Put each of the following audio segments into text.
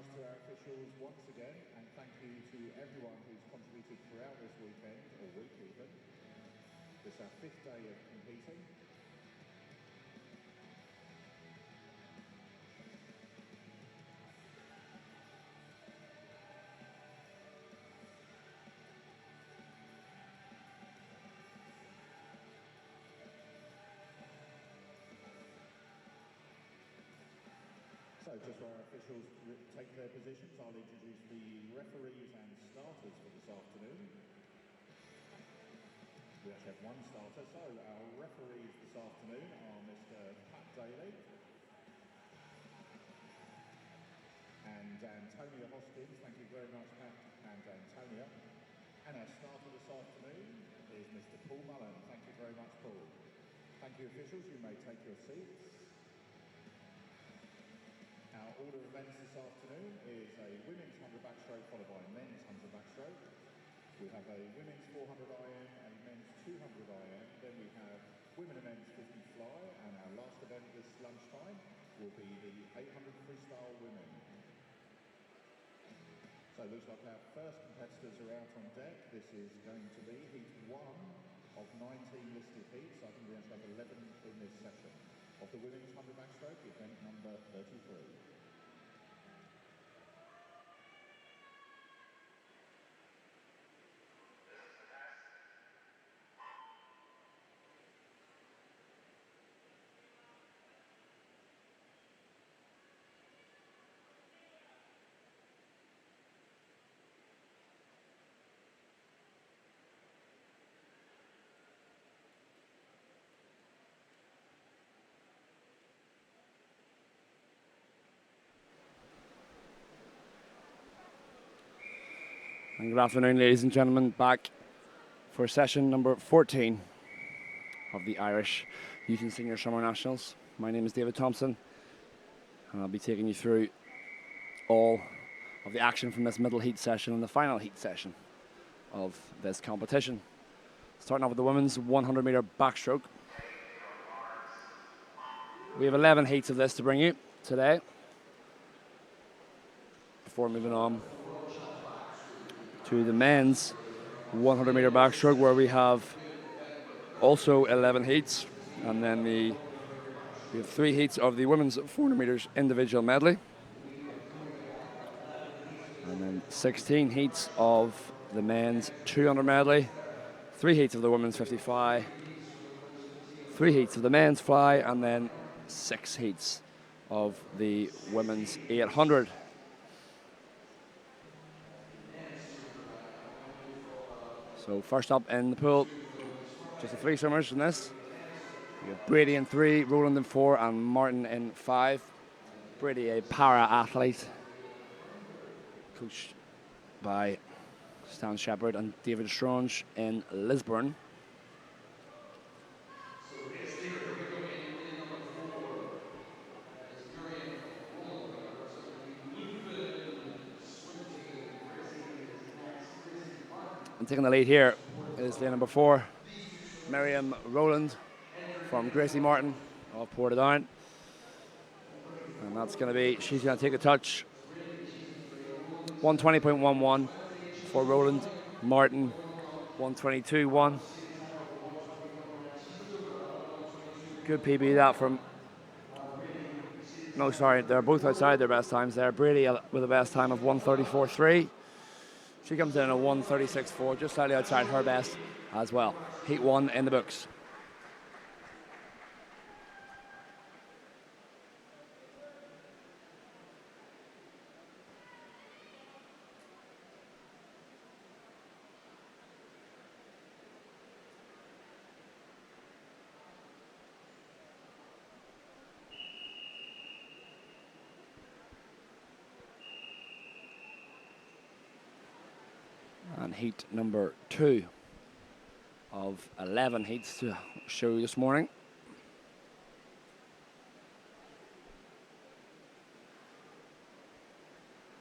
much to our officials once again, and thank you to everyone who's contributed throughout this weekend, or week even. It's our 5th day of competing. So just while our officials take their positions, I'll introduce the referees and starters for this afternoon. We actually have one starter, so our referees this afternoon are Mr. Pat Daly and Antonia Hoskins. Thank you very much, Pat and Antonia. And our starter this afternoon is Mr. Paul Mullen. Thank you very much, Paul. Thank you, officials. You may take your seats. Our order of events this afternoon is a women's 100 backstroke followed by a men's 100 backstroke. We have a women's 400 IM and men's 200 IM. Then we have women and men's 50 fly, and our last event this lunchtime will be the 800 freestyle women. So it looks like our first competitors are out on deck. This is going to be heat 1 of 19 listed heats. I think we actually have 11 in this session of the women's 100 backstroke, event number 33. And good afternoon, ladies and gentlemen, back for session number 14 of the Irish Youth and Senior Summer Nationals. My name is David Thompson, and I'll be taking you through all of the action from this middle heat session and the final heat session of this competition. Starting off with the women's 100 metre backstroke. We have 11 heats of this to bring you today. Before moving on to the men's 100 metre backstroke, where we have also 11 heats, and then we have 3 heats of the women's 400 metres individual medley, and then 16 heats of the men's 200 medley, 3 heats of the women's 50 fly, 3 heats of the men's fly, and then 6 heats of the women's 800. So first up in the pool, just the 3 swimmers in this. We have Brady in 3, Roland in 4, and Martin in 5. Brady, a para-athlete, coached by Stan Shepherd and David Strange in Lisburn. And taking the lead here is lane number 4, Miriam Rowland from Gracie Martin of Portadown. And that's going to be, she's going to take the touch. 120.11 for Rowland. Martin, 122.1. Good PB that from, no, sorry, they're both outside their best times there. Brady with a best time of 134.3. She comes in at 136.4, just slightly outside her best as well. Heat 1 in the books. And heat number 2 of 11 heats to show you this morning.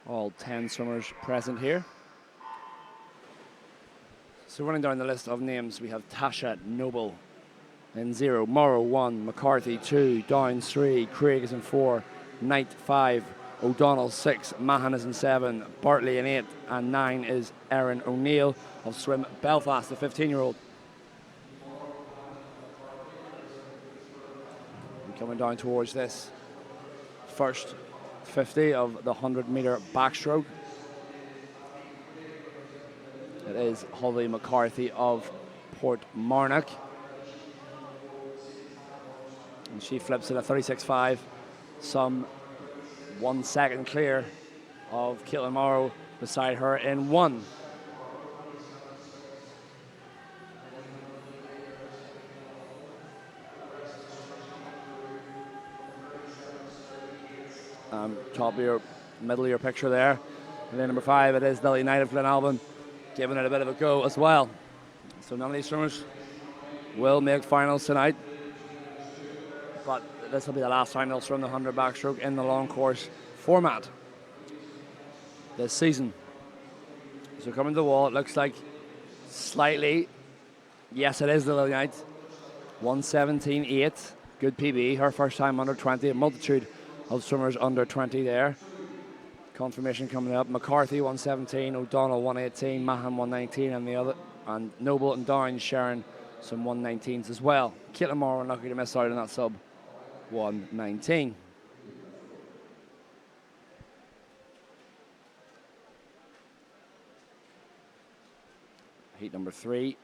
All 10 swimmers present here. So running down the list of names, we have Tasha Noble in 0, Morrow 1, McCarthy 2, Downs 3, Craig is in 4, Knight 5, O'Donnell 6, Mahan is in 7, Bartley in 8, and 9 is Erin O'Neill of Swim Belfast, the 15-year-old. Coming down towards this first 50 of the 100-metre backstroke. It is Holly McCarthy of Portmarnock. And she flips it at 36.5, some 1 second clear of Caitlin Morrow beside her in 1. Top of your, middle of your picture there. And then number 5, it is Lily Knight of Glenalbyn, giving it a bit of a go as well. So none of these swimmers will make finals tonight, but this will be the last time they'll swim the 100 backstroke in the long course format this season. So coming to the wall, it looks like slightly, yes, it is the Lily Knight, 1:17.8, good PB, her first time under 20, a multitude of swimmers under 20 there. Confirmation coming up, McCarthy 1:17, O'Donnell 1:18, Mahan 1:19, and Noble and Downs sharing some 1:19s as well. Caitlin Morrow unlucky to miss out on that sub 1:19. Heat number 3.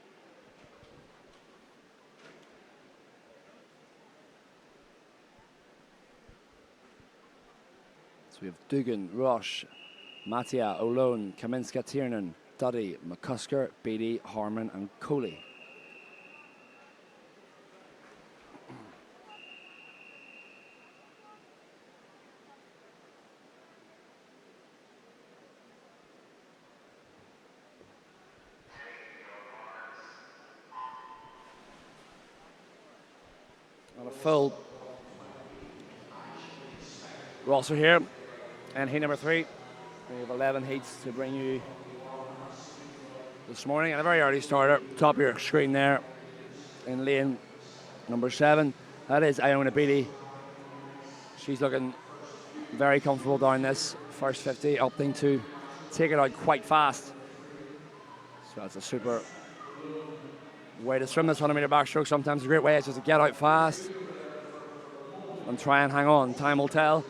So we have Dugan, Roche, Mattia, O'Lone, Kaminska, Tiernan, Duddy, McCusker, Beattie, Harmon, and Coley. On a full roster here, and heat number 3. We have 11 heats to bring you this morning, and a very early starter. Top of your screen there in lane number 7. That is Iona Beattie. She's looking very comfortable down this first 50, opting to take it out quite fast. So that's a super way to swim this 100-metre backstroke. Sometimes a great way is just to get out fast and try and hang on. Time will tell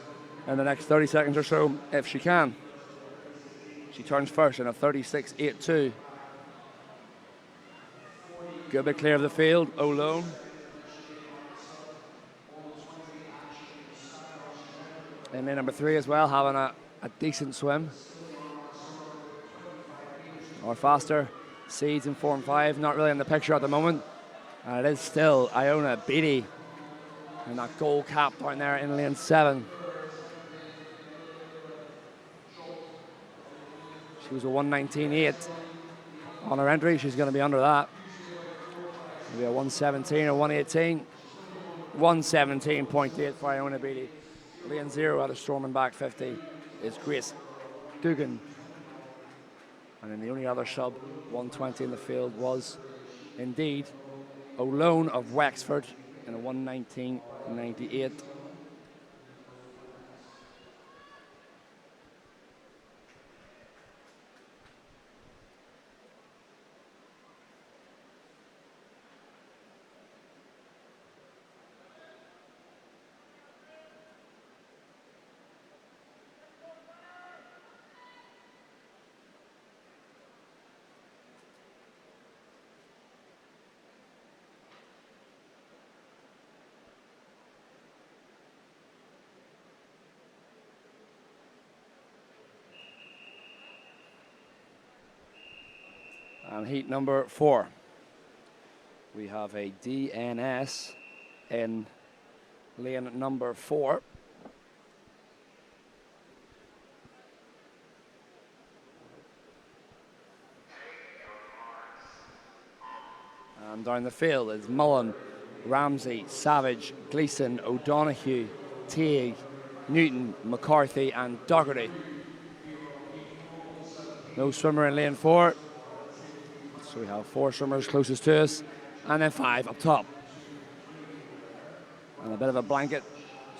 in the next 30 seconds or so if she can. She turns first in a 36.82. Good bit clear of the field. O'Lone. And then number 3 as well, having a decent swim. Or faster. Seeds in 4 and 5, not really in the picture at the moment. And it is still Iona Beattie. And that gold cap down there in lane 7. She was a 1:19.8 on her entry. She's going to be under that. Maybe a 1:17 or 1:18. 1:17.8 for Iona Beattie. Lane 0 at a storming back 50 is Grace Dugan. And then the only other sub 1:20 in the field was indeed O'Lone of Wexford in a 1:19.98. And heat number 4. We have a DNS in lane number 4. And down the field is Mullen, Ramsey, Savage, Gleeson, O'Donoghue, Teague, Newton, McCarthy, and Doherty. No swimmer in lane 4. So we have 4 swimmers closest to us, and then 5 up top. And a bit of a blanket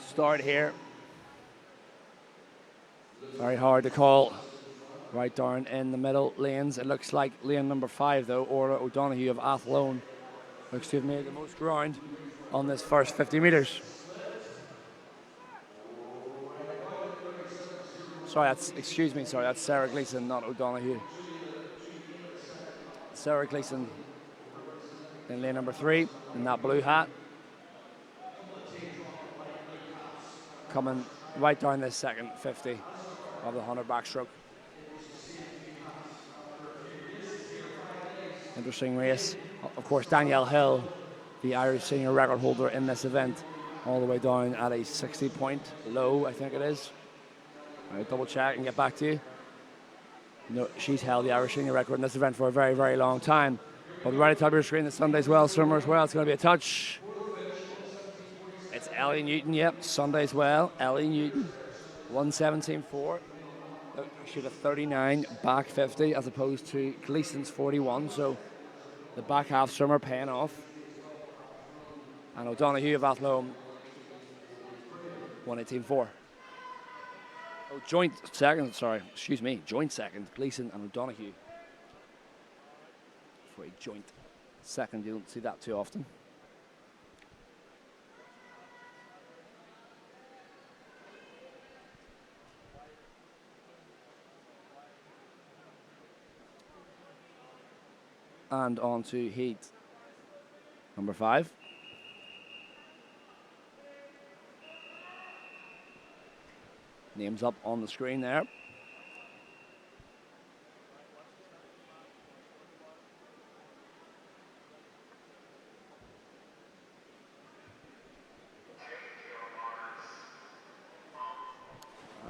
start here. Very hard to call. Right down in the middle lanes. It looks like lane number 5, though, Orla O'Donoghue of Athlone, looks to have made the most ground on this first 50 metres. Excuse me, that's Sarah Gleeson, not O'Donoghue. Sarah Gleeson in lane number 3 in that blue hat. Coming right down this second 50 of the 100 backstroke. Interesting race. Of course, Danielle Hill, the Irish senior record holder in this event, all the way down at a 60-point low, I think it is. I'll double check and get back to you. No, she's held the Irish senior record in this event for a very, very long time. But right at the top of your screen, the Sunday's Well swimmer as well. It's going to be a touch. It's Ellie Newton, yep, Sunday's Well. Ellie Newton, 1:17.4. Shoot a 39 back 50 as opposed to Gleason's 41. So the back half swimmer paying off. And O'Donoghue of Athlone, 1:18.4. Oh, joint second, Gleason and O'Donoghue. For a joint second, you don't see that too often. And on to heat number 5. Names up on the screen there.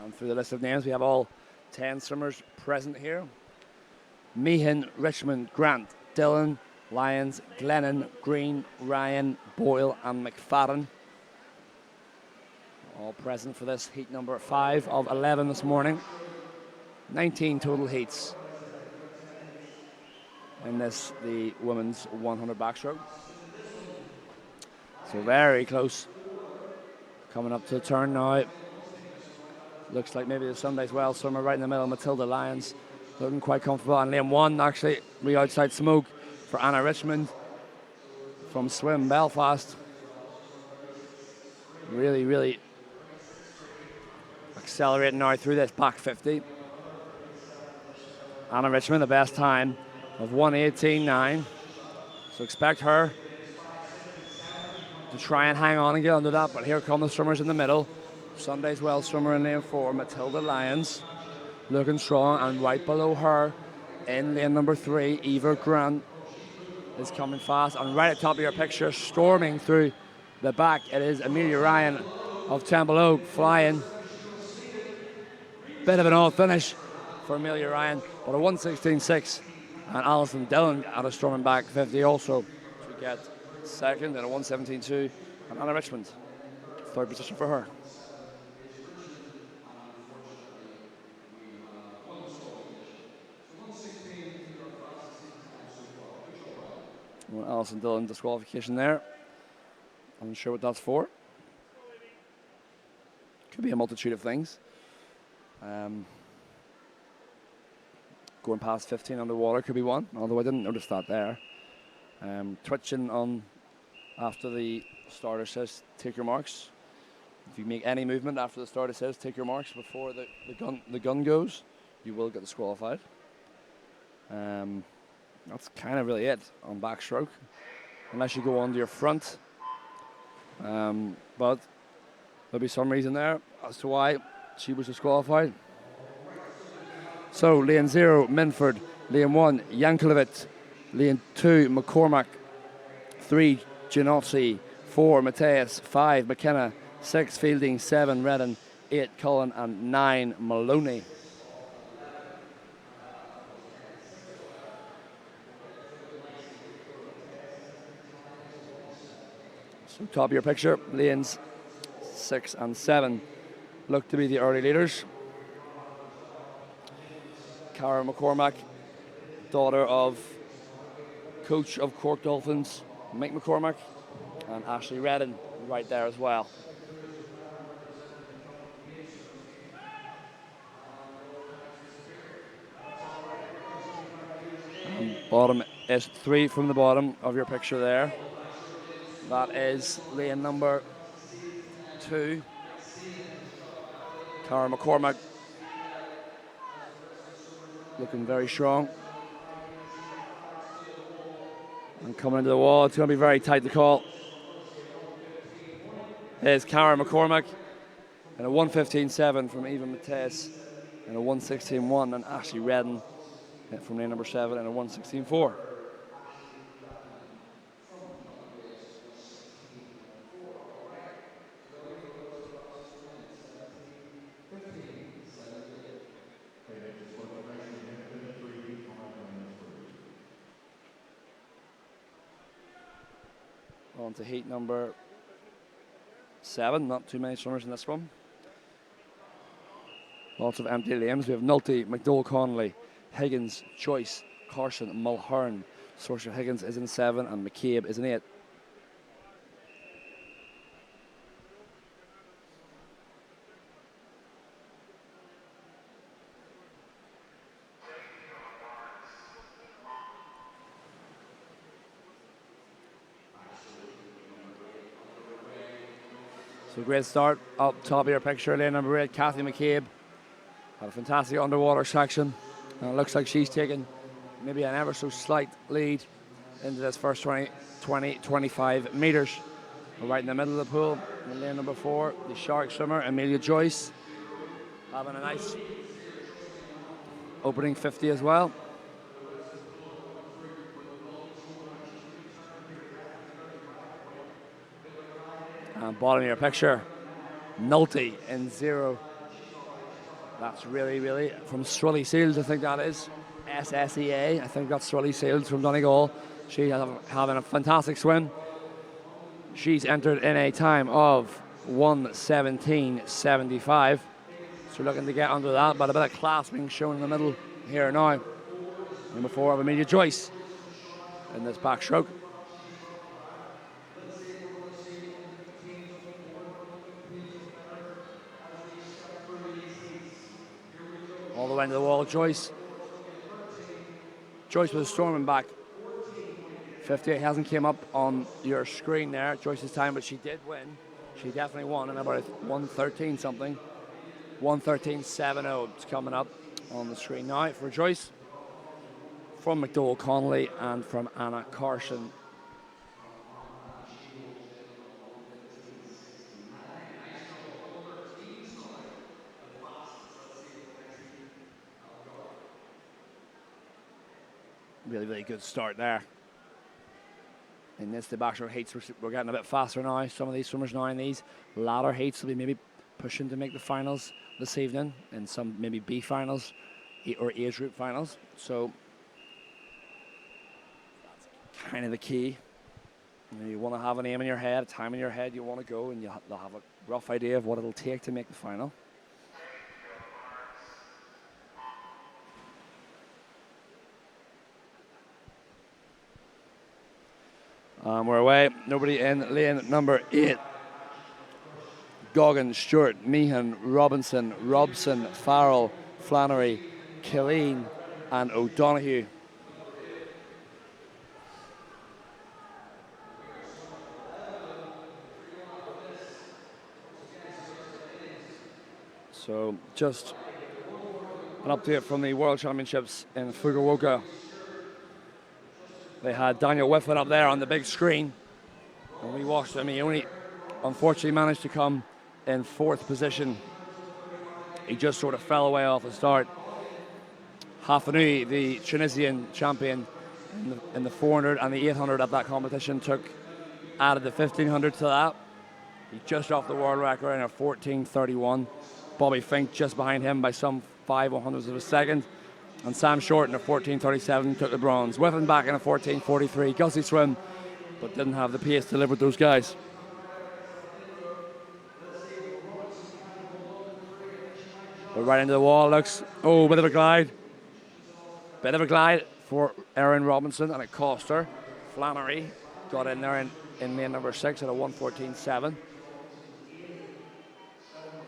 And through the list of names, we have all 10 swimmers present here. Meehan, Richmond, Grant, Dillon, Lyons, Glennon, Green, Ryan, Boyle and McFadden. All present for this heat number 5 of 11 this morning. 19 total heats in this, the women's 100 backstroke. So very close. Coming up to the turn now. Looks like maybe the Sunday's Well swimmer right in the middle, Matilda Lyons, looking quite comfortable. And lane 1, actually, outside smoke for Anna Richmond from Swim Belfast. Really, really accelerating now through this back 50. Anna Richmond, the best time of 1:18.9. So expect her to try and hang on and get under that. But here come the swimmers in the middle. Sunday's Well swimmer in lane 4, Matilda Lyons, looking strong, and right below her in lane number 3, Eva Grant is coming fast. And right at the top of your picture, storming through the back, it is Amelia Ryan of Temple Oak flying. Bit of an odd finish for Amelia Ryan, but a 1:16.6. And Alison Dillon at a storming back 50 also to get second at a 1:17.2. And Anna Richmond, third position for her. Well, Alison Dillon disqualification there. I'm not sure what that's for. Could be a multitude of things. Going past 15 underwater could be one, although I didn't notice that there. Twitching on after the starter says take your marks. If you make any movement after the starter says take your marks before the gun goes, you will get disqualified. That's kind of really it on backstroke, unless you go onto your front. But there'll be some reason there as to why she was disqualified. So lane 0, Minford. Lane 1, Yankovic. Lane 2, McCormack. 3, Giannozzi. 4, Mateus. 5, McKenna. 6, Fielding. 7, Redden. 8, Cullen. And 9, Maloney. So top of your picture, lanes 6 and 7 look to be the early leaders. Cara McCormack, daughter of coach of Cork Dolphins, Mike McCormack, and Ashley Redden right there as well. Bottom is 3 from the bottom of your picture there. That is lane number 2. Cara McCormack looking very strong. And coming into the wall, it's going to be very tight to call. Here's Cara McCormack and a 1:15.7 from Eva Mattias and a 1:16.1, and Ashley Redden from lane number 7 and a 1:16.4. On to heat number 7, not too many swimmers in this one. Lots of empty lanes. We have Nolte, McDowell Connolly, Higgins, Joyce, Carson, Mulhern. Sorcerer Higgins is in 7 and McCabe is in 8. So great start up top of your picture, lane number 8, Kathy McCabe. Had a fantastic underwater section. And it looks like she's taken maybe an ever so slight lead into this first 25 metres. Right in the middle of the pool, in lane number 4, the shark swimmer, Amelia Joyce, having a nice opening 50 as well. And bottom of your picture, Nolte in 0. That's really from Strully Seals, I think that is. SSEA, I think that's Strully Seals from Donegal. She has having a fantastic swim. She's entered in a time of 1:17.75. So looking to get under that, but a bit of class being shown in the middle here now. Number 4 of Amelia Joyce in this backstroke. All the way into the wall, Joyce. Joyce was storming back. 58 hasn't came up on your screen there, Joyce's time, but she did win. She definitely won in about 1:13 something. 1:13.70 is coming up on the screen now for Joyce. From McDowell Connolly and from Anna Carson. Really good start there. In this, the backstroke heats, we're getting a bit faster now. Some of these swimmers now in these latter heats will be maybe pushing to make the finals this evening, and some maybe B finals or age group finals. So that's kind of the key. You want to have an aim in your head, a time in your head you want to go, and you'll have a rough idea of what it'll take to make the final. We're away. Nobody in lane number 8. Goggin, Stewart, Meehan, Robinson, Robson, Farrell, Flannery, Killeen, and O'Donoghue. So just an update from the World Championships in Fukuoka. They had Daniel Whiffen up there on the big screen. And we watched him. He only unfortunately managed to come in 4th position. He just sort of fell away off the start. Hafanu, the Tunisian champion in the 400 and the 800 at that competition, added the 1500 to that. He's just off the world record in a 14:31. Bobby Fink just behind him by some 5/100ths of a second. And Sam Short in a 14:37 took the bronze. Whiffen back in a 14:43. Gussie swim, but didn't have the pace to live with those guys. But right into the wall, looks, bit of a glide. Bit of a glide for Erin Robinson, and it cost her. Flannery got in there in lane number 6 at a 1:14.7.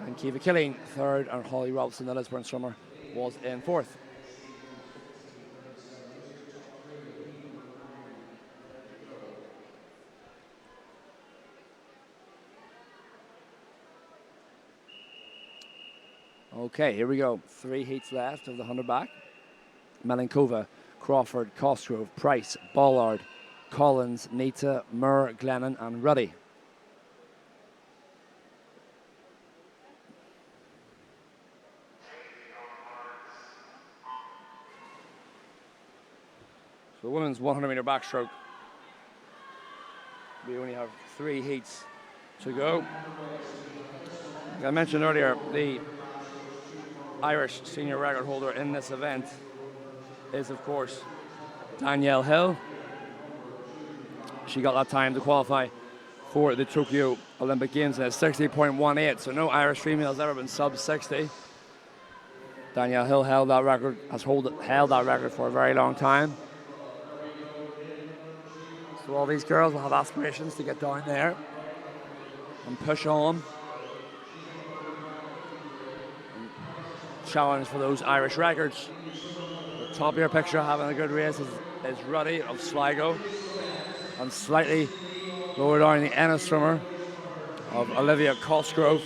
And Kiva Killeen, 3rd, and Holly Robson, the Lisburn swimmer, was in 4th. Okay, here we go. 3 heats left of the 100 back. Malinkova, Crawford, Cosgrove, Price, Ballard, Collins, Nita, Murr, Glennon, and Ruddy. So the women's 100-meter backstroke. We only have 3 heats to go. Like I mentioned earlier, the Irish senior record holder in this event is, of course, Danielle Hill. She got that time to qualify for the Tokyo Olympic Games at 60.18, so no Irish female has ever been sub 60. Danielle Hill held that record, held that record for a very long time. So all these girls will have aspirations to get down there and push on. And challenge for those Irish records. The top of your picture having a good race is Ruddy of Sligo. And slightly lower down the Ennis swimmer of Olivia Cosgrove.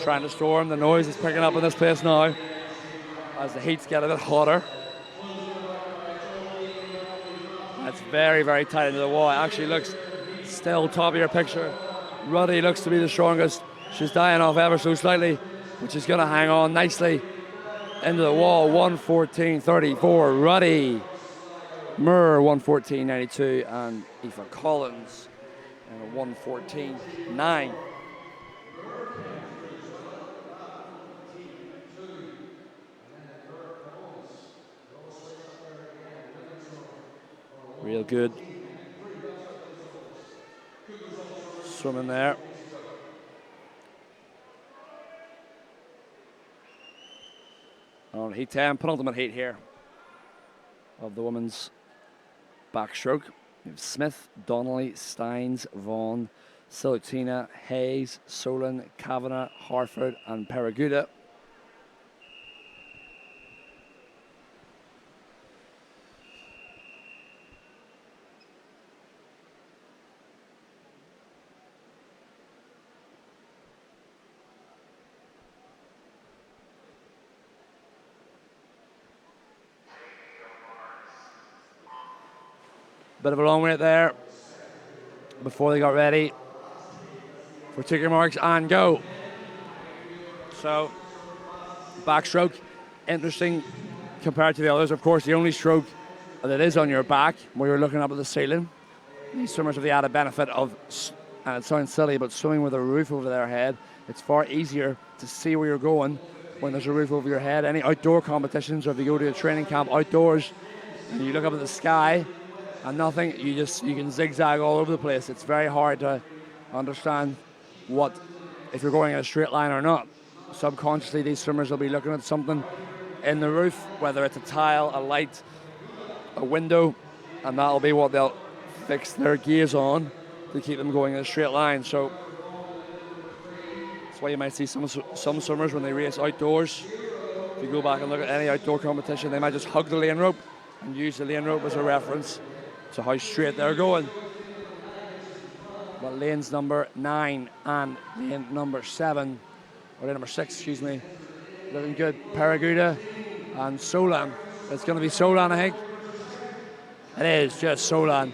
Trying to storm. The noise is picking up in this place now as the heats get a bit hotter. It's very, very tight into the wall. It actually looks still top of your picture. Ruddy looks to be the strongest. She's dying off ever so slightly, but she's going to hang on nicely into the wall. 1:14.34. Ruddy. Murr 1:14.92 and Aoife Collins and 1:14.9. Real good swimming there. On heat 10, penultimate heat here of the women's backstroke. We have Smith, Donnelly, Steins, Vaughan, Silutina, Hayes, Solon, Kavanagh, Harford, and Pereguda. Bit of a long wait there before they got ready for ticker marks and go. So, backstroke, interesting compared to the others. Of course, the only stroke that is on your back where you're looking up at the ceiling. These swimmers have the added benefit of, and it sounds silly, but swimming with a roof over their head. It's far easier to see where you're going when there's a roof over your head. Any outdoor competitions, or if you go to a training camp outdoors and you look up at the sky, and nothing, you can zigzag all over the place. It's very hard to understand if you're going in a straight line or not. Subconsciously, these swimmers will be looking at something in the roof, whether it's a tile, a light, a window, and that'll be what they'll fix their gaze on to keep them going in a straight line. So that's why you might see some swimmers when they race outdoors. If you go back and look at any outdoor competition, they might just hug the lane rope and use the lane rope as a reference to how straight they're going. But lanes number 9 and lane number 7, or lane number 6, excuse me, looking good. Pereguda and Solan. It's going to be Solan, I think. It is just Solan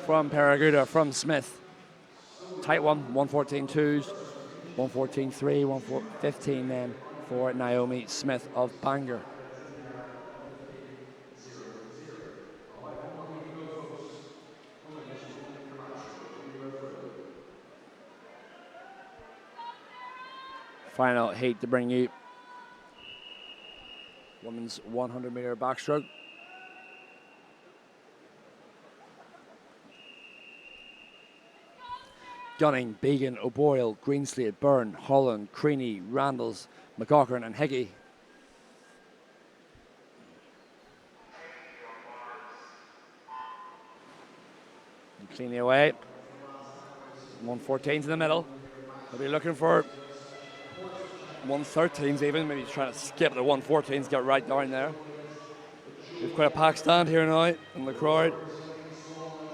from Pereguda, from Smith. Tight one, 1:14.2s, 1:14.3, 1:15 then for Naomi Smith of Bangor. Final heat to bring you women's 100-meter backstroke. Gunning, Began, O'Boyle, Greenslade, Byrne, Holland, Creaney, Randalls, McGaughran and Higgy. And cleanly away. 1:14's in the middle. They'll be looking for 1:13s even, maybe trying to skip the 1:14s, get right down there. We've quite a packed stand here now in the crowd.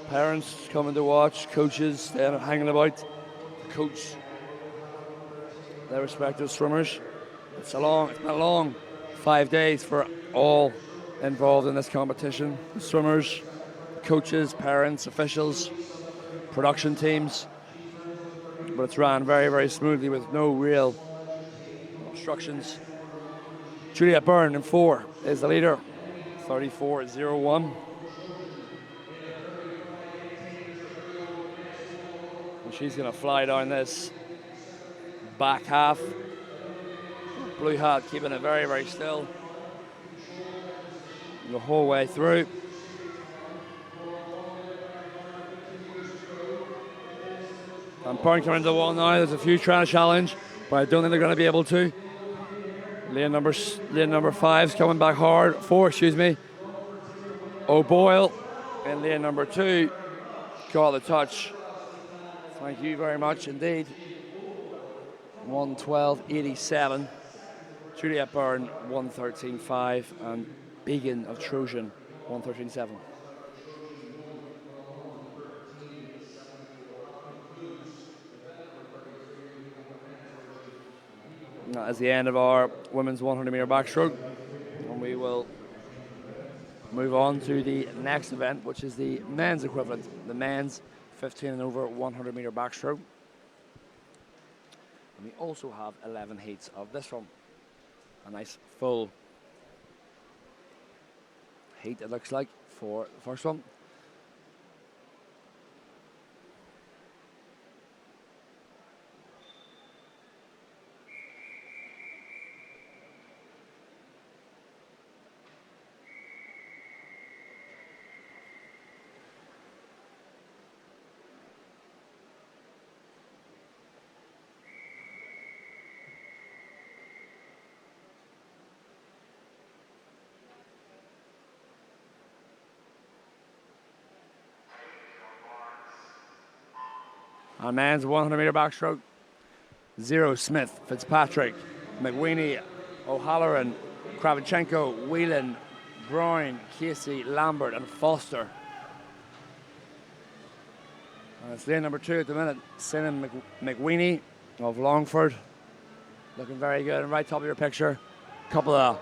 Parents coming to watch, coaches hanging about to coach their respective swimmers. It's been a long 5 days for all involved in this competition. The swimmers, coaches, parents, officials, production teams. But it's ran very, very smoothly with no real obstructions. Juliet Byrne in 4 is the leader, 34.01. And she's going to fly down this back half. Blue hat keeping it very, very still the whole way through. And Byrne coming into the wall now. There's a few trying to challenge, but I don't think they're going to be able to. Lane number 5's coming back hard. 4, excuse me. O'Boyle in lane number 2 got the touch. Thank you very much indeed. 1:12.87. Juliet Byrne 1:13.5 and Began of Trojan 1:13.7. That is the end of our women's 100-meter backstroke, and we will move on to the next event, which is the men's equivalent, the men's 15 and over 100-meter backstroke. And we also have 11 heats of this one. A nice full heat, it looks like, for the first one. On men's 100-meter backstroke, 0 Smith, Fitzpatrick, McWeeny, O'Halloran, Kravchenko, Whelan, Brown, Casey, Lambert, and Foster. And it's lane number 2 at the minute, Sinan McWeeny of Longford, looking very good. And right top of your picture, a couple of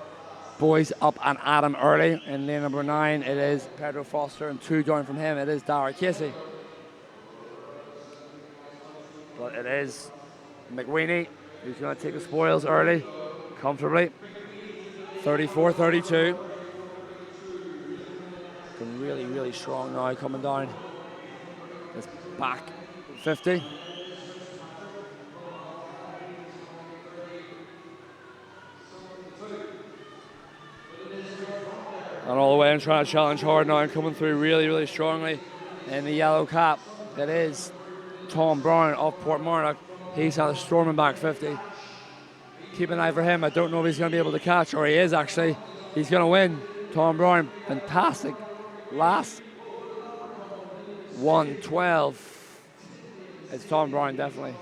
boys up and at him early. In lane number 9, it is Pedro Foster, and 2 down from him, it is Dara Casey. But it is McWeeny who's going to take the spoils early, comfortably. 34.32. Looking really, really strong now coming down. It's back 50. And all the way and trying to challenge hard now and coming through really, really strongly in the yellow cap. It is Tom Brown of Portmarnock. He's had a storming back 50. Keep an eye for him. I don't know if he's going to be able to catch, or he is actually. He's going to win. Tom Brown, fantastic. Last 1:12. It's Tom Brown, definitely.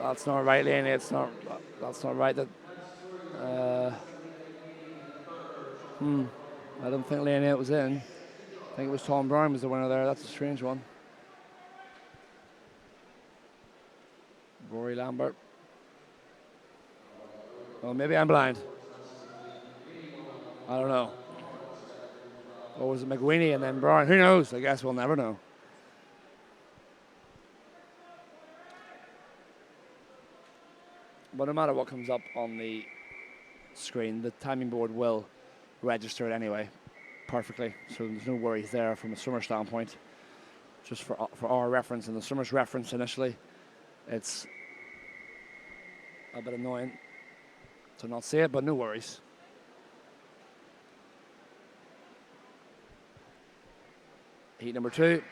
That's not right, Laney. That's not right. I don't think Laney was in. I think it was Tom Brown was the winner there. That's a strange one. Rory Lambert. Well, maybe I'm blind. I don't know. Or was it McWeeny and then Brown? Who knows? I guess we'll never know. But no matter what comes up on the screen, the timing board will register it anyway perfectly. So there's no worries there from a swimmer standpoint. Just for our reference and the swimmer's reference initially, it's a bit annoying to not see it, but no worries. Heat number 2.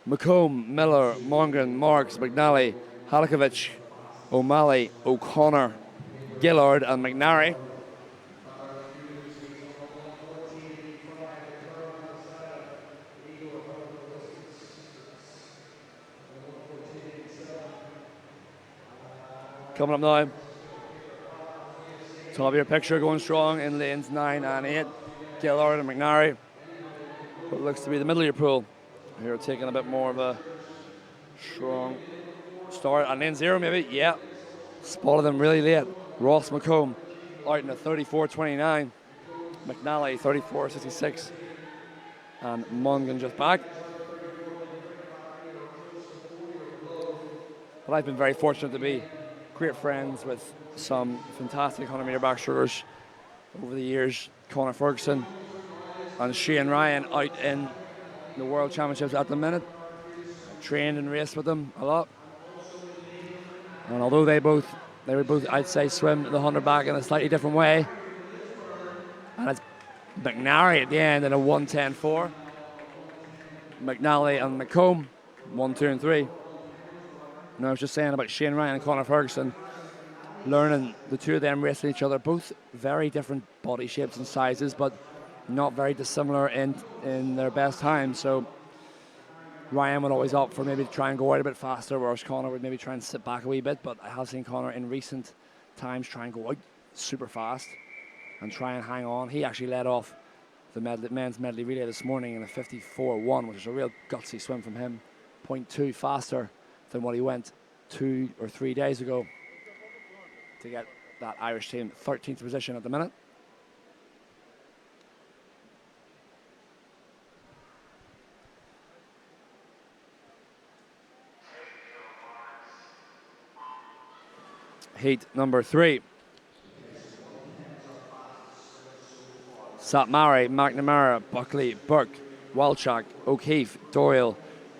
McComb, Miller, Mongan, Marks, McNally, Halikovic, O'Malley, O'Connor, Gillard, and McNary. Coming up now, top of your picture going strong in lanes 9 and 8. Gillard and McNary. What looks to be the middle of your pool. Here taking a bit more of a strong start on lane 0 maybe, yeah. Spotted them really late. Ross McComb out in a 34.29. McNally 34.66. And Mongan just back. But I've been very fortunate to be great friends with some fantastic 100 metre backstrokers over the years. Conor Ferguson and Shane Ryan out in the World Championships at the minute. I trained and raced with them a lot. And although they were both, I'd say, swim the 100 back in a slightly different way. And it's McNary at the end in a 1:10.4. McNally and McComb, 1, 2, and 3. And I was just saying about Shane Ryan and Conor Ferguson, learning the two of them racing each other, both very different body shapes and sizes, but not very dissimilar in their best times. So Ryan would always opt for maybe to try and go out a bit faster, whereas Conor would maybe try and sit back a wee bit. But I have seen Conor in recent times try and go out super fast and try and hang on. He actually led off the men's medley relay this morning in a 54.1, which is a real gutsy swim from him. 0.2 faster than what he went 2 or 3 days ago to get that Irish team 13th position at the minute. Heat number 3. Satmari, McNamara, Buckley, Burke, Walchak, O'Keefe, Doyle,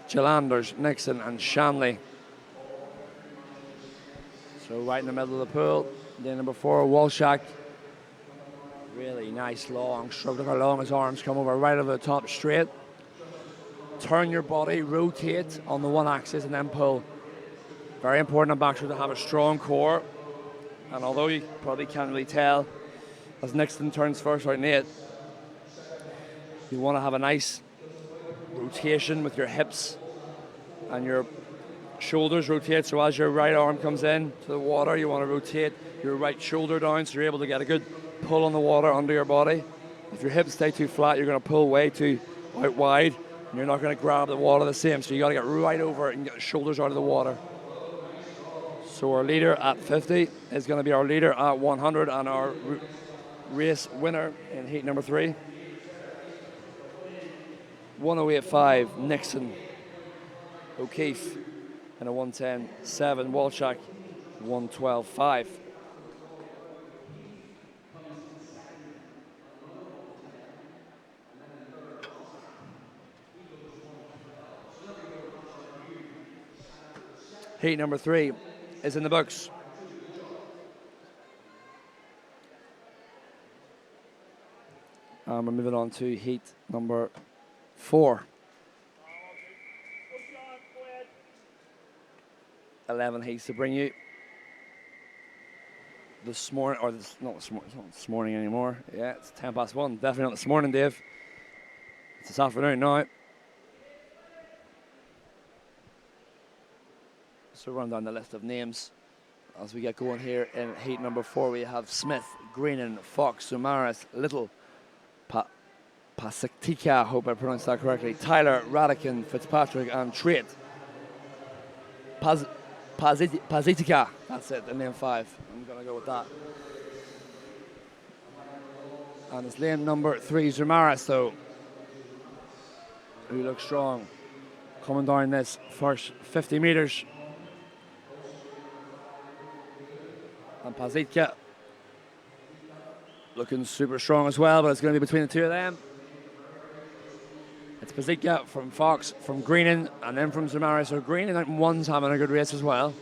Gillanders, Nixon and Shanley. So right in the middle of the pool. Then number 4, Walchak. Really nice long stroke. Look how long his arms come over right over the top straight. Turn your body, rotate on the one axis and then pull. Very important on backstroke to have a strong core. And although you probably can't really tell, as Nixon turns first out in 8, you want to have a nice rotation with your hips and your shoulders rotate. So as your right arm comes in to the water, you want to rotate your right shoulder down so you're able to get a good pull on the water under your body. If your hips stay too flat, you're going to pull way too out wide and you're not going to grab the water the same. So you got to get right over it and get the shoulders out of the water. So our leader at 50 is going to be our leader at 100 and our race winner in heat number 3. 108.5 Nixon, O'Keefe in a 1:10.7, Walchak 1:12.5. Heat number 3 is in the books. We're moving on to heat number 4. 11 heats to bring you this morning, or it's not this morning anymore. Yeah, it's 1:10 Definitely not this morning, Dave. It's this afternoon now. So run down the list of names as we get going here in heat number 4. We have Smith, Greenan, Fox, Sumaris, Little, Pasaktika, hope I pronounced that correctly, Tyler, Radican, Fitzpatrick, and Trait. Pazitica, that's it, the name 5. I'm going to go with that. And it's lane number 3, Zumaris, though, who looks strong. Coming down this first 50 metres. And Pazitica looking super strong as well, but it's going to be between the two of them. It's Pazitica from Fox, from Greenan, and then from Zumaris. So Greenan at 1's having a good race as well.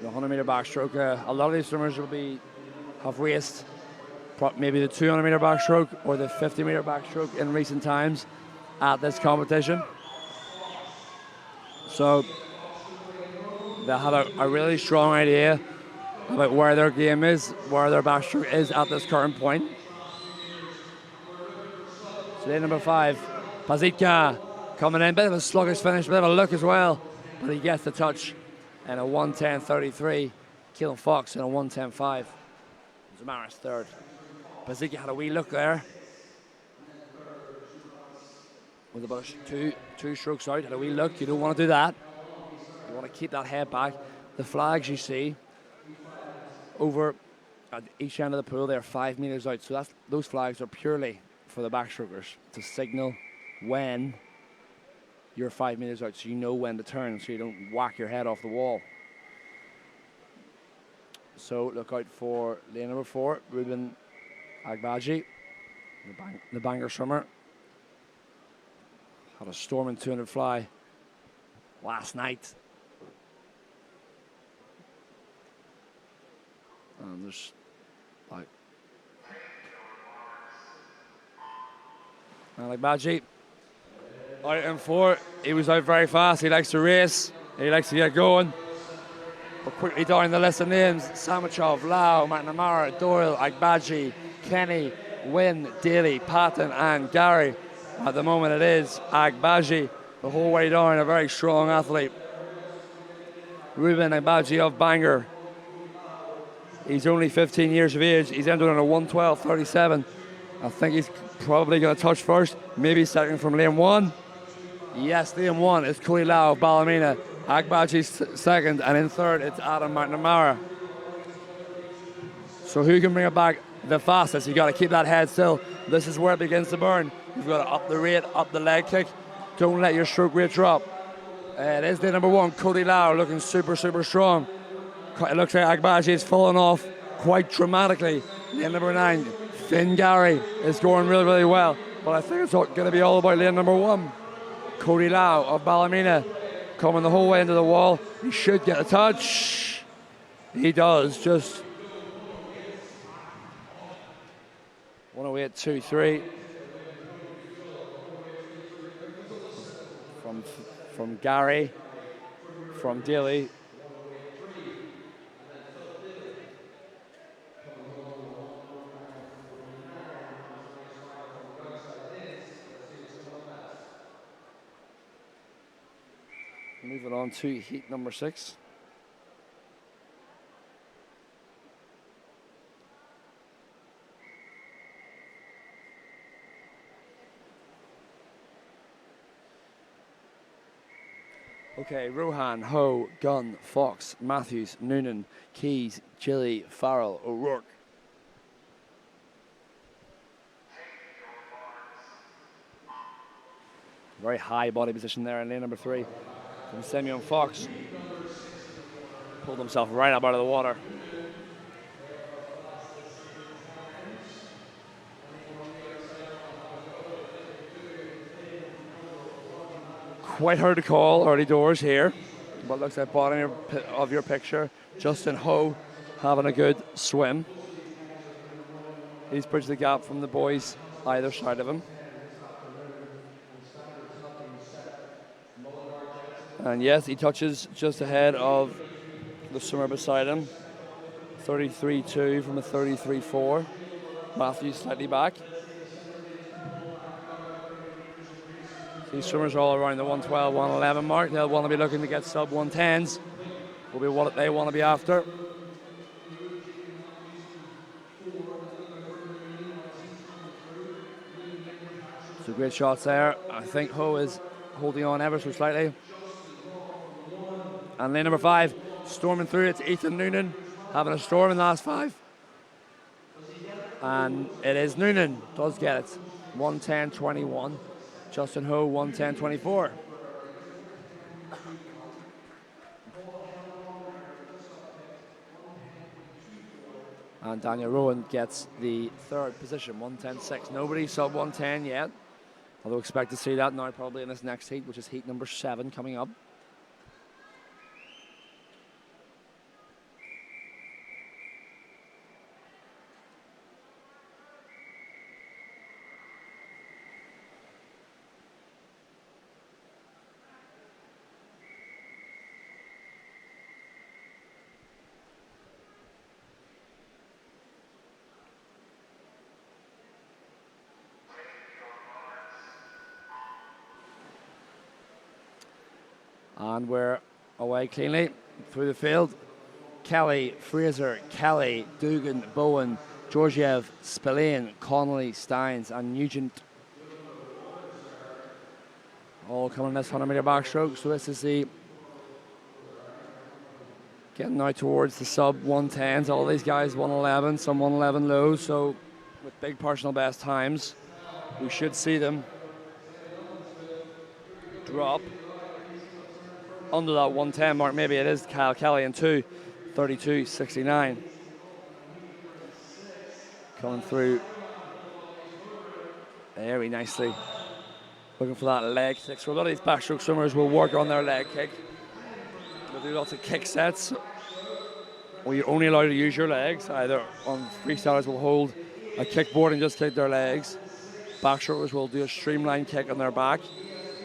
The 100 metre backstroke. A lot of these swimmers will have raced maybe the 200 metre backstroke or the 50 metre backstroke in recent times at this competition. So they have a really strong idea about where their game is, where their backstroke is at this current point. So lane number 5, Pazitka coming in, bit of a sluggish finish, bit of a look as well, but he gets the touch in a 1:10.33. Keelan Fox in a 1:10.5. Zumaris third. Pazitka had a wee look there. with about two strokes out. Had a wee look. You don't want to do that. You want to keep that head back. The flags you see over at each end of the pool, they're 5 meters out. So those flags are purely for the backstrokers to signal when you're 5 meters out, so you know when to turn, so you don't whack your head off the wall. So look out for lane number 4, Ruben Agbaji, the banger swimmer. Had a storm in 200 fly last night. And there's like Agbaji out in 4. He was out very fast. He likes to race. He likes to get going. But quickly down the list of names: Samachov, Lau, McNamara, Doyle, Agbaji, Kenny, Wynn, Daly, Patton, and Gary. At the moment, it is Agbaji the whole way down. A very strong athlete. Ruben Agbaji of Bangor. He's only 15 years of age. He's entered on a 1:12.37. I think he's probably going to touch first, maybe second from lane 1. Yes, lane 1 is Cody Lau of Ballymena. Agbaji's second, and in third it's Adam McNamara. So who can bring it back the fastest? You got to keep that head still. This is where it begins to burn. You've got to up the rate, up the leg kick. Don't let your stroke rate drop. It is the number 1, Cody Lau, looking super, super strong. It looks like Agbaji is falling off quite dramatically. Lane number 9, Finn Gary, is going really, really well. But I think it's going to be all about lane number 1. Cody Lau of Ballymena coming the whole way into the wall. He should get a touch. He does, just 108.23 from Gary, from Daly. Moving on to heat number 6. Okay, Rohan, Ho, Gunn, Fox, Matthews, Noonan, Keys, Gilly, Farrell, O'Rourke. Very high body position there in lane number 3 from Semyon Fox. Pulled himself right up out of the water. Quite hard to call early doors here, but looks like bottom of your picture, Justin Ho having a good swim. He's bridged the gap from the boys either side of him. And yes, he touches just ahead of the swimmer beside him. 33.2 from a 33.4. Matthews slightly back. These swimmers are all around the 112, 111 mark. They'll want to be looking to get sub 110s. Will be what they want to be after. So great shots there. I think Ho is holding on ever so slightly. And lane number 5, storming through, it's Ethan Noonan, having a storm in the last 5. And it is Noonan, does get it. 110.21. Justin Ho, 110.24. And Daniel Rowan gets the 3rd position, 110.6. Nobody sub 110 yet. Although expect to see that now probably in this next heat, which is heat number 7 coming up. And we're away cleanly through the field. Kelly, Fraser, Kelly, Dugan, Bowen, Georgiev, Spillane, Connolly, Steins, and Nugent. all coming in this 100-meter backstroke. So this is the getting now towards the sub 110s. All these guys 111, some 111 low. So with big personal best times, we should see them drop under that 110 mark. Maybe it is Kyle Kelly in 2:32.69. Coming through very nicely. Looking for that leg kick. So a lot of these backstroke swimmers will work on their leg kick. They'll do lots of kick sets where you're only allowed to use your legs. Either on freestylers will hold a kickboard and just kick their legs. Backstrokers will do a streamline kick on their back.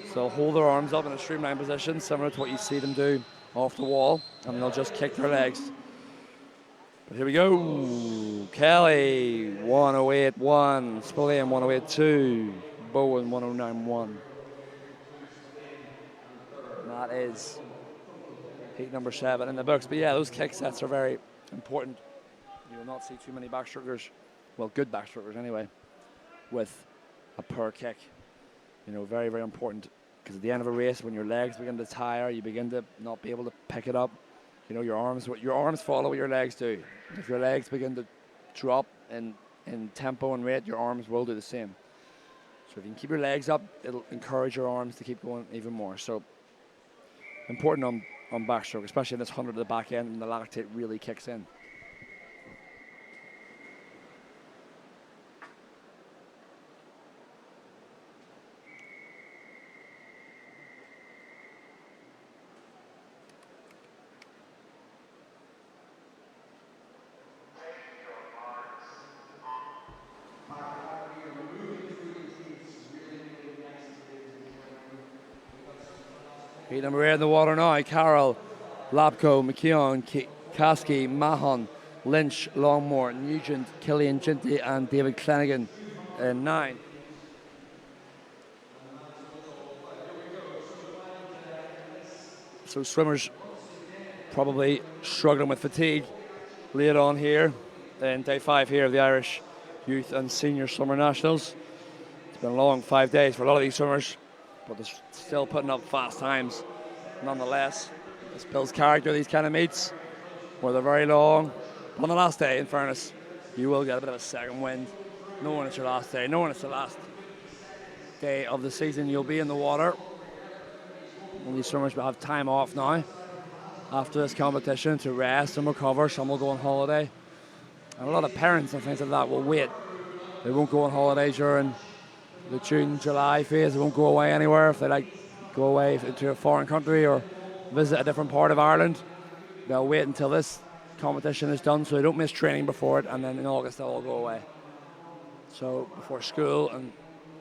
So they'll hold their arms up in a streamline position, similar to what you see them do off the wall, and they'll just kick their legs. But here we go. Kelly, 108.1. Spillane, 108.2. Bowen, 109.1. That is heat number 7 in the books. But yeah, those kick sets are very important. You will not see too many backstrokers, well, good backstrokers anyway, with a poor kick. You know, very, very important. Because at the end of a race, when your legs begin to tire, you begin to not be able to pick it up. You know, your arms follow what your legs do. If your legs begin to drop in tempo and rate, your arms will do the same. So if you can keep your legs up, it'll encourage your arms to keep going even more. So important on backstroke, especially in this 100 at the back end, and the lactate really kicks in. Heat number 8 in the water now. Carroll, Lapko, McKeown, Kasky, Mahon, Lynch, Longmore, Nugent, Killian Ginty, and David Clennigan in 9. So swimmers probably struggling with fatigue late on here in day 5 here of the Irish Youth and Senior Summer Nationals. It's been a long 5 days for a lot of these swimmers, but they're still putting up fast times nonetheless. This builds character, these kind of meets, where they're very long. But on the last day, in fairness, you will get a bit of a second wind. Knowing it's your last day, knowing it's the last day of the season, you'll be in the water. And these swimmers will have time off now after this competition to rest and recover. Some will go on holiday. And a lot of parents and things like that will wait. They won't go on holiday during the June, July phase. They won't go away anywhere. If they like go away to a foreign country or visit a different part of Ireland, they'll wait until this competition is done so they don't miss training before it, and then in August they'll all go away. So before school and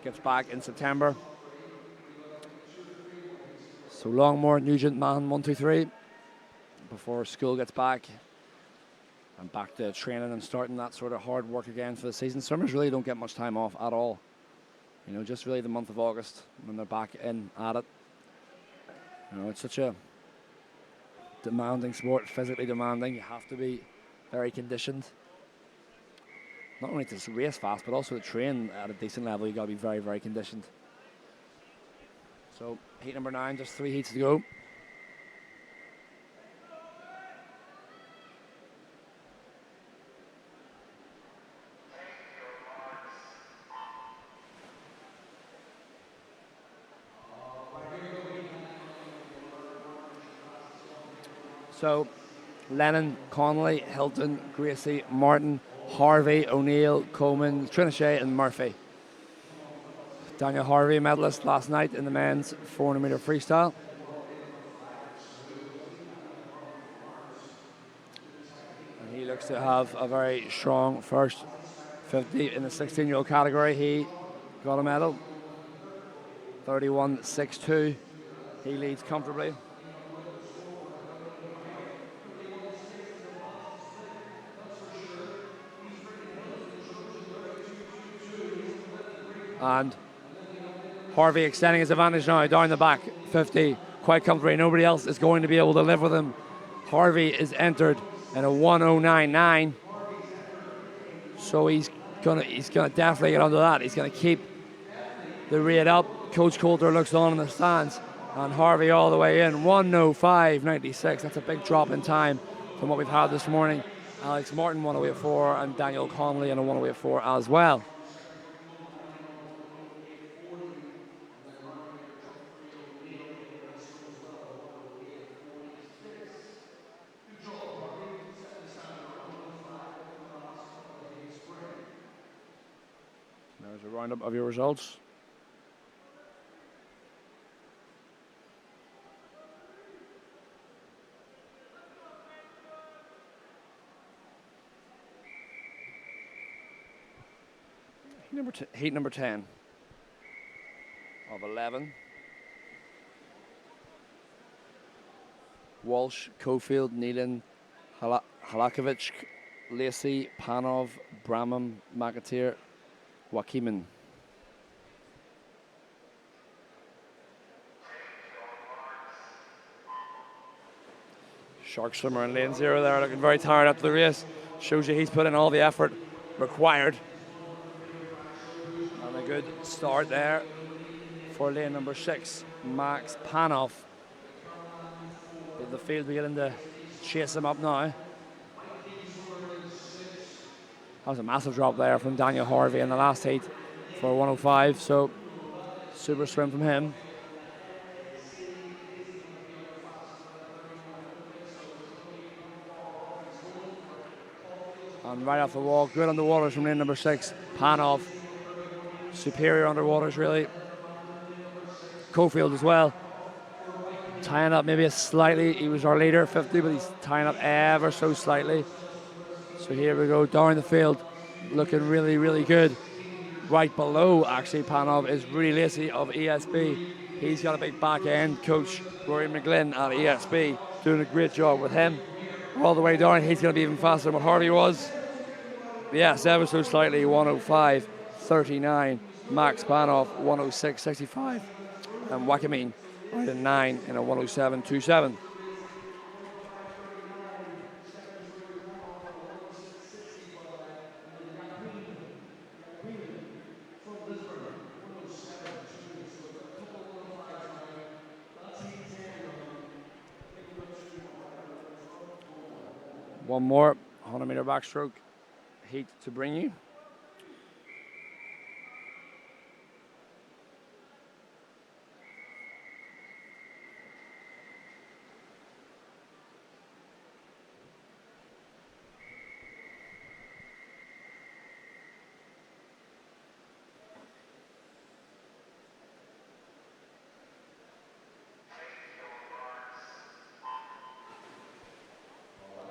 gets back in September. So Longmore, Nugent, Mahon, 1, 2, 3 before school gets back and back to training and starting that sort of hard work again for the season. Swimmers really don't get much time off at all. You know, just really the month of August when they're back in at it. You know, it's such a demanding sport, physically demanding. You have to be very conditioned. Not only to race fast, but also to train at a decent level. You've got to be very, very conditioned. So, heat number 9, just 3 heats to go. So, Lennon, Connolly, Hilton, Gracie, Martin, Harvey, O'Neill, Coleman, Trinachet, and Murphy. Daniel Harvey, medalist last night in the men's 400-meter freestyle. And he looks to have a very strong first 50 in the 16-year-old category. He got a medal, 31.62. He leads comfortably. And Harvey extending his advantage now down the back, 50, quite comfortably. Nobody else is going to be able to live with him. Harvey is entered in a 1:09.9, so he's gonna definitely get under that. He's gonna keep the rate up. Coach Coulter looks on in the stands, and Harvey all the way in, 1:05.96. That's a big drop in time from what we've had this morning. Alex Martin 1:08.4, and Daniel Connolly in a 1:08.4 as well. There's a roundup of your results. Heat number 10 of 11. Walsh, Cofield, Nealon, Halakovic, Lacey, Panov, Bramham, McAteer, Wakiman. Shark swimmer in lane 0 there, looking very tired after the race. Shows you he's put in all the effort required. And a good start there for lane number 6, Max Panov. But the field beginning to chase him up now. That was a massive drop there from Daniel Harvey in the last heat for 1:05, so super swim from him. And right off the wall, good underwaters from lane number 6, Panov. Superior underwaters, really. Cofield as well. Tying up maybe slightly. He was our leader, 50, but he's tying up ever so slightly. So here we go, down the field, looking really, really good. Right below, actually, Panov is Rudy Lacey of ESB. He's got a big back end. Coach Rory McGlynn at ESB doing a great job with him. All the way down, he's going to be even faster than what Harvey was. Yes, ever so slightly, 1:05.39. Max Panov, 1:06.65. And Wakamin right at 9 in a 1:07.27. One more 100-meter backstroke heat to bring you.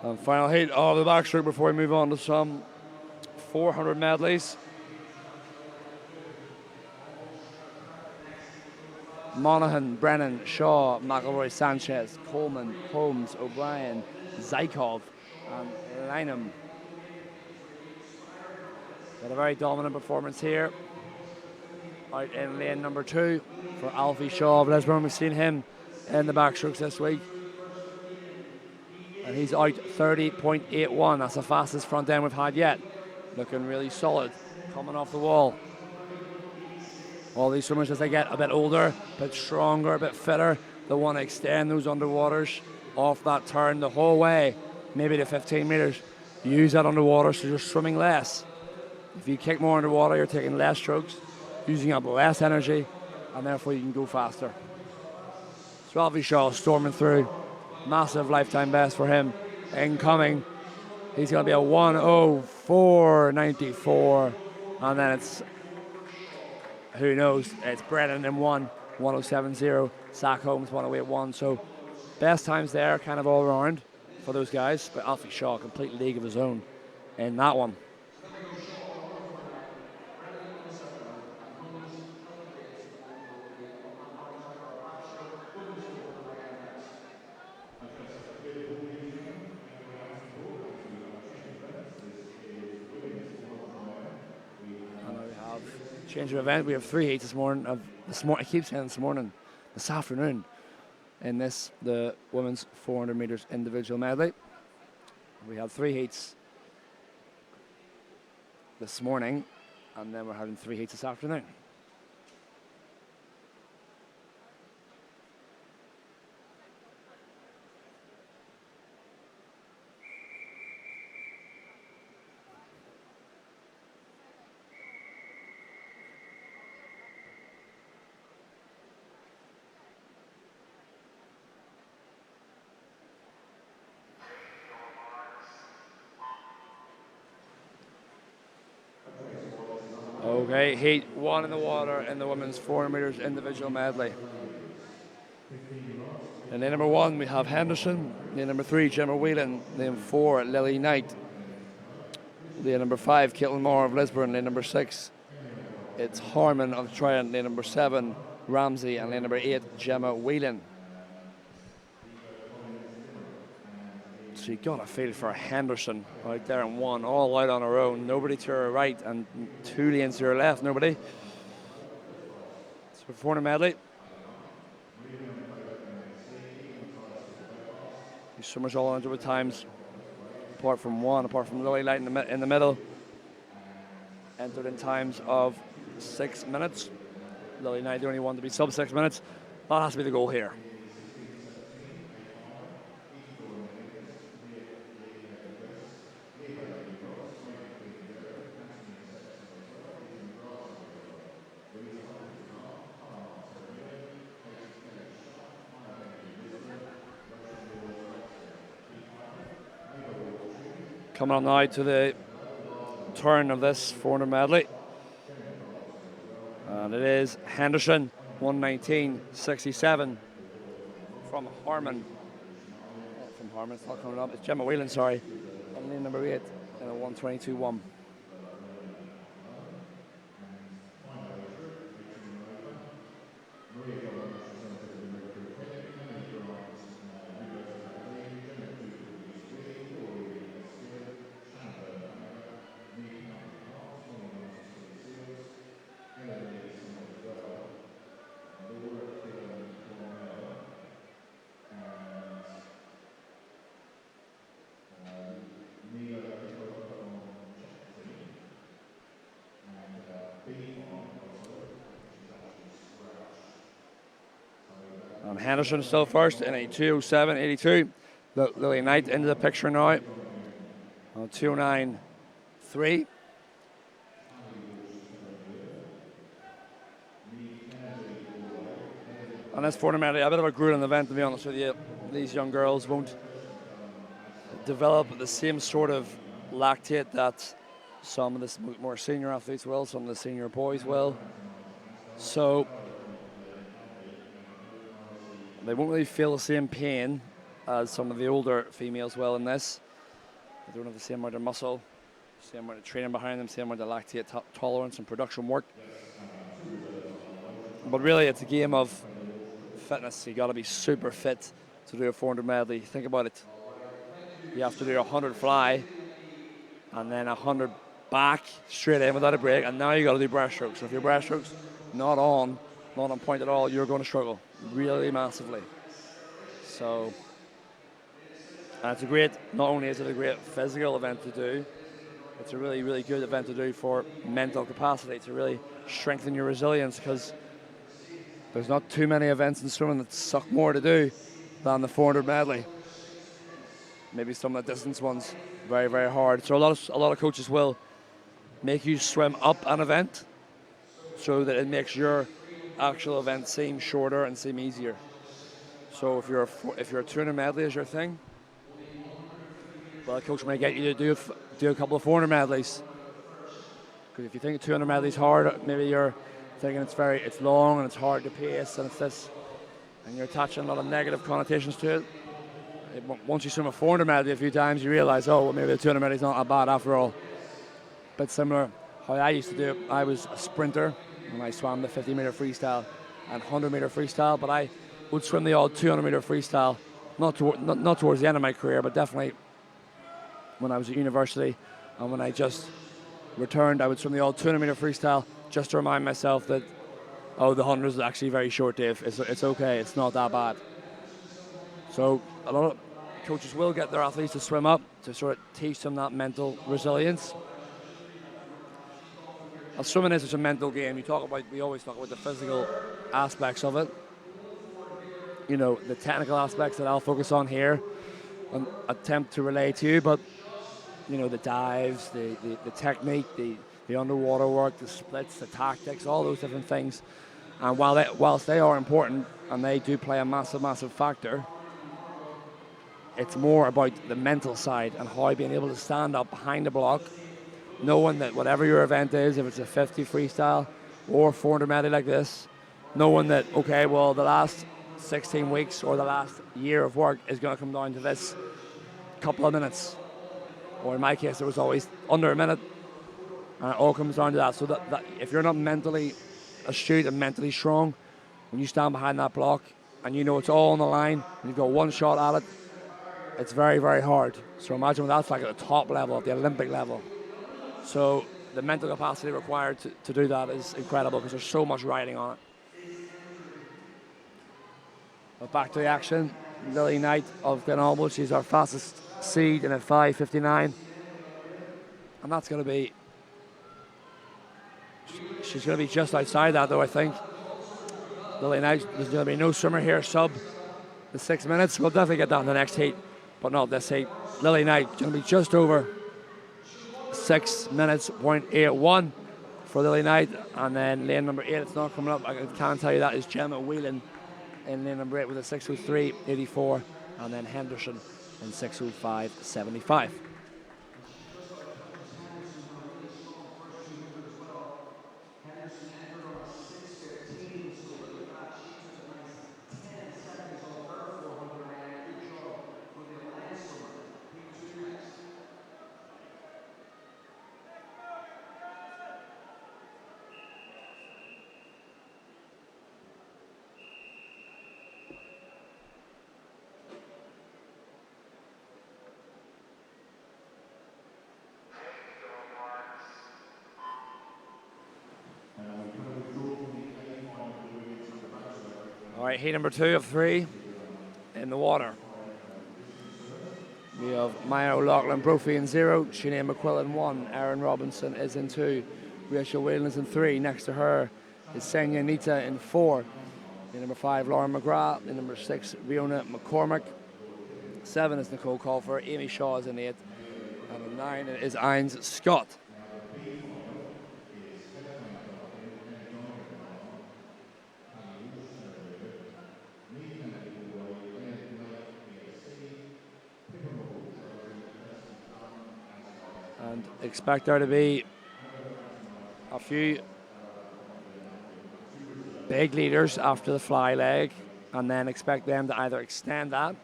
And final heat of the backstroke before we move on to some 400 medleys. Monaghan, Brennan, Shaw, McElroy, Sanchez, Coleman, Holmes, O'Brien, Zykov, and Lynham. Got a very dominant performance here. Out in lane number 2 for Alfie Shaw of Lisburn. We've seen him in the backstrokes this week. And he's out 30.81. That's the fastest front end we've had yet. Looking really solid, coming off the wall. All these swimmers, as they get a bit older, a bit stronger, a bit fitter, they want to extend those underwaters off that turn the whole way, maybe to 15 metres. Use that underwater so you're swimming less. If you kick more underwater, you're taking less strokes, using up less energy, and therefore you can go faster. So Alfie Shaw storming through. Massive lifetime best for him. Incoming. He's going to be a 1:04.94. And then it's, who knows, it's Brennan in 1:07.0. Zach Holmes 1:08.1. So best times there, kind of all around for those guys. But Alfie Shaw, complete league of his own in that one. Change of event. We have 3 heats this morning. I keep saying this afternoon, in the women's 400 meters individual medley. We have 3 heats this morning, and then we're having 3 heats this afternoon. Okay, heat 1 in the water in the women's 400 meters individual medley. In lane number 1, we have Henderson. Lane number 3, Gemma Whelan. Lane 4, Lily Knight. Lane number 5, Caitlin Moore of Lisburn. Lane number 6, it's Harmon of Trident. Lane number 7, Ramsey. And lane number 8, Gemma Whelan. So you got a feel for Henderson out there in 1, all out on her own. Nobody to her right and 2 lanes to her left. Nobody. So 400 medley. These swimmers all under with times, apart from Lily Light in the middle, entered in times of 6 minutes. Lily Knight, the only one to be sub 6 minutes. That has to be the goal here. Coming on now to the turn of this 400 medley. And it is Henderson, 1:19.67 from Harmon. From Harmon, it's not coming up. It's Gemma Whelan, sorry. And lane number 8 in a 1:22.1. And Henderson still first in a 2:07.82. Lily Knight into the picture now. 2:09.3. And that's 400 medley, a bit of a grueling event, to be honest with you. These young girls won't develop the same sort of lactate that some of the more senior athletes will, some of the senior boys will. So they won't really feel the same pain as some of the older females will in this. They don't have the same amount of muscle, same amount of training behind them, same amount of lactate tolerance and production work. But really, it's a game of fitness. You got to be super fit to do a 400 medley. Think about it. You have to do 100 fly and then 100 back straight in without a break, and now you got to do breaststrokes. So if your breaststrokes not on point at all, you're going to struggle really massively. So, and it's a great, not only is it a great physical event to do, it's a really, really good event to do for mental capacity, to really strengthen your resilience, because there's not too many events in swimming that suck more to do than the 400 medley. Maybe some of the distance ones, very, very hard. So a lot of coaches will make you swim up an event so that it makes your actual event seem shorter and seem easier. So if you're a 200 medley is your thing, well, a coach may get you to do a couple of 400 medleys. Because if you think a 200 medley is hard, maybe you're thinking it's long and it's hard to pace and it's this, and you're attaching a lot of negative connotations to it. Once you swim a 400 medley a few times, you realize, oh, well, maybe the 200 medley is not that bad after all. But similar how I used to do it. I was a sprinter when I swam the 50-meter freestyle and 100-meter freestyle, but I would swim the odd 200-meter freestyle, not towards the end of my career, but definitely when I was at university, and when I just returned, I would swim the odd 200-meter freestyle just to remind myself that, oh, the 100 is actually very short, Dave. It's okay. It's not that bad. So a lot of coaches will get their athletes to swim up to sort of teach them that mental resilience. Swimming is such a mental game. We always talk about the physical aspects of it. You know, the technical aspects that I'll focus on here and attempt to relay to you, but you know, the dives, the technique, the underwater work, the splits, the tactics, all those different things. And whilst they are important and they do play a massive, massive factor, it's more about the mental side and how being able to stand up behind a block knowing that whatever your event is, if it's a 50 freestyle or 400 medley like this, knowing that, okay, well, the last 16 weeks or the last year of work is going to come down to this couple of minutes. Or in my case, it was always under a minute, and it all comes down to that. So that if you're not mentally astute and mentally strong, when you stand behind that block and you know it's all on the line, and you've got one shot at it, it's very, very hard. So imagine what that's like at the top level, at the Olympic level. So the mental capacity required to do that is incredible because there's so much riding on it. But back to the action. Lily Knight of Grenoble, she's our fastest seed in a 5:59. And that's going to be, she's going to be just outside that though, I think. Lily Knight, there's going to be no swimmer here sub the 6 minutes. We'll definitely get that in the next heat, but not this heat. Lily Knight going to be just over 6 minutes, 0.81 for Lily Knight. And then lane number 8, it's not coming up, I can't tell you that, is Gemma Whelan in lane number 8 with a 6:03.84, and then Henderson in 6:05.75. All right, heat number 2 of 3 in the water. We have Maya O'Loughlin Brophy in 0, Sinead McQuillan in 1, Erin Robinson is in 2, Rachel Whelan is in 3. Next to her is Senya Nita in 4. In number 5, Lauren McGrath. In number 6, Riona McCormick. 7 is Nicole Colfer. Amy Shaw is in 8. And in 9 is Ines Scott. And expect there to be a few big leaders after the fly leg, and then expect them to either extend that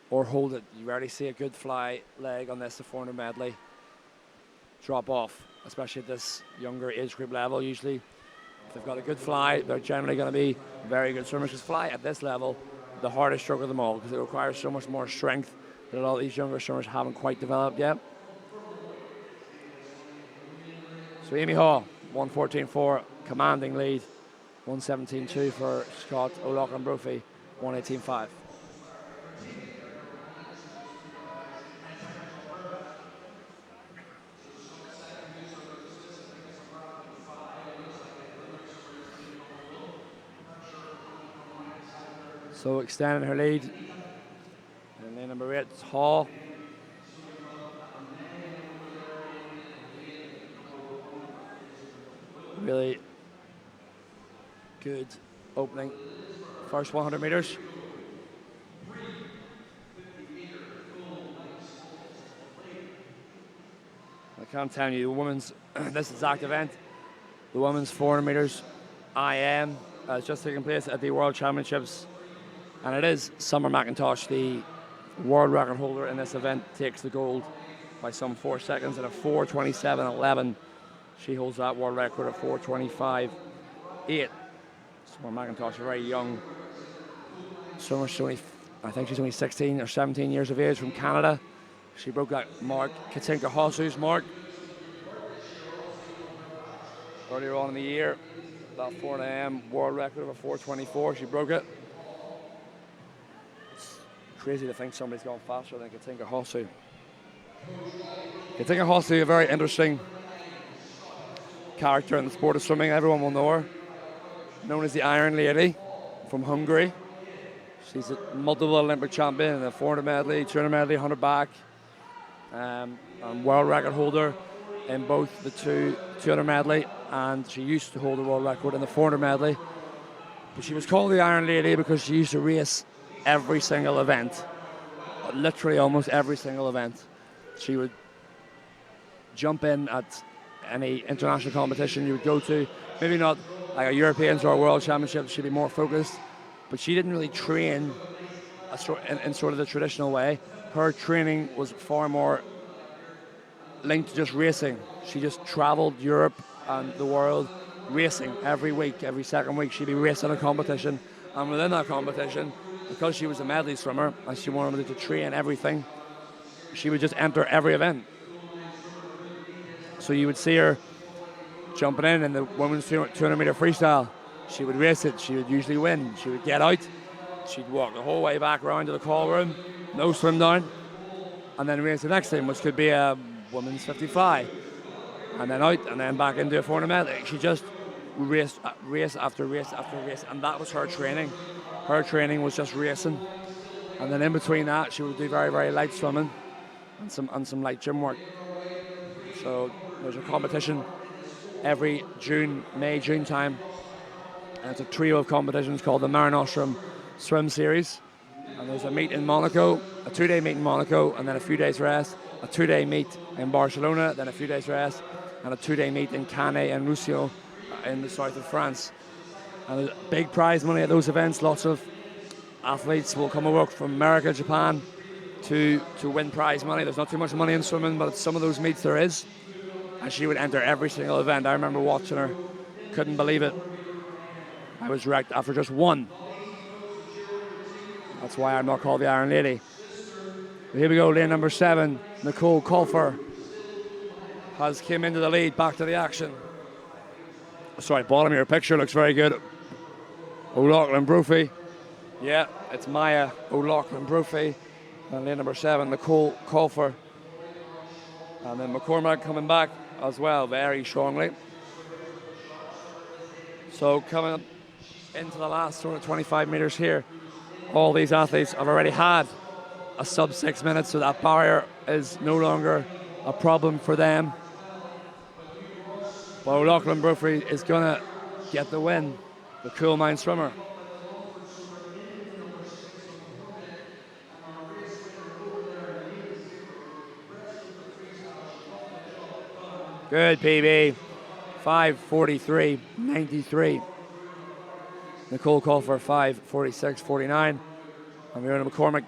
or hold it. You rarely see a good fly leg on this, the 400 medley, drop off, especially at this younger age group level. Usually, if they've got a good fly, they're generally going to be very good swimmers. Because fly at this level, the hardest stroke of them all, because it requires so much more strength that a lot of these younger swimmers haven't quite developed yet. So Amy Hall, 1:14.4, commanding lead. 1:17.2 for Scott O'Loughlin Brophy, 1:18.5. So extending her lead. And then number 8 is Hall. Really good opening. First 100 meters. I can't tell you, the women's, this exact event, the women's 400 meters IM has just taken place at the World Championships. And it is Summer McIntosh, the world record holder in this event, takes the gold by some 4 seconds at a 4:27.11. She holds that world record at 4:25.8. Summer McIntosh, a very young swimmer. I think she's only 16 or 17 years of age, from Canada. She broke that mark, Katinka Hosszu's mark, earlier on in the year. That 4 AM world record of a 4:24. She broke it. It's crazy to think somebody's gone faster than Katinka Hosszu. Katinka Hosszu, a very interesting character in the sport of swimming. Everyone will know her. Known as the Iron Lady from Hungary. She's a multiple Olympic champion in the 400 medley, 200 medley, 100 back, and world record holder in both the 200 medley, and she used to hold the world record in the 400 medley. But she was called the Iron Lady because she used to race every single event, literally almost every single event. She would jump in at any international competition you would go to. Maybe not like a Europeans or a World Championship, she'd be more focused. But she didn't really train in sort of the traditional way. Her training was far more linked to just racing. She just traveled Europe and the world racing every week, every second week. She'd be racing a competition. And within that competition, because she was a medley swimmer and she wanted to train everything, she would just enter every event. So you would see her jumping in the women's 200 meter freestyle. She would race it. She would usually win. She would get out. She'd walk the whole way back around to the call room, no swim down, and then race the next thing, which could be a women's 55, and then out, and then back into a 400 medley. She just raced race after race after race, and that was her training. Her training was just racing, and then in between that, she would do very, very light swimming and some light gym work. So there's a competition every May, June time, and it's a trio of competitions called the Mare Nostrum Swim Series. And there's a meet in Monaco, a 2-day meet in Monaco, and then a few days rest, a 2-day meet in Barcelona, then a few days rest, and a 2-day meet in Canet and Roussillon in the south of France. And there's big prize money at those events. Lots of athletes will come over from America, Japan to win prize money. There's not too much money in swimming, but at some of those meets there is. And she would enter every single event. I remember watching her, couldn't believe it. I was wrecked after just one. That's why I'm not called the Iron Lady. But here we go, lane number 7. Nicole Colfer has came into the lead, back to the action. Sorry, bottom of your picture looks very good. O'Loughlin Brophy. Yeah, it's Maya O'Loughlin Brophy. And lane number 7, Nicole Colfer. And then McCormack coming back as well, very strongly. So coming up into the last sort of 25 metres here, all these athletes have already had a sub 6 minutes, so that barrier is no longer a problem for them. But O'Loughlin Brophy is going to get the win, the cool mind swimmer. Good PB, 5:43.93. Nicole Colfer, 5:46.49. And Miriam McCormack,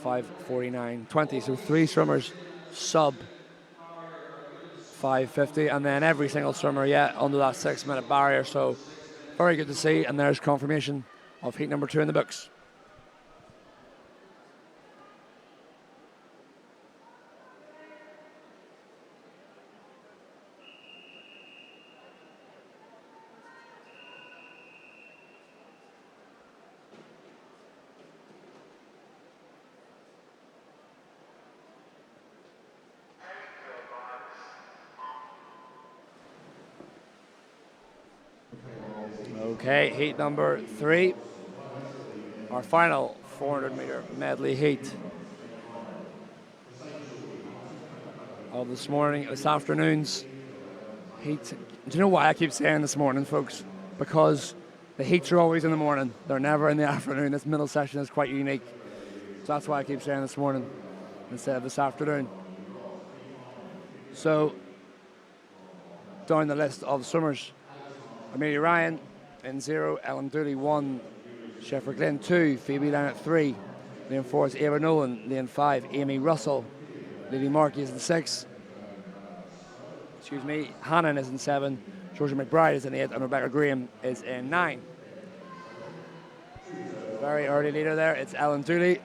5:49.20. So 3 swimmers sub 5:50, and then every single swimmer yet under that 6-minute barrier. So very good to see, and there's confirmation of heat number 2 in the books. Okay, heat number 3, our final 400-meter medley heat of this afternoon's heat. Do you know why I keep saying this morning, folks? Because the heats are always in the morning. They're never in the afternoon. This middle session is quite unique. So that's why I keep saying this morning instead of this afternoon. So, down the list of swimmers, Amelia Ryan in 0, Ellen Dooley 1, Sheffer Glynn 2, Phoebe Lynott 3, lane 4 is Ava Nolan, lane 5, Amy Russell, Lily Markey is in 6, Hannon is in 7, Georgia McBride is in 8, and Rebecca Graham is in 9. Very early leader there, it's Ellen Dooley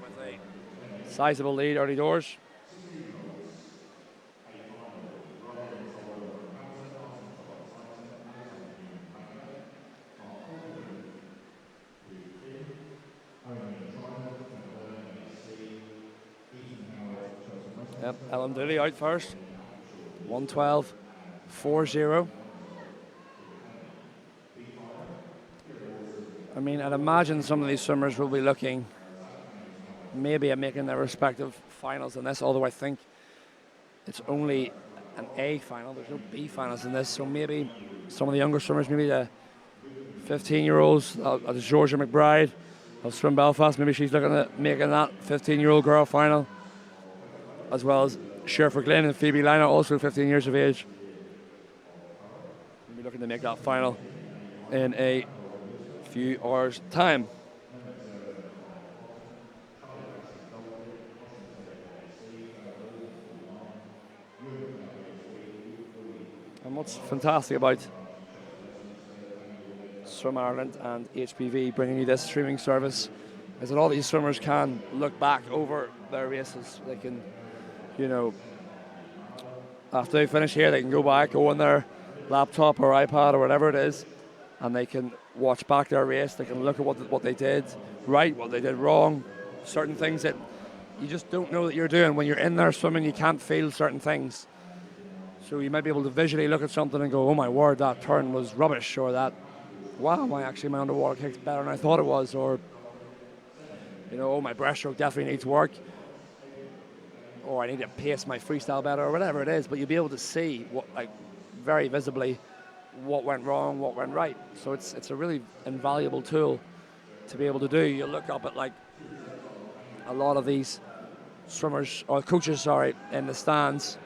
with a sizable lead early doors. Yep, Ellen Dooley out first, 1:12.40. I mean, I'd imagine some of these swimmers will be looking maybe at making their respective finals in this, although I think it's only an A final. There's no B finals in this, so maybe some of the younger swimmers, maybe the 15-year-olds, Georgia McBride of Swim Belfast, maybe she's looking at making that 15-year-old girl final, as well as Sherford Glenn and Phoebe Lina, also 15 years of age. We'll be looking to make that final in a few hours' time. And what's fantastic about Swim Ireland and HPV bringing you this streaming service is that all these swimmers can look back over their races. They can, you know, after they finish here, they can go back, go on their laptop or iPad or whatever it is, and they can watch back their race. They can look at what they did right, what they did wrong, certain things that you just don't know that you're doing. When you're in there swimming, you can't feel certain things. So you might be able to visually look at something and go, oh my word, that turn was rubbish, or that, wow, my underwater kick's better than I thought it was, or, you know, oh, my breaststroke definitely needs work, or I need to pace my freestyle better, or whatever it is. But you'll be able to see, what, like, very visibly, what went wrong, what went right. So it's a really invaluable tool to be able to do. You look up at, like, a lot of these swimmers, or coaches, sorry, in the stands,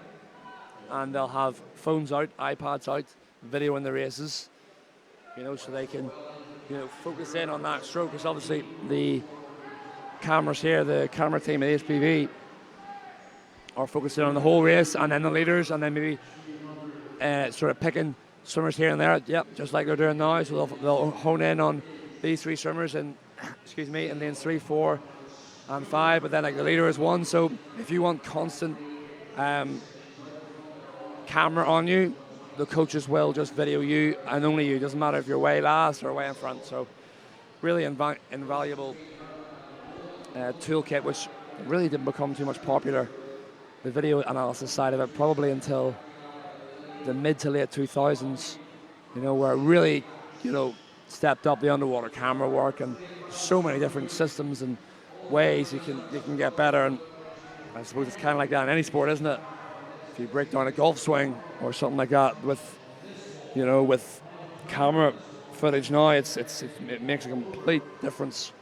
and they'll have phones out, iPads out, video in the races, you know, so they can, you know, focus in on that stroke. Because obviously the cameras here, the camera team at HPV, are focusing on the whole race, and then the leaders, and then maybe sort of picking swimmers here and there. Yep, just like they're doing now. So they'll hone in on these three swimmers, and excuse me, and then 3, 4, and 5. But then like the leader is 1. So if you want constant camera on you, the coaches will just video you and only you. Doesn't matter if you're way last or way in front. So really invaluable toolkit, which really didn't become too much popular, the video analysis side of it, probably until the mid to late 2000s, you know, where it really, you know, stepped up the underwater camera work, and so many different systems and ways you can get better. And I suppose it's kind of like that in any sport, isn't it? If you break down a golf swing or something like that with, you know, with camera footage now, it makes a complete difference.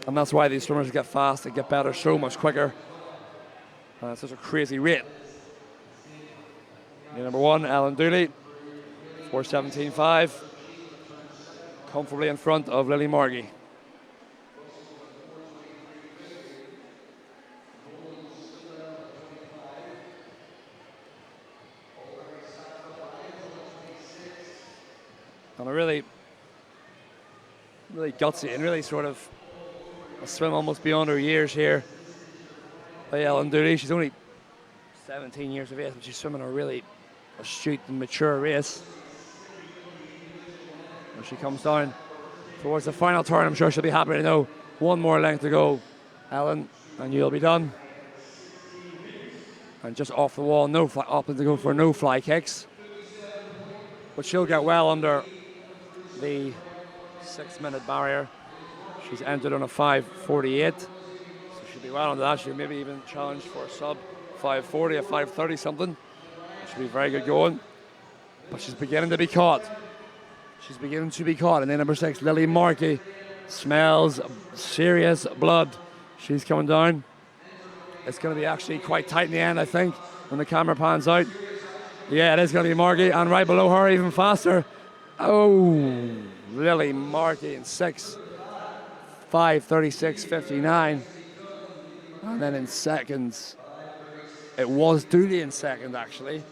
And that's why these swimmers get fast, they get better so much quicker. And it's such a crazy rate. Number 1, Ellen Dooley, 4:17.5, comfortably in front of Lily Margie. And a really gutsy and really sort of a swim almost beyond her years here by Ellen Dooley. She's only 17 years of age, but she's swimming a really astute and mature race. When she comes down towards the final turn, I'm sure she'll be happy to know one more length to go, Ellen, and you'll be done. And just off the wall, no fly, opting to go for no fly kicks. But she'll get well under the 6-minute barrier. She's entered on a 5:48, so she'll be well under that. She'll maybe even challenge for a sub 5:40, a 5:30 something. She'll be very good going, but she's beginning to be caught. She's beginning to be caught. And then number 6, Lily Markey, smells serious blood. She's coming down. It's going to be actually quite tight in the end, I think, when the camera pans out. Yeah, it is going to be Markey, and right below her, even faster. Oh, Lily Markey in 6, 5:36.59. And then in seconds, it was Dooley in second, actually.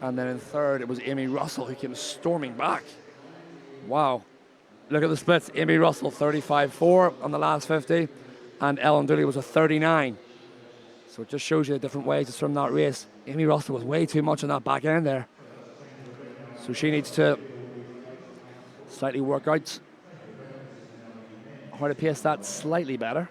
And then in third, it was Amy Russell, who came storming back. Wow. Look at the splits. Amy Russell, 35.4 on the last 50, and Ellen Dooley was a 39. So it just shows you the different ways to swim that race. Amy Russell was way too much on that back end there. So she needs to slightly work out how to pace that slightly better.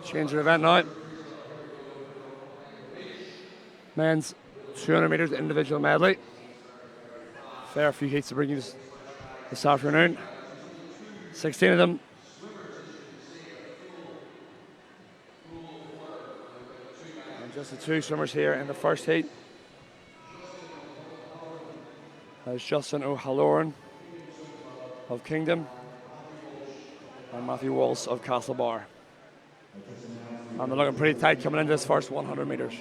Change of event now. Men's 200 metres individual medley. Fair few heats to bring you this afternoon. 16 of them. And just the two swimmers here in the first heat. There's Justin O'Halloran of Kingdom and Matthew Walsh of Castlebar. And they're looking pretty tight coming into this first 100 metres.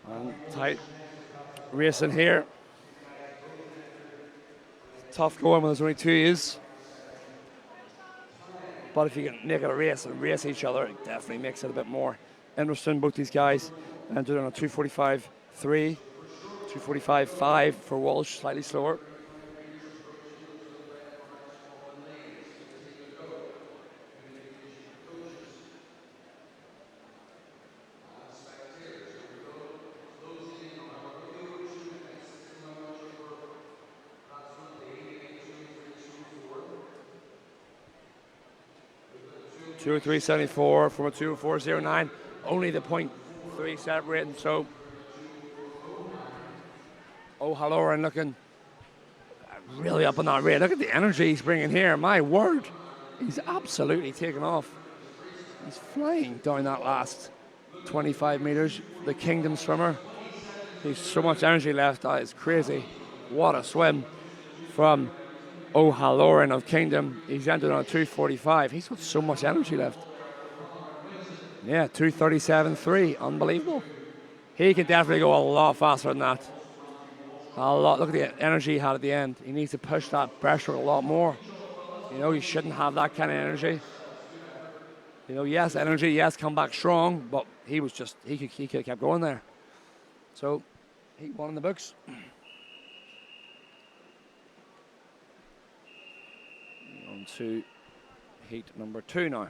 And tight racing here. Tough going when there's only two U's. But if you can make it a race and race each other, it definitely makes it a bit more interesting. Both these guys and doing a 2:45.3, 2:45.5 for Walsh, slightly slower. Two 374 from a 2:04.09. Only the 0.3 separating. So O'Halloran looking really up on that rate. Look at the energy he's bringing here. My word, he's absolutely taken off. He's flying down that last 25 metres. The Kingdom swimmer. He's so much energy left. That is crazy. What a swim from O'Halloran of Kingdom. He's entered on a 2:45. He's got so much energy left. Yeah, 2:37.3. Unbelievable. He can definitely go a lot faster than that. A lot. Look at the energy he had at the end. He needs to push that breaststroke a lot more. You know, he shouldn't have that kind of energy. You know, yes, energy, yes, come back strong, but he was just, he could have kept going there. So, he won in the books. On to heat number 2 now.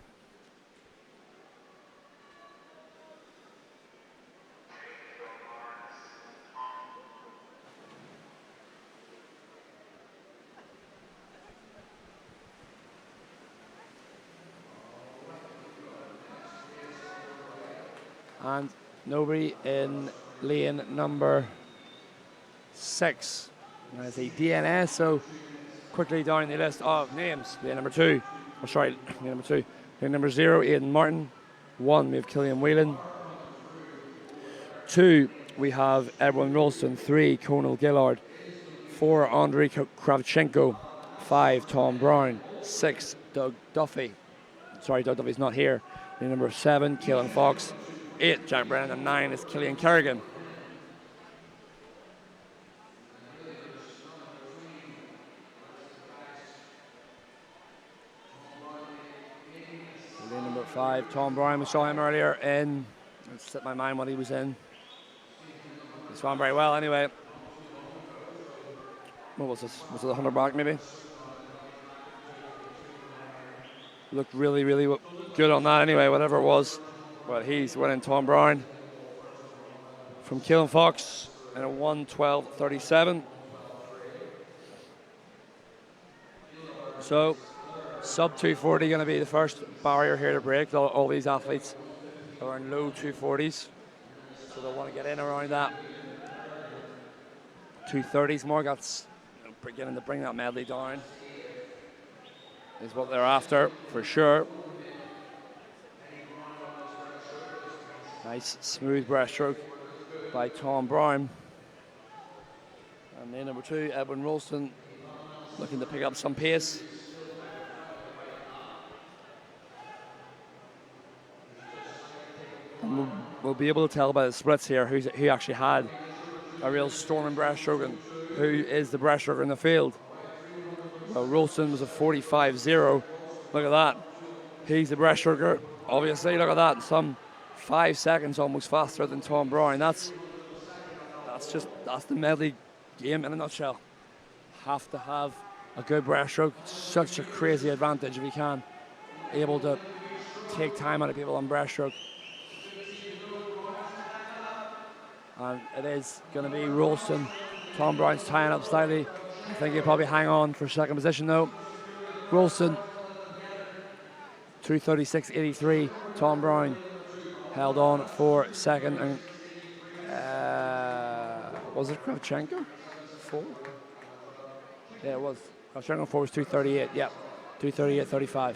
And nobody in lane number 6. That's a DNS, so quickly down the list of names. Lane number 2. Oh, sorry, lane number 2. Lane number 0, Aidan Martin. 1, we have Killian Whelan. 2, we have Edwin Ralston. 3, Conal Gillard. 4, Andrei Kravchenko. 5, Tom Brown. 6, Doug Duffy. Sorry, Doug Duffy's not here. Lane number 7, Caelan Fox. 8, Jack Brennan, and 9 is Killian Kerrigan. Lane number 5, Tom Brown. We saw him earlier in, it slipped my mind what he was in. He swam very well anyway. What was this? Was it 100 back maybe? Looked really, really good on that anyway, whatever it was. But he's winning. Tom Brown from Caelan Fox in a 1:12.37. So, sub 240 going to be the first barrier here to break. All these athletes are in low 240s, so they'll want to get in around that 230s mark. That's beginning to bring that medley down, is what they're after for sure. Nice smooth breaststroke by Tom Brown. And then number 2, Edwin Ralston, looking to pick up some pace. And we'll be able to tell by the splits here who actually had a real storming breaststroke and who is the breaststroker in the field. Well, Ralston was a 45.0. Look at that. He's the breaststroker. Obviously, look at that. Some 5 seconds almost faster than Tom Brown. That's the medley game in a nutshell. Have to have a good breaststroke. Such a crazy advantage if you can. Able to take time out of people on breaststroke. And it is going to be Rolston. Tom Brown's tying up slightly. I think he'll probably hang on for second position though. Rolston, 2:36.83. Tom Brown held on for second. And was it Kravchenko? 4? Yeah, it was. Kravchenko 4 was 2:38. Yep, 2:38.35.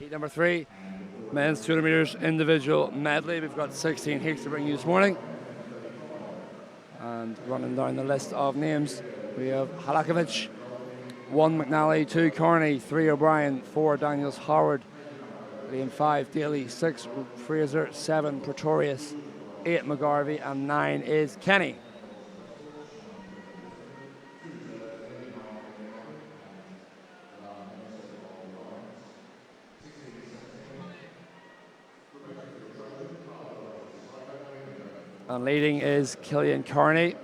Heat number 3, men's 200 meters individual medley. We've got 16 heats to bring you this morning. And running down the list of names, we have Halakovic, 1 McNally, 2 Carney, 3 O'Brien, 4 Daniels Howard, lane 5 Daly, 6 Fraser, 7 Pretorius, 8 McGarvey, and 9 is Kenny. And leading is Killian Carney.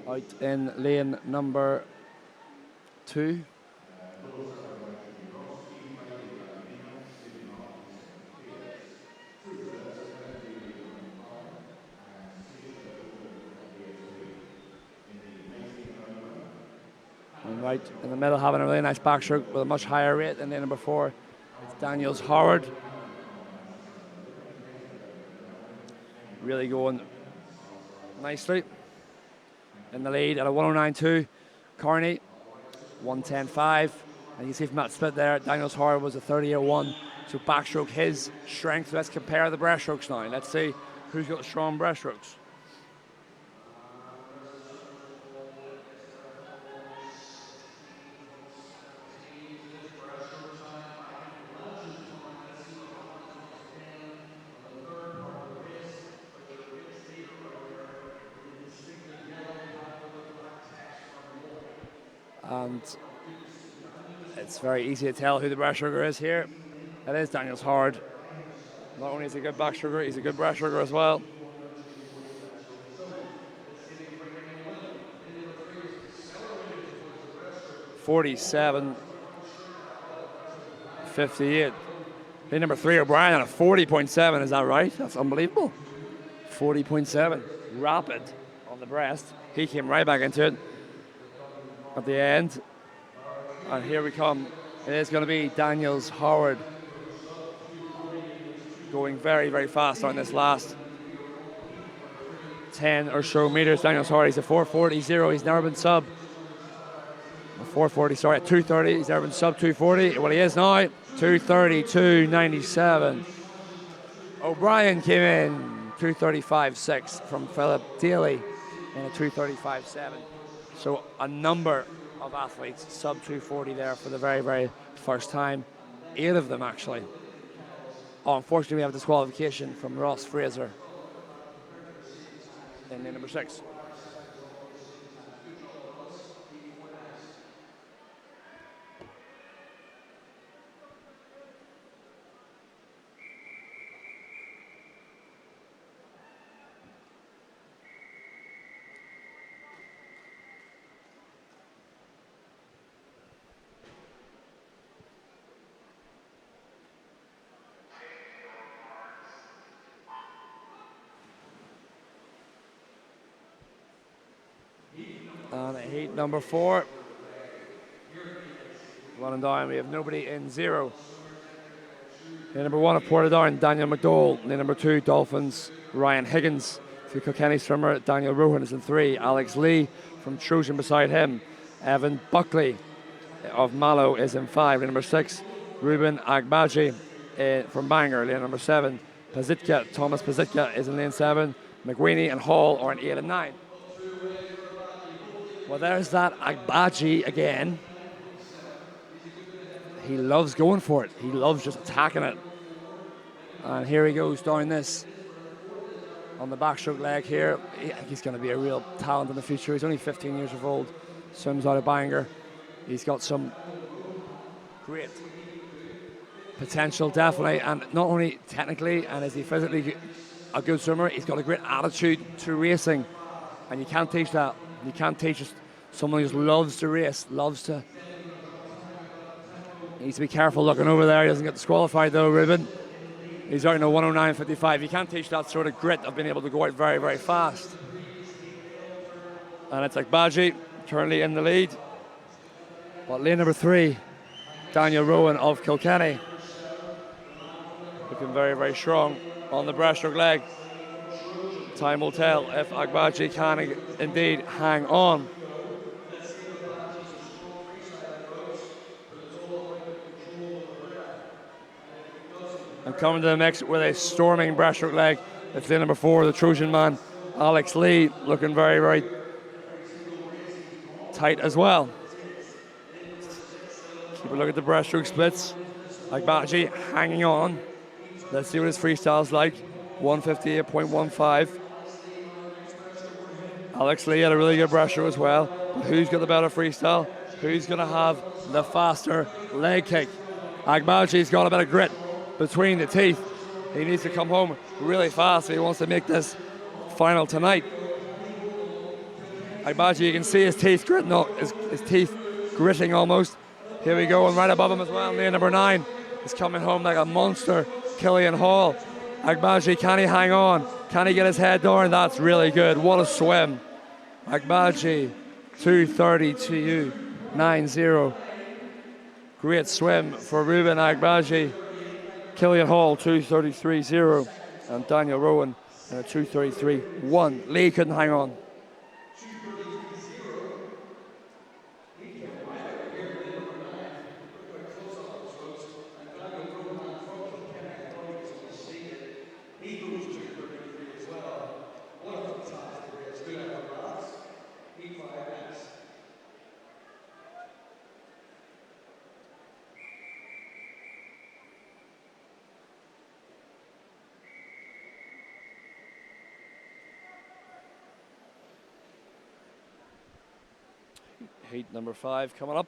Out in lane number 2. And right in the middle, having a really nice backstroke with a much higher rate than lane number 4. It's Daniels Howard. Really going nicely. In the lead at a 109.2. Carney, 110.5. And you see from that split there, Daniels Howard was a 30.01. So backstroke his strength. Let's compare the breaststrokes now. Let's see who's got the strong breaststrokes. And it's very easy to tell who the breaststroker is here. It is Daniels Howard. Not only is he a good backstroker, he's a good breaststroker as well. .47.58. Lane number 3 O'Brien on a 40.7. Is that right? That's unbelievable. 40.7. Rapid on the breast. He came right back into it at the end. And here we come. It is going to be Daniels Howard going very, very fast on this last 10 or so meters. Daniels Howard, he's a 4:40.0. He's never been sub. 4:40, sorry, at 2:30. He's never been sub 2:40. Well, he is now. 2:32.97. O'Brien came in 2:35.6 from Philip Daly in a 2:35.7. So a number of athletes sub 2:40 there for the very, very first time. 8 of them actually. Oh, unfortunately, we have disqualification from Ross Fraser in lane number 6. And at heat number 4, running down, we have nobody in 0. Lane number 1 of Portadown, Daniel McDowell. Lane number 2, Dolphins, Ryan Higgins. 2 Kilkenny swimmer, Daniel Rowan is in 3. Alex Lee from Trojan beside him. Evan Buckley of Mallow is in 5. Lane number 6, Ruben Agbaji from Bangor, lane number 7. Thomas Pazitka is in lane 7. McWeeny and Hall are in 8 and 9. Well, there's that Agbaji again. He loves going for it. He loves just attacking it. And here he goes down this on the backstroke leg here. He's going to be a real talent in the future. He's only 15 years old. Swims out of Bangor. He's got some great potential, definitely. And not only technically and is he physically a good swimmer, he's got a great attitude to racing. And you can't teach that. You can't teach someone who just loves to race, He needs to be careful looking over there. He doesn't get disqualified though, Ruben. He's out in a 109.55. You can't teach that sort of grit of being able to go out very, very fast. And it's Agbaji currently in the lead. But lane number 3, Daniel Rowan of Kilkenny, looking very, very strong on the breaststroke leg. Time will tell if Agbaji can indeed hang on. And coming to the mix with a storming breaststroke leg, it's lane number 4, the Trojan man, Alex Lee, looking very, very tight as well. Keep a look at the breaststroke splits. Agbaji hanging on. Let's see what his freestyle's like. 158.15. Alex Lee had a really good breaststroke as well. But who's got the better freestyle? Who's going to have the faster leg kick? Agbaji's got a bit of grit between the teeth. He needs to come home really fast if he wants to make this final tonight. Agbaji, you can see his teeth gritting, his teeth gritting almost. Here we go, and right above him as well, lane number 9 is coming home like a monster, Killian Hall. Agbaji, can he hang on? Can he get his head down? That's really good. What a swim. Agbaji, 2:30.90. Great swim for Ruben Agbaji. Killian Hall, 2:33.0. And Daniel Rowan in a 2:33.1. Lee couldn't hang on. Heat number 5 coming up.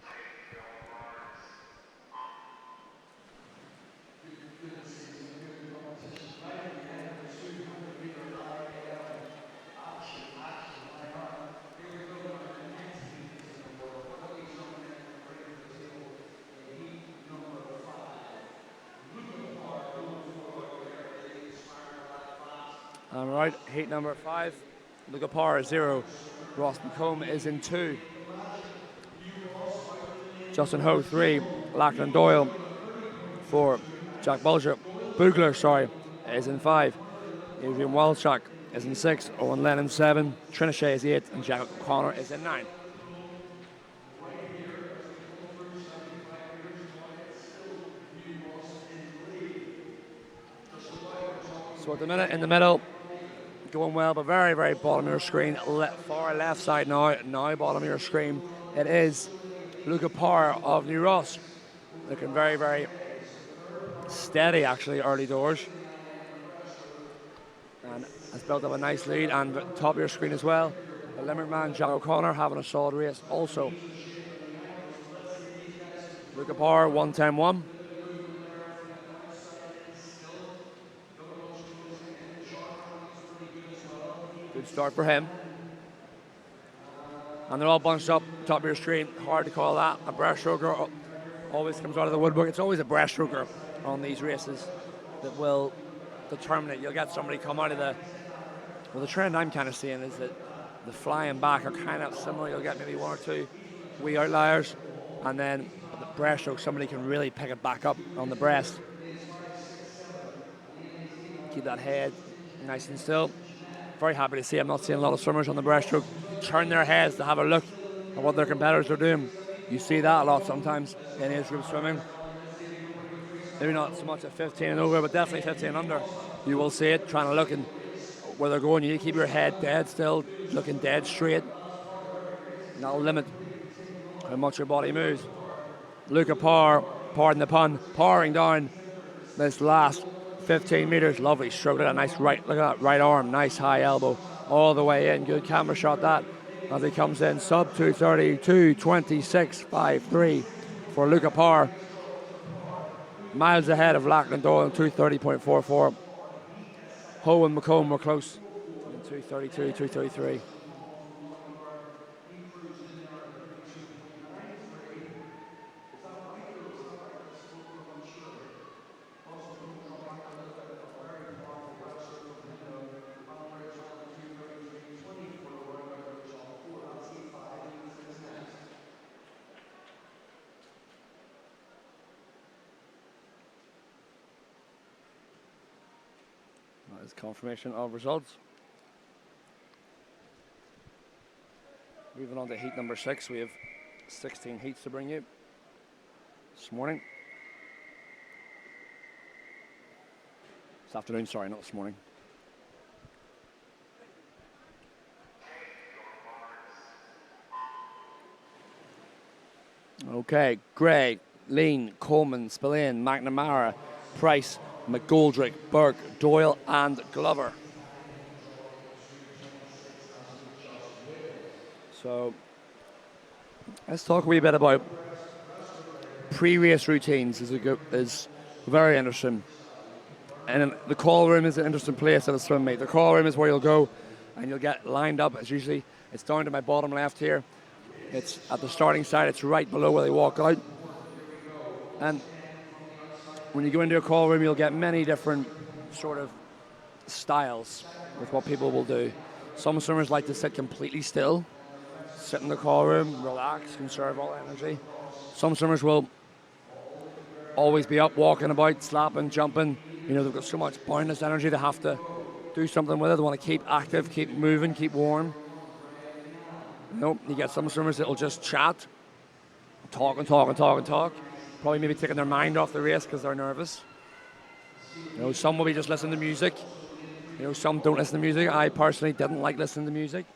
All right, heat number 5. Luca Parr 0. Ross McComb is in 2. Justin Ho 3. Lachlan Doyle 4. Jack Bugler is in 5. Adrian Walchuk is in 6. Owen Lennon 7. Trinachet is 8. And Jack O'Connor is in 9. So at the minute in the middle, going well, but very, very bottom of your screen. Far left side now bottom of your screen. It is Luca Parr of New Ross. Looking very, very steady actually early doors. And has built up a nice lead. And top of your screen as well, the Limerick man Jack O'Connor having a solid race also. Luca Parr 1:10.1. Good start for him. And they're all bunched up, top of your screen. Hard to call that. A breaststroker always comes out of the woodwork. It's always a breaststroker on these races that will determine it. You'll get somebody come out of the... Well, the trend I'm kind of seeing is that the flying back are kind of similar. You'll get maybe 1 or 2 wee outliers. And then the breaststroke, somebody can really pick it back up on the breast. Keep that head nice and still. Very happy to see. I'm not seeing a lot of swimmers on the breaststroke turn their heads to have a look at what their competitors are doing. You see that a lot sometimes in age group swimming. maybe not so much at 15 and over, but definitely 15 and under, you will see it, trying to look and where they're going. You need to keep your head dead still, looking dead straight. And that'll limit how much your body moves. Luca Parr, pardon the pun, powering down this last 15 meters. Lovely stroke. Look at that nice right, look at that right arm, nice high elbow all the way in. Good camera shot that as he comes in. Sub 2:30, 2:26.53 for Luca Parr. Miles ahead of Lachlan Doyle, 2:30.44. Ho and McComb were close in 2:32, 2:33. That is confirmation of results. Moving on to heat number 6, we have 16 heats to bring you this morning. This afternoon, sorry, not this morning. Okay, Gray, Lean, Coleman, Spillane, McNamara, Price, McGoldrick, Burke, Doyle, and Glover. So let's talk a wee bit about pre-race routines. Is very interesting. And the call room is an interesting place at a swim meet. The call room is where you'll go and you'll get lined up. It's down to my bottom left here. It's at the starting side. It's right below where they walk out. And when you go into a call room, you'll get many different sort of styles with what people will do. Some swimmers like to sit completely still, sit in the call room, relax, conserve all energy. Some swimmers will always be up, walking about, slapping, jumping. You know, they've got so much boundless energy, they have to do something with it. They want to keep active, keep moving, keep warm. You know, you get some swimmers that will just chat, talk and talk and talk and talk. Probably maybe taking their mind off the race because they're nervous. You know, some will be just listening to music. You know, some don't listen to music. I personally didn't like listening to music.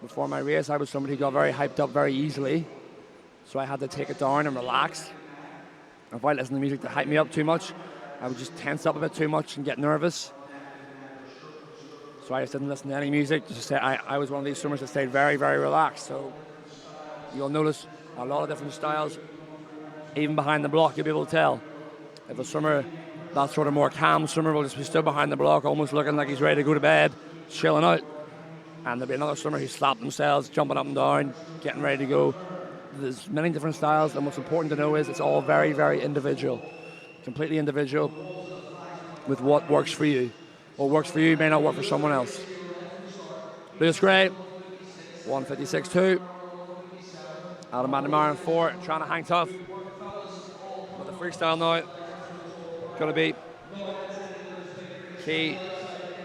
Before my race, I was somebody who got very hyped up very easily. So I had to take it down and relax. If I listened to music that hyped me up too much, I would just tense up a bit too much and get nervous. So I just didn't listen to any music. I was one of these swimmers that stayed very, very relaxed. So you'll notice a lot of different styles. Even behind the block, you'll be able to tell. If a swimmer, that sort of more calm swimmer, will just be stood behind the block, almost looking like he's ready to go to bed, chilling out. And there'll be another swimmer who slapped themselves, jumping up and down, getting ready to go. There's many different styles, and what's important to know is it's all very, very individual. Completely individual with what works for you. What works for you may not work for someone else. Lewis Gray, 1:56.2. Adam McNamara in 4, trying to hang tough. But the freestyle now going to be key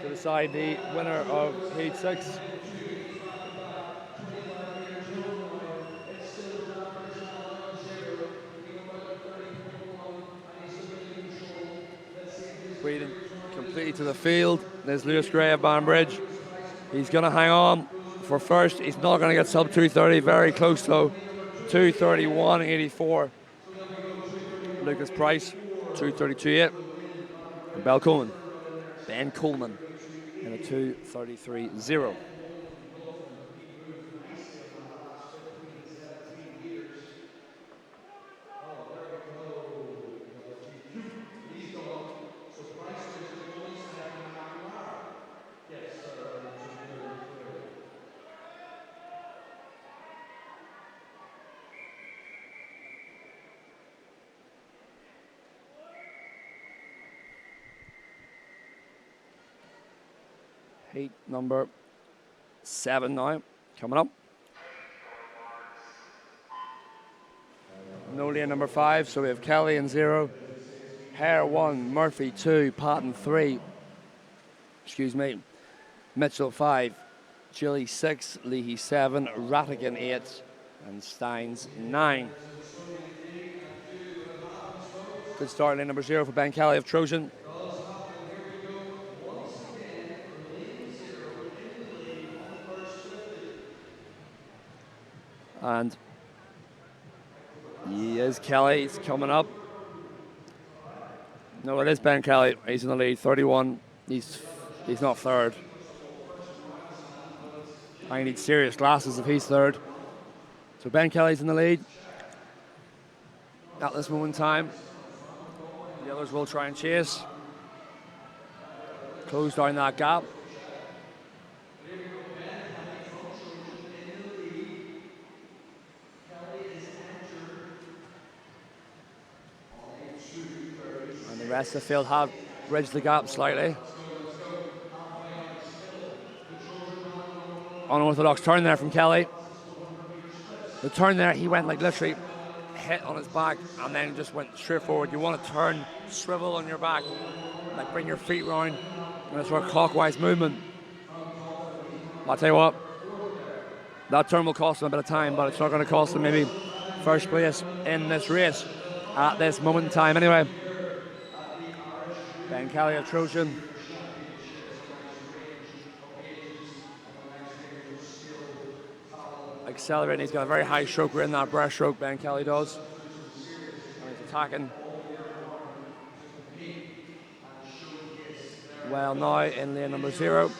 to decide the winner of Heat 6. Breathing completely to the field. There's Lewis Gray of Banbridge. He's going to hang on for first. He's not going to get sub 2:30. Very close though. 2:31.84. Lucas Price, 2:32.8. And Ben Coleman in a 2:33.0. Heat number 7 now, coming up. No lane number 5, so we have Kelly in 0, Hare 1, Murphy 2, Patton 3, Mitchell 5, Chili 6, Leahy 7, Rattigan 8, and Steins 9. Good start in lane number 0 for Ben Kelly of Trojan. And he is Kelly. He's coming up. No, it is Ben Kelly. He's in the lead, 31. He's not third. I need serious glasses if he's third. So Ben Kelly's in the lead at this moment in time. The others will try and chase. Close down that gap. And the rest of the field have bridged the gap slightly. Unorthodox turn there from Kelly. The turn there, he went like literally hit on his back and then just went straight forward. You want to turn, swivel on your back, like bring your feet round, and it's sort of clockwise movement. I'll tell you what, that turn will cost him a bit of time, but it's not going to cost him maybe first place in this race at this moment in time. Anyway, Ben Kelly of Trojan. Accelerating, he's got a very high stroke in that breaststroke, Ben Kelly does. And he's attacking well now in lane number 0.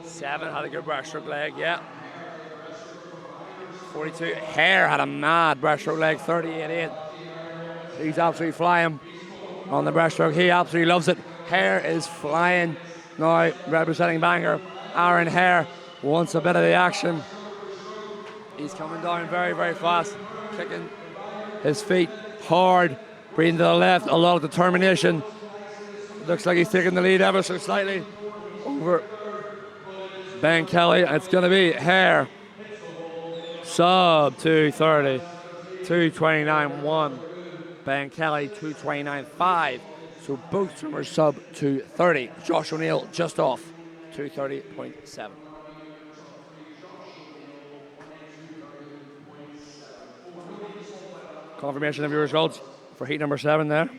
7 had a good breaststroke leg, yeah. 42, Hare had a mad breaststroke leg, 38.8. He's absolutely flying on the breaststroke. He absolutely loves it. Hare is flying now, representing Bangor. Aaron Hare wants a bit of the action. He's coming down very, very fast, kicking his feet hard, breathing to the left, a lot of determination. Looks like he's taking the lead ever so slightly over Ben Kelly. It's going to be Hare, sub 230, 229.1. Ben Kelly, 229.5. So both of them are sub 230. Josh O'Neill just off, 230.7. Confirmation of your results for heat number 7 there.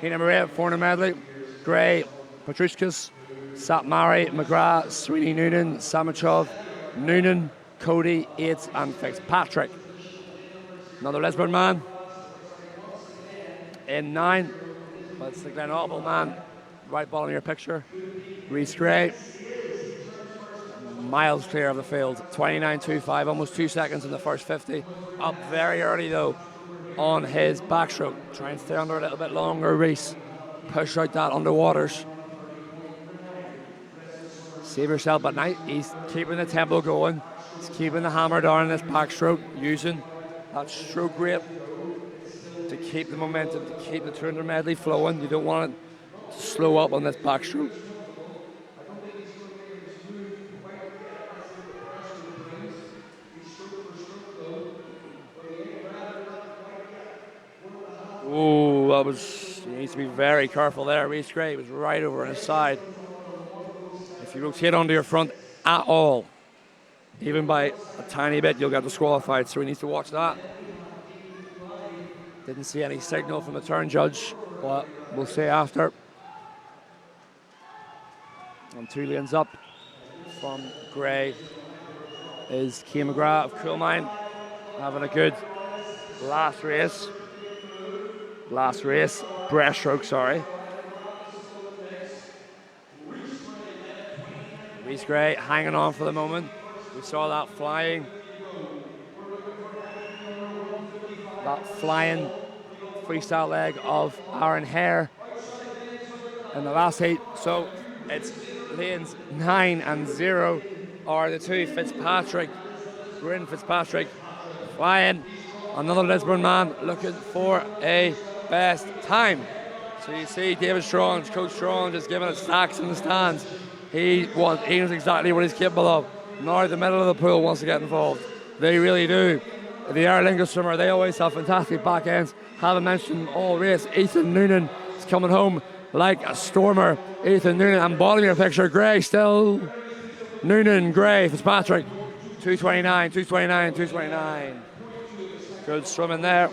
Heat number 8, 400 medley. Gray, Petrushkas, Satmari, McGrath, Sweeney Noonan, Samachov, Noonan, Cody, Yates, and Fitzpatrick. Another Lisburn man. In 9, that's the Glen Audible man. Right bottom of your picture. Reese Gray. Miles clear of the field. 29.25, almost 2 seconds in the first 50. Up very early though on his backstroke. Try and stay under a little bit longer, Reese. Push out that underwaters. Save yourself, but now he's keeping the tempo going. He's keeping the hammer down in this backstroke, using that stroke rate to keep the momentum, to keep the 200 medley flowing. You don't want it to slow up on this backstroke. Oh, that was, he needs to be very careful there. Reese Gray was right over on his side. If you rotate onto your front at all, even by a tiny bit, you'll get disqualified, so he needs to watch that. Didn't see any signal from the turn judge, but we'll see after. And 2 lanes up from Gray is Keane McGrath of Coolmine, having a good last race, breaststroke, sorry. Reese Gray hanging on for the moment. We saw that flying freestyle leg of Aaron Hare in the last heat. So it's lanes 9 and 0 are the two. Fitzpatrick, Bryn Fitzpatrick, flying Another Lisburn man looking for a best time. So you see David Strong, Coach Strong, just giving it stacks in the stands. He knows exactly what he's capable of. Now the middle of the pool wants to get involved. They really do. The Aer Lingus swimmer, they always have fantastic back ends. Haven't mentioned all race. Ethan Noonan is coming home like a stormer. Ethan Noonan, and bottom of your picture, Gray still. Noonan, Gray, Fitzpatrick. 229, 229, 229. Good swimming there.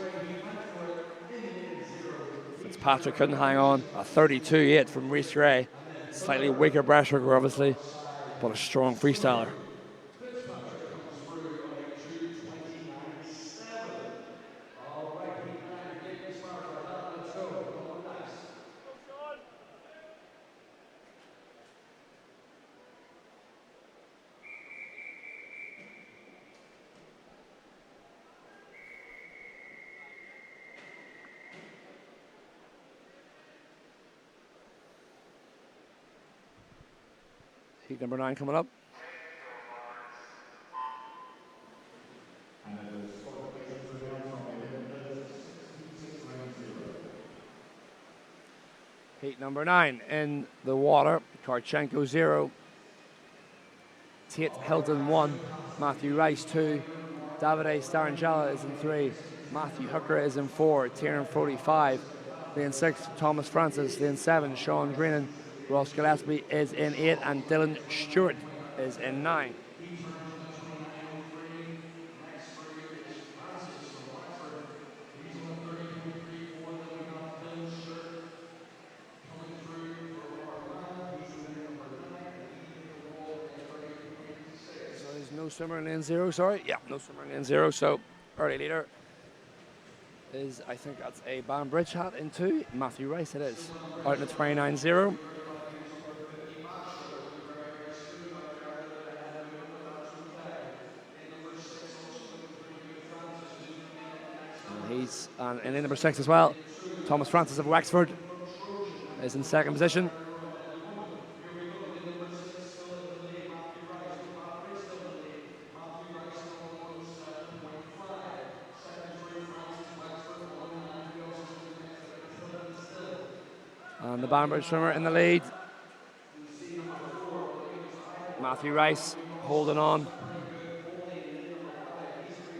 Fitzpatrick couldn't hang on. A 32.8 from Reese Gray. Slightly weaker breaststroke, obviously, but a strong freestyler. Heat number 9 coming up. Heat number 9 in the water. Karchenko 0. Tate Hilton 1. Matthew Rice 2. Davide Starangella is in 3. Matthew Hooker is in 4. Tiernan Froty 5. Lane 6, Thomas Francis. Lane 7, Sean Greenan. Ross Gillespie is in 8, and Dylan Stewart is in 9. So there's no swimmer in lane 0, sorry. Yeah, no swimmer in lane 0, so early leader is, I think that's a Banbridge hat in 2. Matthew Rice it is. Out in the 29.0. He's in lane number 6 as well. Thomas Francis of Wexford is in second position. And the Banbridge swimmer in the lead. Matthew Rice holding on.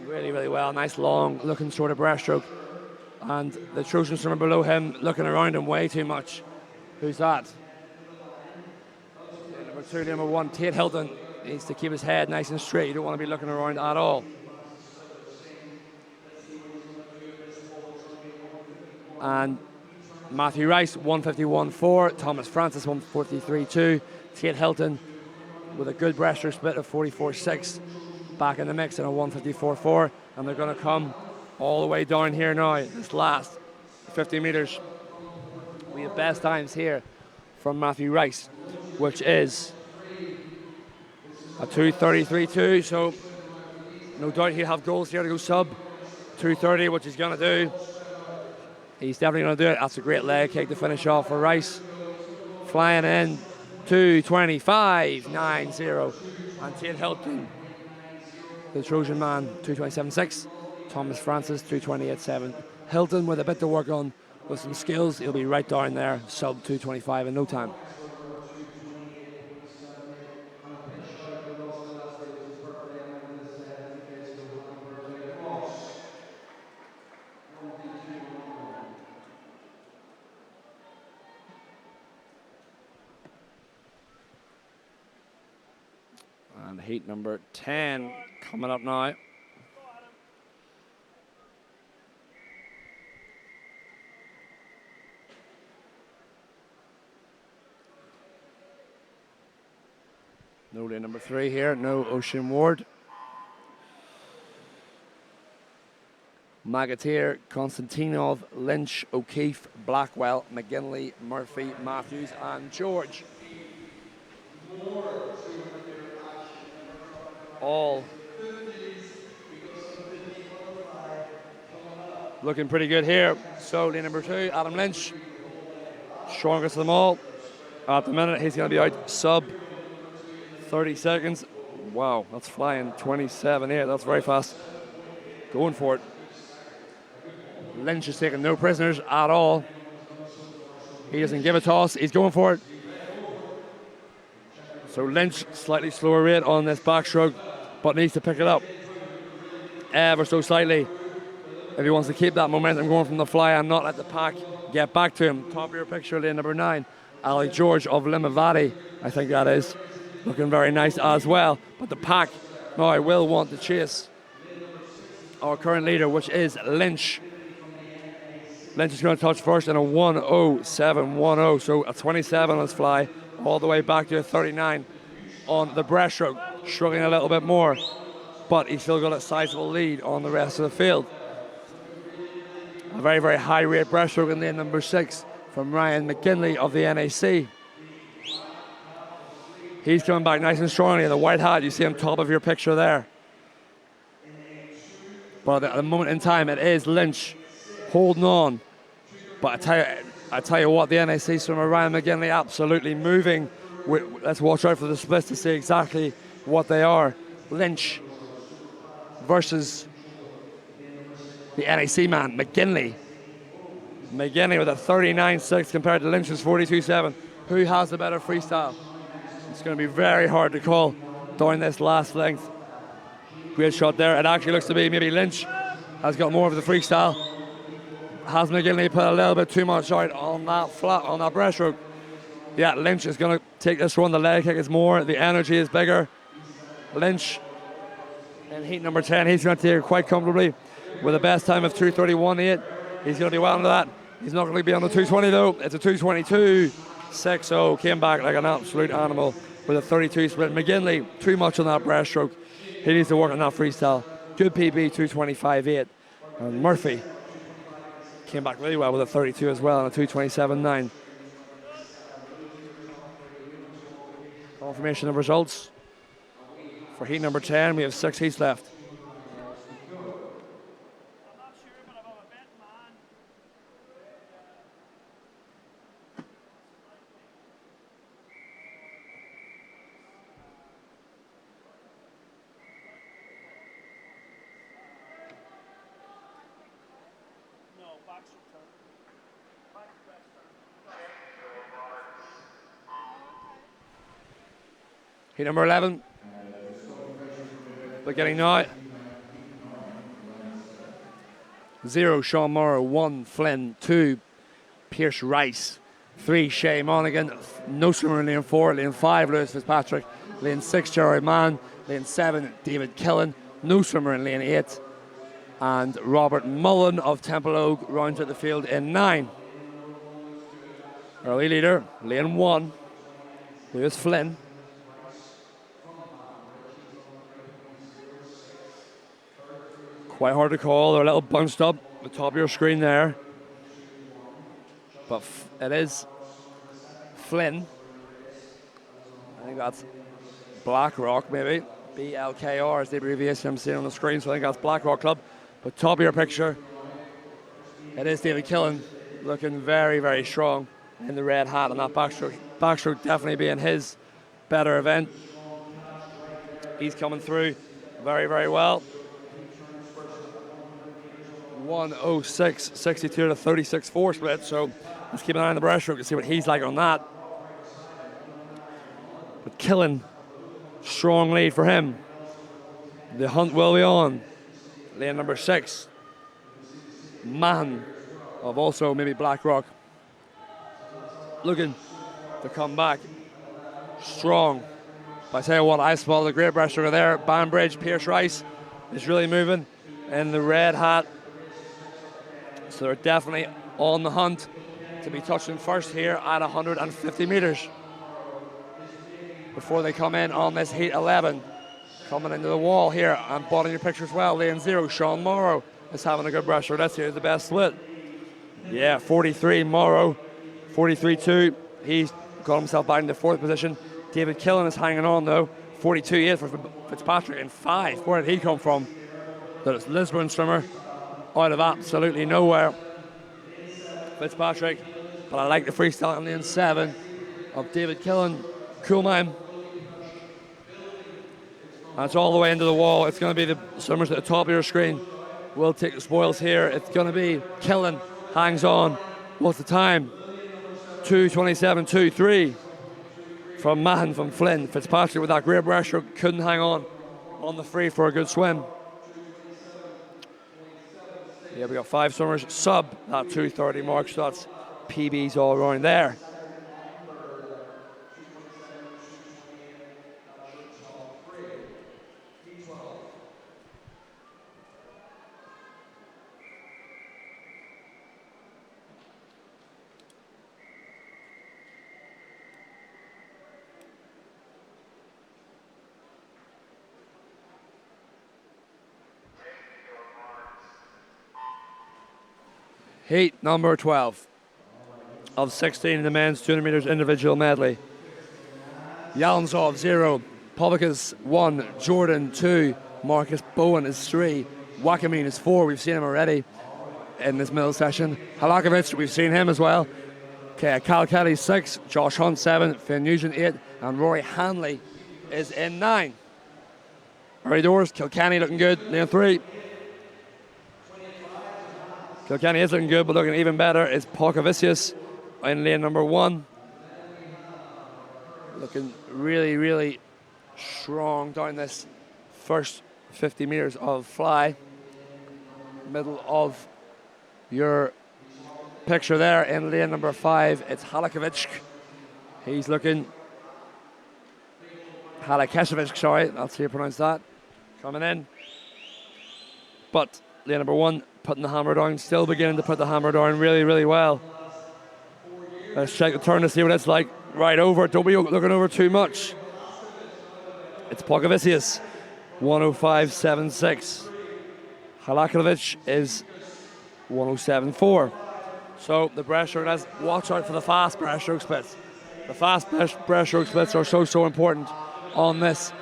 Really, really well. Nice long looking sort of breaststroke. And the Trojan swimmer below him looking around him way too much. Who's that? Number 2, number 1, Tate Hilton. Needs to keep his head nice and straight. You don't want to be looking around at all. And Matthew Rice, 151.4. Thomas Francis, 143.2. Tate Hilton with a good breaststroke split of 44.6. Back in the mix in a 154.4, and they're going to come all the way down here now. This last 50 meters, we have best times here from Matthew Rice, which is a 2:33.2. So no doubt he'll have goals here to go sub 2:30, which he's going to do. He's definitely going to do it. That's a great leg kick to finish off for Rice. Flying in 2:25.90, and Tate Hilton, the Trojan man, 2:27.6. Thomas Francis, 2:28.7. Hilton with a bit to work on with some skills. He'll be right down there, sub 2:25 in no time. And heat number 10 coming up now. No lane number 3 here, no Ocean Ward. Magatir, Konstantinov, Lynch, O'Keefe, Blackwell, McGinley, Murphy, Matthews, and George. All looking pretty good here. So lane number 2, Adam Lynch, strongest of them all. At the minute, he's going to be out sub 30 seconds. Wow, that's flying 27.8. That's very fast. Going for it. Lynch is taking no prisoners at all. He doesn't give a toss. He's going for it. So Lynch, slightly slower rate on this backstroke, but needs to pick it up ever so slightly if he wants to keep that momentum going from the fly and not let the pack get back to him. Top of your picture, lane number 9, Ali George of Limavady, I think that is. Looking very nice as well. But the pack now will want to chase our current leader, which is Lynch. Lynch is going to touch first in a 1:07.10, so a 27 on his fly, all the way back to a 39 on the breaststroke. Struggling a little bit more, but he's still got a sizable lead on the rest of the field. A very, very high rate breaststroke in lane number 6 from Ryan McGinley of the NAC. He's coming back nice and strongly in the white hat. You see him top of your picture there. But at the moment in time, it is Lynch holding on. But I tell you what, the NAC swimmer Ryan McGinley absolutely moving. Let's watch out for the splits to see exactly what they are. Lynch versus the NAC man, McGinley. McGinley with a 39.6 compared to Lynch's 42.7. Who has the better freestyle? It's going to be very hard to call during this last length. Great shot there. It actually looks to be maybe Lynch has got more of the freestyle. Has McGinley put a little bit too much out on that flat, on that breaststroke? Yeah, Lynch is going to take this one. The leg kick is more. The energy is bigger. Lynch in heat number 10, he's going to take it quite comfortably with a best time of 2:31.8. He's going to be well into that. He's not going to be on the 2:20 though. It's a 2:22.60. Came back like an absolute animal with a 32 split. McGinley, too much on that breaststroke. He needs to work on that freestyle. Good PB, 2:25.8. And Murphy came back really well with a 32 as well and a 2:27.9. Confirmation of results. For heat number 10, we have 6 heats left. Heat number 11. Beginning now. 0, Sean Morrow. 1, Flynn. 2, Pierce Rice. 3, Shay Monaghan. No swimmer in lane 4. Lane 5, Lewis Fitzpatrick. Lane 6, Jerry Mann. Lane 7, David Killen. No swimmer in lane 8. And Robert Mullen of Temple Oak rounds out the field in 9. Early leader, lane 1, Lewis Flynn. Quite hard to call. They're a little bunched up at the top of your screen there. But it is Flynn. I think that's BlackRock, maybe. BLKR is the abbreviation I'm seeing on the screen, so I think that's BlackRock Club. But top of your picture, it is David Killen, looking very, very strong in the red hat on that backstroke. Backstroke definitely being his better event. He's coming through very, very well. 1:06.62 to 36.4 split, so let's keep an eye on the breaststroke to see what he's like on that. But Killen, strong lead for him. The hunt will be on. Lane number 6, Mahan of also maybe BlackRock, looking to come back strong. But I tell you what, I spotted a great breaststroke there. Banbridge, Pierce Rice is really moving in the red hat. So they're definitely on the hunt to be touching first here at 150 metres before they come in on this heat 11. Coming into the wall here and bottom your picture as well. Lane 0, Sean Morrow is having a good breaststroke. Let's hear the best split. Yeah, 43 Morrow, 43.2. He's got himself back into 4th position. David Killen is hanging on though. 42.8 for Fitzpatrick in 5. Where did he come from? That Lisbon swimmer out of absolutely nowhere. Fitzpatrick, but I like the freestyle in lane 7 of David Killen. Cool man. That's all the way into the wall. It's going to be the swimmers at the top of your screen. will take the spoils here. It's going to be Killen, hangs on. What's the time? 2:27.23 from Mahon, from Flynn. Fitzpatrick with that great breaststroke, couldn't hang on the free for a good swim. Yeah, we got 5 swimmers sub that 2:30 mark, so that's PBs all around there. Heat number 12 of 16 in the men's 200 metres individual medley. Yalnzov 0, Povikas 1, Jordan 2, Marcus Bowen is 3, Wakamin is 4, we've seen him already in this middle session. Halakovic, we've seen him as well. Okay, Cal Kelly 6, Josh Hunt 7, Finn Nugent 8, and Rory Hanley is in 9. Early doors, Kilkenny looking good, lane 3. Kilkenny is looking good, but looking even better is Polkovicius in lane number 1. Looking really, really strong down this first 50 metres of fly. Middle of your picture there in lane number 5, it's Halakovic. He's looking, Halakesevich, sorry, that's how you pronounce that, coming in. But lane number 1, putting the hammer down, still beginning to put the hammer down really, really well. Let's check the turn to see what it's like. Right over, don't be looking over too much. It's Polkovicius, 105.76. Halakovic is 107.4. So the breaststroke, let's watch out for the fast breaststroke splits. The fast breaststroke splits are so important on this.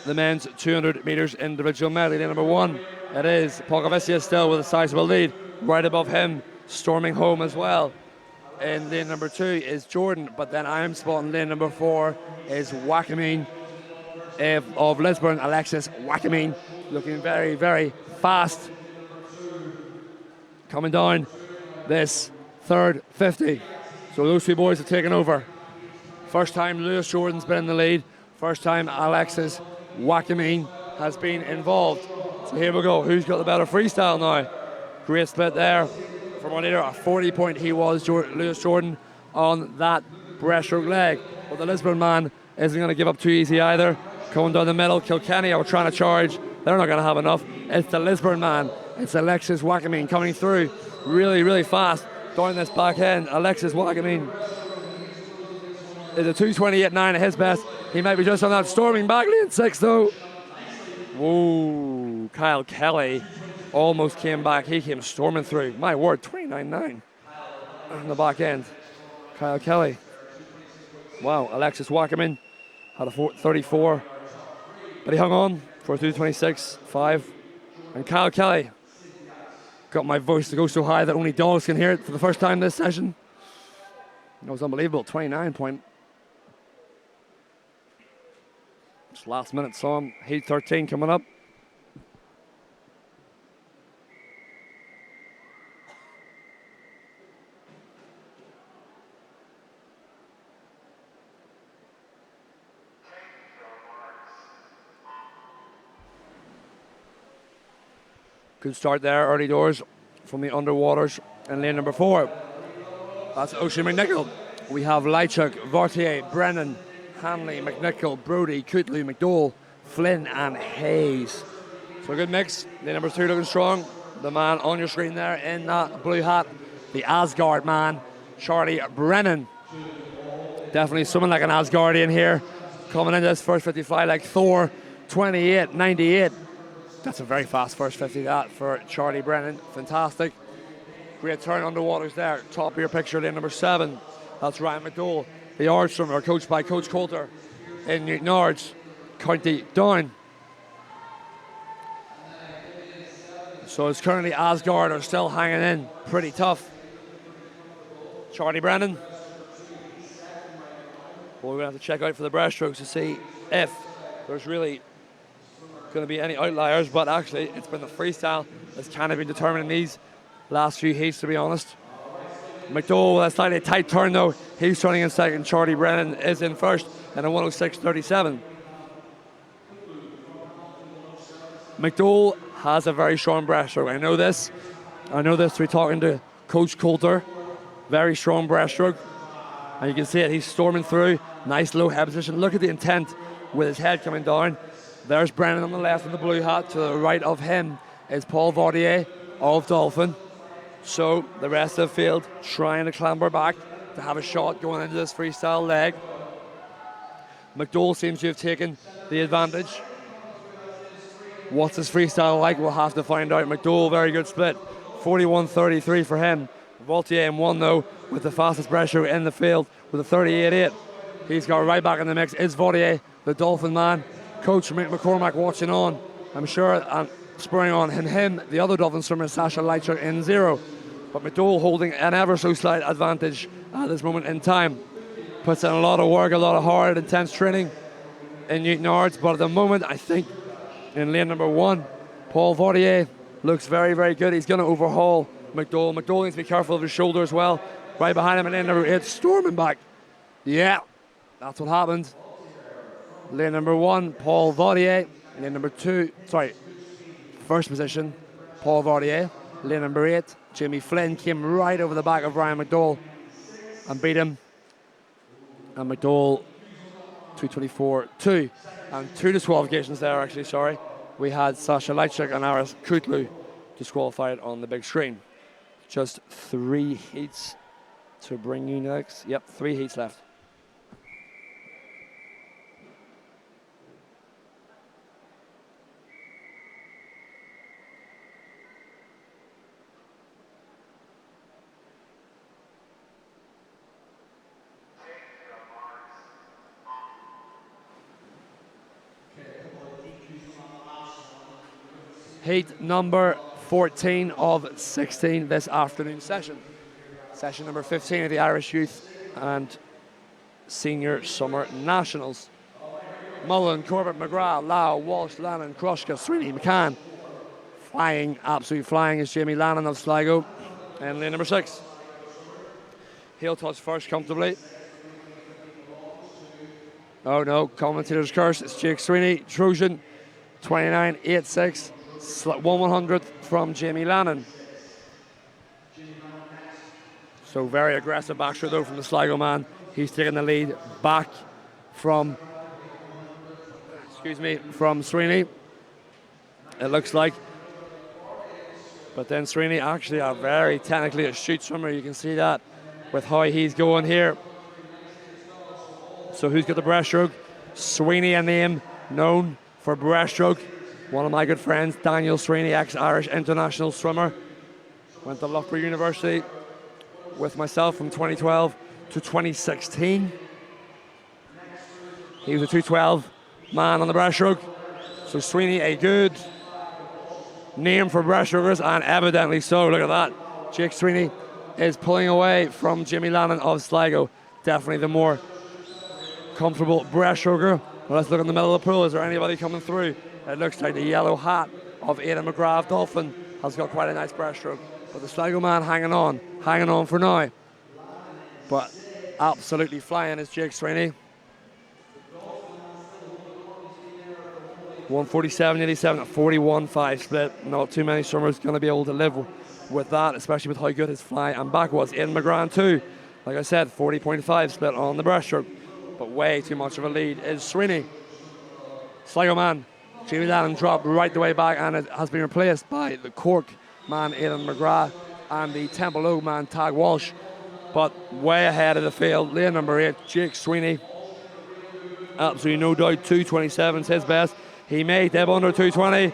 The men's 200 metres individual medley. Lane number 1, it is Polkovicius still with a sizable lead. Right above him, storming home as well. In lane number 2 is Jordan, but then I am spotting lane number 4 is Wakamin of Lisburn, Alexis Wakamin, looking very, very fast. Coming down this third 50. So those 2 boys have taken over. First time Lewis Jordan's been in the lead. First time Alexis Wakamin has been involved. So here we go. Who's got the better freestyle now? Great split there from our leader. A 40-point he was, Lewis Jordan, on that breaststroke leg. But the Lisburn man isn't going to give up too easy either. Coming down the middle, Kilkenny are trying to charge. They're not going to have enough. It's the Lisburn man. It's Alexis Wakamin coming through really, really fast down this back end. Alexis Wakamin is a 2:28.9 at his best. He might be just on that storming back. Lane 6 though. Whoa, Kyle Kelly almost came back. He came storming through. My word, 29.9 on the back end. Kyle Kelly. Wow, Alexis Wakamin had a 34, but he hung on for a 2:26.5. And Kyle Kelly got my voice to go so high that only dogs can hear it for the first time this session. It was unbelievable, 29 point. Just last minute saw him, heat 13 coming up. Good start there, early doors from the underwaters in lane number 4. That's Ocean McNichol. We have Lychuk, Vartier, Brennan, Hanley, McNichol, Brody, Cootley, McDowell, Flynn and Hayes. So a good mix. Lane number 2 looking strong. The man on your screen there in that blue hat, the Asgard man, Charlie Brennan. Definitely swimming like an Asgardian here. Coming into this first 55 like Thor, 28.98. That's a very fast first 50 that for Charlie Brennan. Fantastic. Great turn underwaters there. Top of your picture, lane number 7. That's Ryan McDowell, the Ards swimmer, coached by Coach Coulter in Newton Ards, County Down. So it's currently Asgard are still hanging in pretty tough. Charlie Brennan. Well, we're going to have to check out for the breaststrokes to see if there's really going to be any outliers, but actually it's been the freestyle that's kind of been determining these last few heats, to be honest. McDowell with a slightly tight turn though. He's turning in second. Charlie Brennan is in first in a 106.37. McDowell has a very strong breaststroke. I know this. Through talking to Coach Coulter. Very strong breaststroke. And you can see it. He's storming through. Nice low head position. Look at the intent with his head coming down. There's Brennan on the left in the blue hat. To the right of him is Paul Vautier of Dolphin. So the rest of the field trying to clamber back to have a shot going into this freestyle leg. McDowell seems to have taken the advantage. What's his freestyle like? We'll have to find out. McDowell, very good split. 41.33 for him. Vautier in one though, with the fastest breaststroke in the field with a 38.8. He's got right back in the mix. Is Vautier, the Dolphin man. Coach Mick McCormack watching on, I'm sure, and spurring on him, the other Dolphin swimmer, Sasha Leitcher, in zero. But McDowell holding an ever so slight advantage at this moment in time. Puts in a lot of work, a lot of hard, intense training in Newton Arts, but at the moment, I think in lane number 1, Paul Vautier looks very, very good. He's going to overhaul McDowell. McDowell needs to be careful of his shoulder as well. Right behind him in lane number 8, storming back. Yeah, that's what happened. Lane number 1, Paul Vautier. Lane number 2, first position, Paul Vautier. Lane number 8, Jimmy Flynn came right over the back of Ryan McDowell and beat him. And McDowell, 2:24.2. And 2 disqualifications there, actually, sorry. We had Sasha Leitchik and Aris Kutlu disqualified on the big screen. Just 3 heats to bring you next. Yep, 3 heats left. Heat number 14 of 16 this afternoon session. Session number 15 of the Irish Youth and Senior Summer Nationals. Mullen, Corbett, McGrath, Lau, Walsh, Lannon, Krushka, Sweeney, McCann. Flying, absolutely flying is Jamie Lannon of Sligo in lane number 6. He'll touch first comfortably. Oh no, commentator's curse. It's Jake Sweeney, Trojan, 29.86. 1/100th from Jamie Lannon. So very aggressive backstroke though from the Sligo man. He's taking the lead back from Sweeney, it looks like. But then Sweeney actually a very technically astute swimmer. You can see that with how he's going here. So who's got the breaststroke? Sweeney, a name known for breaststroke. One of my good friends, Daniel Sweeney, ex-Irish international swimmer. Went to Loughborough University with myself from 2012 to 2016. He was a 2:12 man on the breaststroke. So Sweeney, a good name for breaststrokers, and evidently so. Look at that. Jake Sweeney is pulling away from Jimmy Lannon of Sligo. Definitely the more comfortable breaststroker. Well, let's look in the middle of the pool. Is there anybody coming through? It looks like the yellow hat of Aidan McGrath Dolphin has got quite a nice breaststroke. But the Sligo man hanging on for now. But absolutely flying is Jake Sweeney. 147.87 at 41.5 split. Not too many swimmers going to be able to live with that, especially with how good his fly and back was. Aidan McGrath too. Like I said, 40.5 split on the breaststroke. But way too much of a lead is Sweeney. Sligo man, Jamie Lannon dropped right the way back, and it has been replaced by the Cork man, Aidan McGrath, and the Temple Oak man, Tag Walsh. But way ahead of the field, lane number 8, Jake Sweeney. Absolutely no doubt, 2:27 is his best. He may dip under 2:20.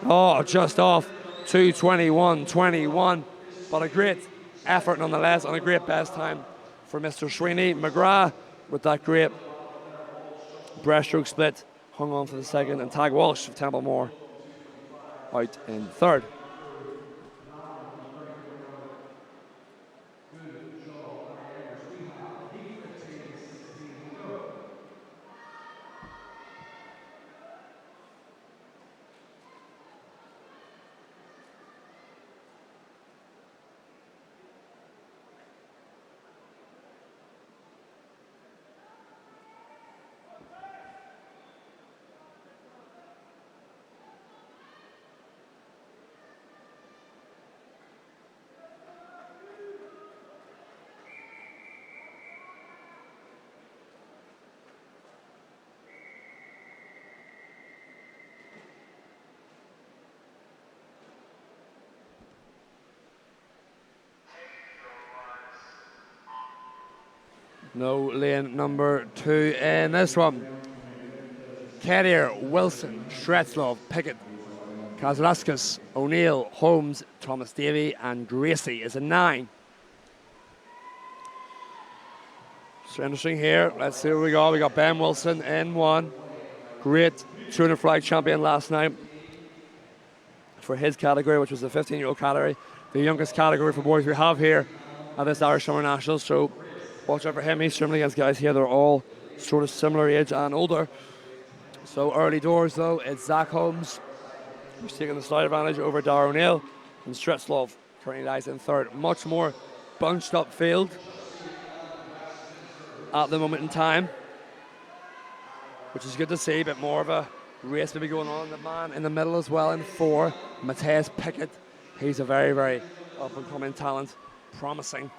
Oh, just off 2:21.21. But a great effort nonetheless, and a great best time for Mr. Sweeney. McGrath with that great breaststroke split hung on for the second, and Tag Walsh of Templemore out in third. No lane number 2 in this one. Carrier, Wilson, Shretslov, Pickett, Kazlauskas, O'Neill, Holmes, Thomas Davey, and Gracie is a 9. So interesting here. Let's see what we got. We got Ben Wilson in 1. Great 200 flag champion last night for his category, which was the 15-year-old category. The youngest category for boys we have here at this Irish Summer Nationals. So watch out for him. He's swimming against guys here that are all sort of similar age and older. So early doors though, it's Zach Holmes who's taking the slight advantage over Dar O'Neill, and Stretzlov currently lies in 3rd. Much more bunched up field at the moment in time, which is good to see. A bit more of a race maybe going on. The man in the middle as well in 4, Matthias Pickett. He's a very, very up-and-coming talent, promising.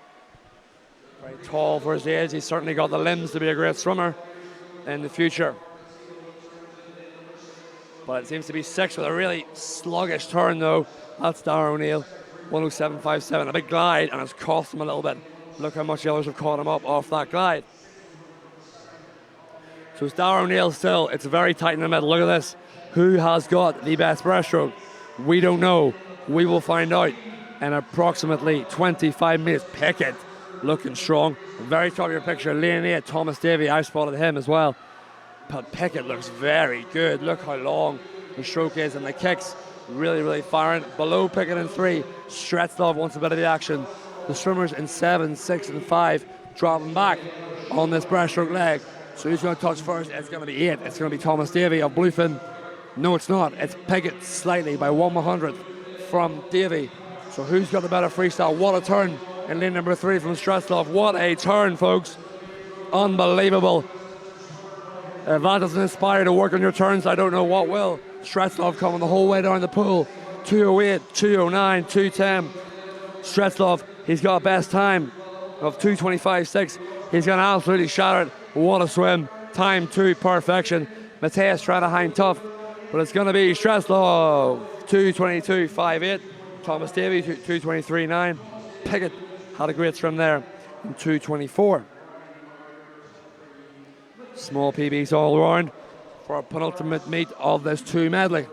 Very tall for his age. He's certainly got the limbs to be a great swimmer in the future. But it seems to be 6 with a really sluggish turn though. That's Dar O'Neill, 107.57. A big glide, and it's cost him a little bit. Look how much the others have caught him up off that glide. So it's Dar O'Neill still. It's very tight in the middle. Look at this. Who has got the best breaststroke? We don't know. We will find out in approximately 25 minutes. Pickett looking strong. Very top of your picture. Lane 8, Thomas Davey. I spotted him as well. But Pickett looks very good. Look how long the stroke is, and the kicks really, really firing. Below Pickett in 3, Stretzlov wants a bit of the action. The swimmers in 7, 6, and 5 dropping back on this breaststroke leg. So who's going to touch first? It's going to be 8. It's going to be Thomas Davey of Bluefin. No, it's not. It's Pickett slightly by 1/100th from Davey. So who's got the better freestyle? What a turn in lane number 3 from Stretzlov. What a turn, folks. Unbelievable. If that doesn't inspire to work on your turns, I don't know what will. Stretzlov coming the whole way down the pool. 2:08, 2:09, 2:10. Stretzlov, he's got a best time of 2:25.6. He's going to absolutely shatter it. What a swim. Time to perfection. Matthias trying to hang tough, but it's going to be Stretzlov, 2:22.58. Thomas Davey, 2:23.9. Pickett had a great swim there in 2:24. Small PBs all around for a penultimate meet of this 2 medley.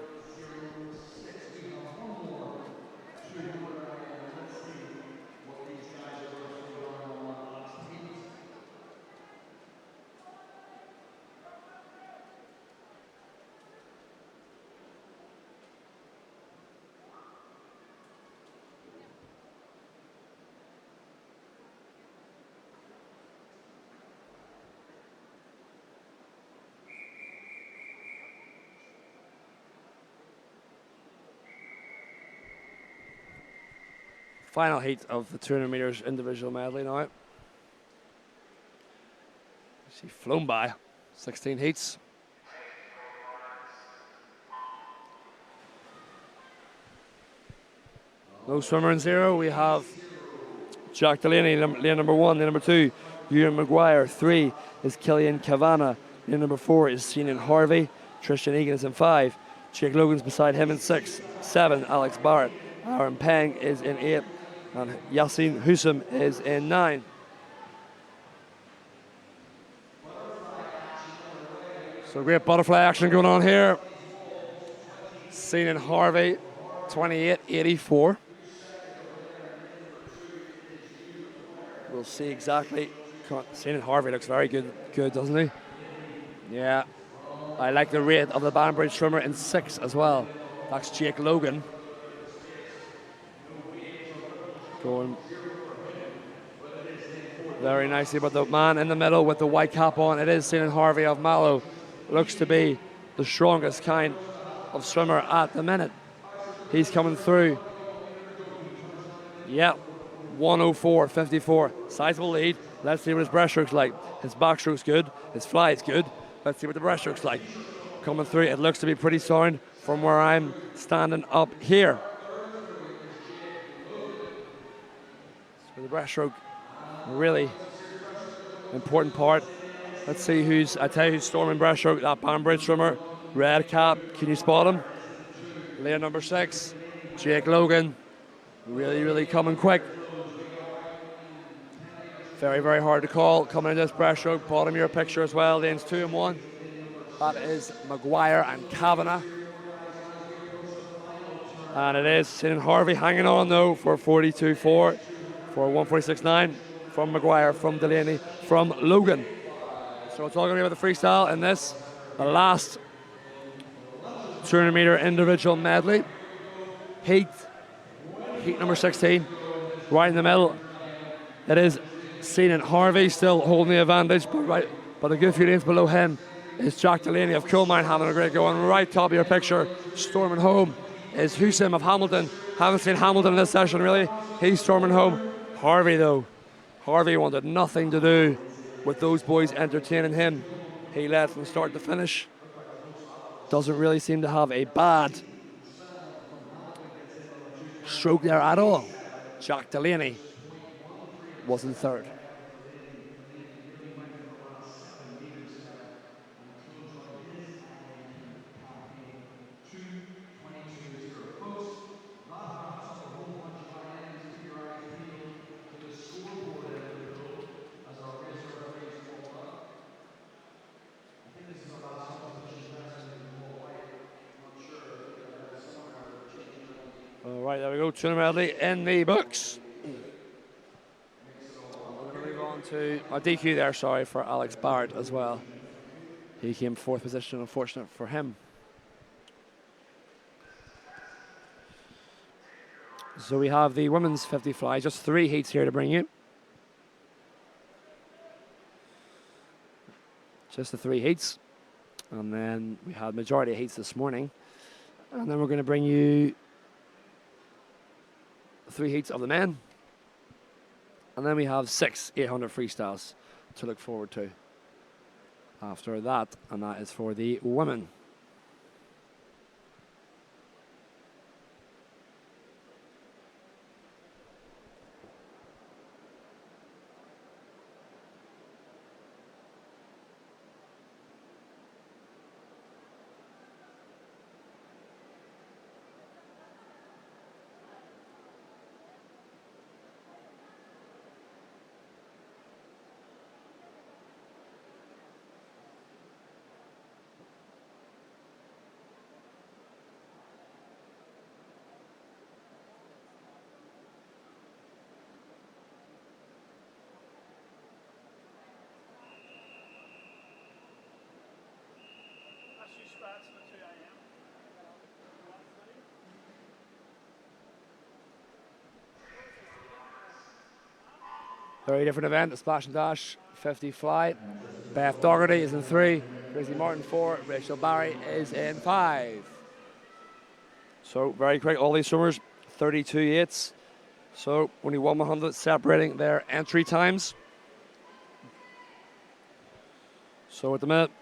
Final heat of the 200 meters individual medley now. She's flown by 16 heats. No swimmer in 0. We have Jack Delaney, lane number 1, lane number 2, Ewan Maguire. 3 is Killian Kavanagh. Lane number 4 is Seanan Harvey. Tristan Egan is in 5. Jake Logan's beside him in 6. 7, Alex Barrett. Aaron Peng is in 8. And Yassine Husam is in 9. So great butterfly action going on here. Seanan Harvey, 28.84. We'll see exactly. Seanan Harvey looks very good, doesn't he? Yeah. I like the rate of the Banbridge swimmer in 6 as well. That's Jake Logan. Going very nicely, but the man in the middle with the white cap on, it is Seanan Harvey of Mallow. Looks to be the strongest kind of swimmer at the minute. He's coming through. Yep, 104.54. Sizable lead. Let's see what his breaststroke's like. His backstroke's good. His fly is good. Let's see what the breaststroke's like. Coming through, it looks to be pretty sound from where I'm standing up here. So the breaststroke, really important part. Let's see I tell you who's storming breaststroke. That Banbridge swimmer, red cap. Can you spot him? Lane number 6, Jake Logan. Really, really coming quick. Very, very hard to call. Coming in this breaststroke, bottom of your picture as well. Lanes 2 and 1. That is Maguire and Kavanagh. And it is Shane Harvey hanging on though for 42.4 for 146.9 from Maguire, from Delaney, from Logan. So it's all going to be about the freestyle in this, the last 200 meter individual medley. Heat number 16, right in the middle. It is Shane Harvey still holding the advantage, but a good few lanes below him is Jack Delaney of Coalmine having a great go. And right top of your picture, storming home, is Hussein of Hamilton. Haven't seen Hamilton in this session really. He's storming home. Harvey though, Harvey wanted nothing to do with those boys entertaining him. He led from start to finish. Doesn't really seem to have a bad stroke there at all. Jack Delaney was in third. All right, there we go. 200 medley in the books. We're going to move on to a DQ there, sorry, for Alex Barrett as well. He came fourth position, unfortunate for him. So we have the women's 50 fly, just 3 heats here to bring you. Just the 3 heats. And then we had majority of heats this morning. And then we're going to bring you 3 heats of the men. And then we have 6 800 freestyles to look forward to after that. And that is for the women. Very different event, the Splash and Dash 50 fly. Beth Dougherty is in 3, Grizzly Martin 4, Rachel Barry is in 5. So very quick, all these swimmers, 32.8s. So only 1/100 separating their entry times. So at the minute,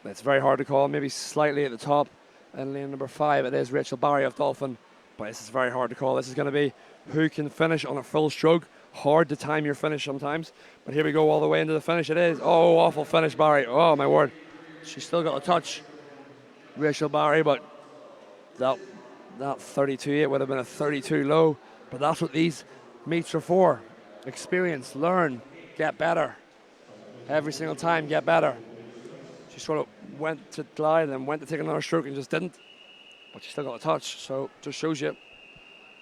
it's very hard to call, maybe slightly at the top. And lane number 5, it is Rachel Barry of Dolphin. But this is very hard to call. This is going to be who can finish on a full stroke. Hard to time your finish sometimes. But here we go all the way into the finish. It is. Oh, awful finish, Barry. Oh, my word. She's still got a touch, Rachel Barry, but that 32.8 would have been a 32 low. But that's what these meets are for. Experience, learn, get better. Every single time, get better. She sort of went to glide and then went to take another stroke and just didn't. But she still got a touch. So just shows you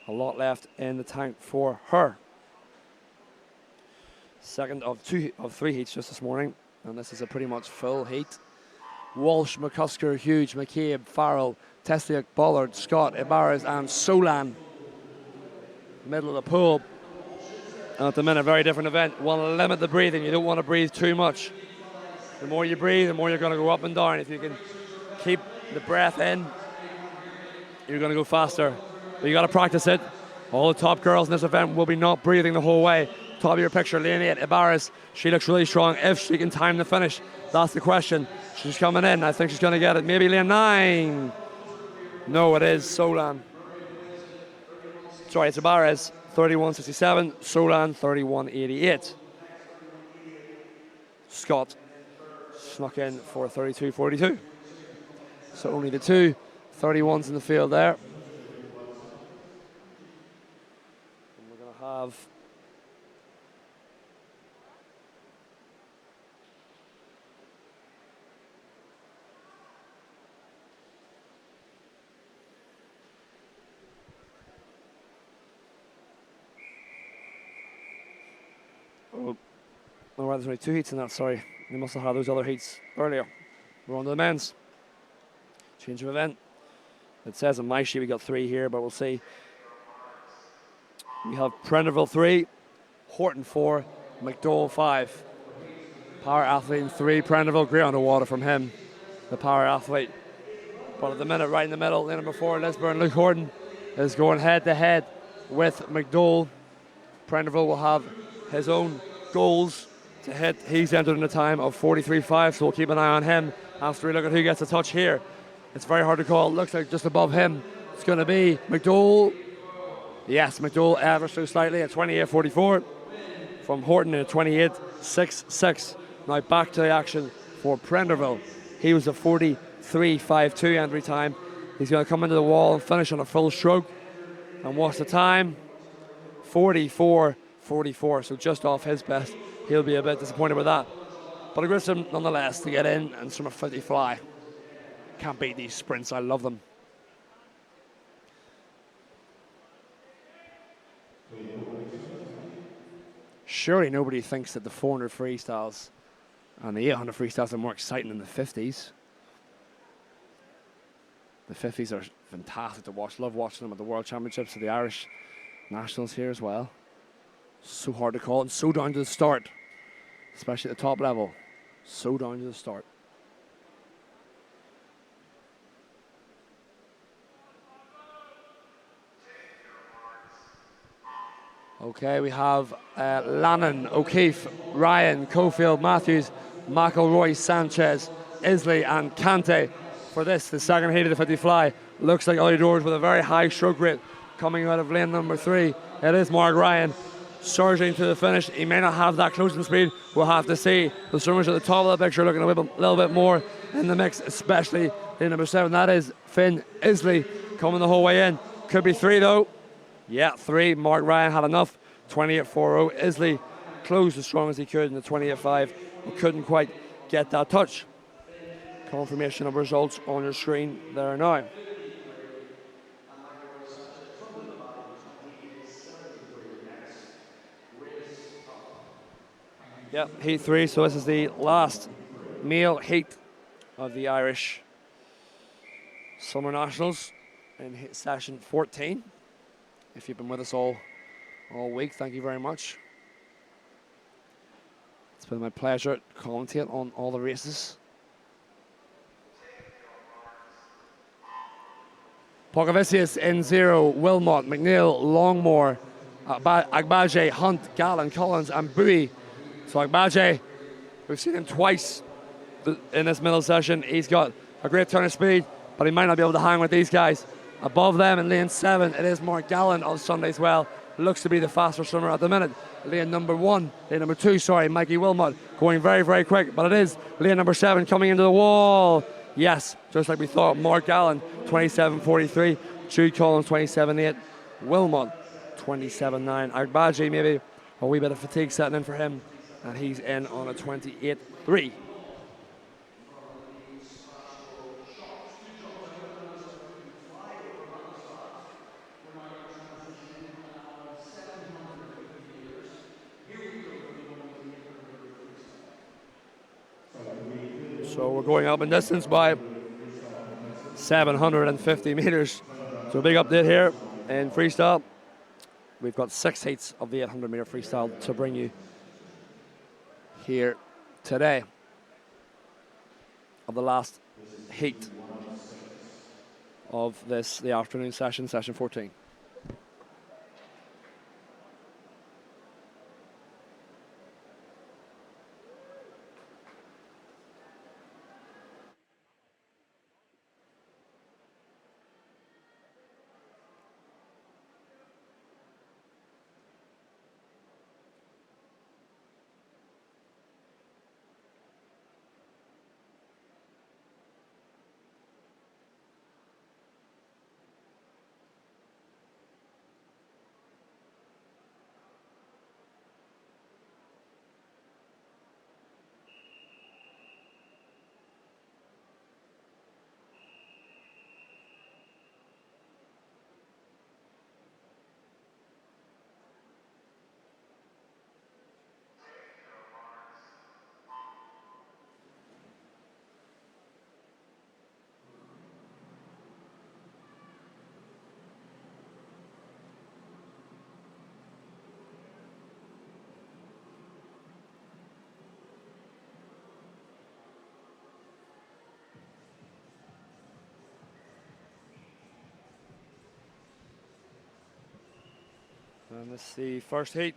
a lot left in the tank for her. Second of 3 heats just this morning, and this is a pretty much full heat. Walsh, McCusker, Hughes, McCabe, Farrell, Tesliak, Bollard, Scott, Ibarez, and Solan. Middle of the pool. And at the minute, very different event. You want to limit the breathing. You don't want to breathe too much. The more you breathe, the more you're going to go up and down. If you can keep the breath in, you're going to go faster. But you got to practice it. All the top girls in this event will be not breathing the whole way. Top of your picture, lane 8, Ibarez. She looks really strong if she can time the finish. That's the question. She's coming in. I think she's going to get it. Maybe lane 9. No, it is Solan. Sorry, it's Ibarez, 31.67. Solan, 31.88. Scott snuck in for 32.42. So only the 2 31s in the field there. And we're going to have So, oh, right, there's only 2 heats in that, sorry. They must have had those other heats earlier. We're on to the men's. Change of event. It says on my sheet we got 3 here, but we'll see. We have Prenderville 3, Horton 4, McDowell 5. Power athlete in 3, Prenderville, great underwater from him, the power athlete. But at the minute, right in the middle, lane number 4, Lisburn, Luke Horton is going head to head with McDowell. Prenderville will have his own goals to hit. He's entered in a time of 43.5, so we'll keep an eye on him after we look at who gets a touch here. It's very hard to call. It looks like just above him it's going to be McDowell. Yes, McDowell ever so slightly at 28.44 from Horton at 28.66. Now back to the action for Prenderville. He was a 43.52 entry time. He's going to come into the wall and finish on a full stroke. And what's the time? 44.44, so just off his best. He'll be a bit disappointed with that. But a Grissom nonetheless to get in and swim a 50 fly. Can't beat these sprints, I love them. Surely nobody thinks that the 400 freestyles and the 800 freestyles are more exciting than the 50s. The 50s are fantastic to watch. Love watching them at the World Championships, at the Irish Nationals here as well. So hard to call and so down to the start, especially at the top level. So down to the start. Okay, we have Lannon, O'Keefe, Ryan, Cofield, Matthews, McElroy, Sanchez, Isley and Kante for this, the second heat of the 50 fly. Looks like Ollie Doors with a very high stroke rate coming out of lane number 3. It is Mark Ryan surging to the finish. He may not have that closing speed. We'll have to see. The swimmers at the top of the picture looking a little bit more in the mix, especially lane number 7. That is Finn Isley coming the whole way in. Could be 3 though. Yeah, 3. Mark Ryan had enough. 28.40. Isley closed as strong as he could in the 28.5. But couldn't quite get that touch. Confirmation of results on your screen there now. Yep, heat 3. So this is the last male heat of the Irish Summer Nationals in session 14. If you've been with us all week, thank you very much. It's been my pleasure to commentate on all the races. Pocavicius in 0, Wilmot, McNeil, Longmore, Agbaje, Hunt, Gallen, Collins and Bowie. So Agbaje, we've seen him twice in this middle session. He's got a great turn of speed, but he might not be able to hang with these guys. Above them in lane 7, it is Mark Gallen of Sunday's Well. Looks to be the faster swimmer at the minute. Lane number 2, Mikey Wilmot, going very, very quick, but it is lane number 7 coming into the wall. Yes, just like we thought. Mark Gallen, 27.43. Jude Collins, 27.8. Wilmot, 27.9. Agbaje, maybe a wee bit of fatigue setting in for him, and he's in on a 28.3. So we're going up in distance by 750 meters. So a big update here in freestyle. We've got 6 heats of the 800 meter freestyle to bring you here today of the last heat of the afternoon session, session 14. And this is the first heat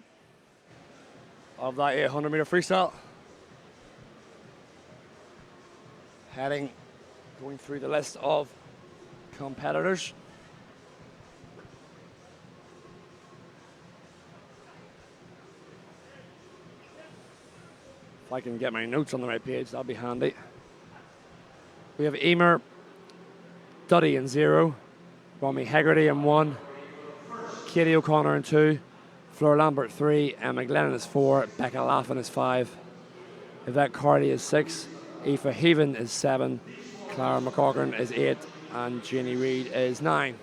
of that 800 meter freestyle. Going through the list of competitors. If I can get my notes on the right page, that'll be handy. We have Emer Duddy in 0, Romy Hegarty in 1, Katie O'Connor in 2, Flora Lambert 3, Emma Glennon is 4, Becca Laffin is 5, Yvette Carty is 6, Aoife Heaven is 7, Clara McCaughern is 8, and Jeannie Reid is 9.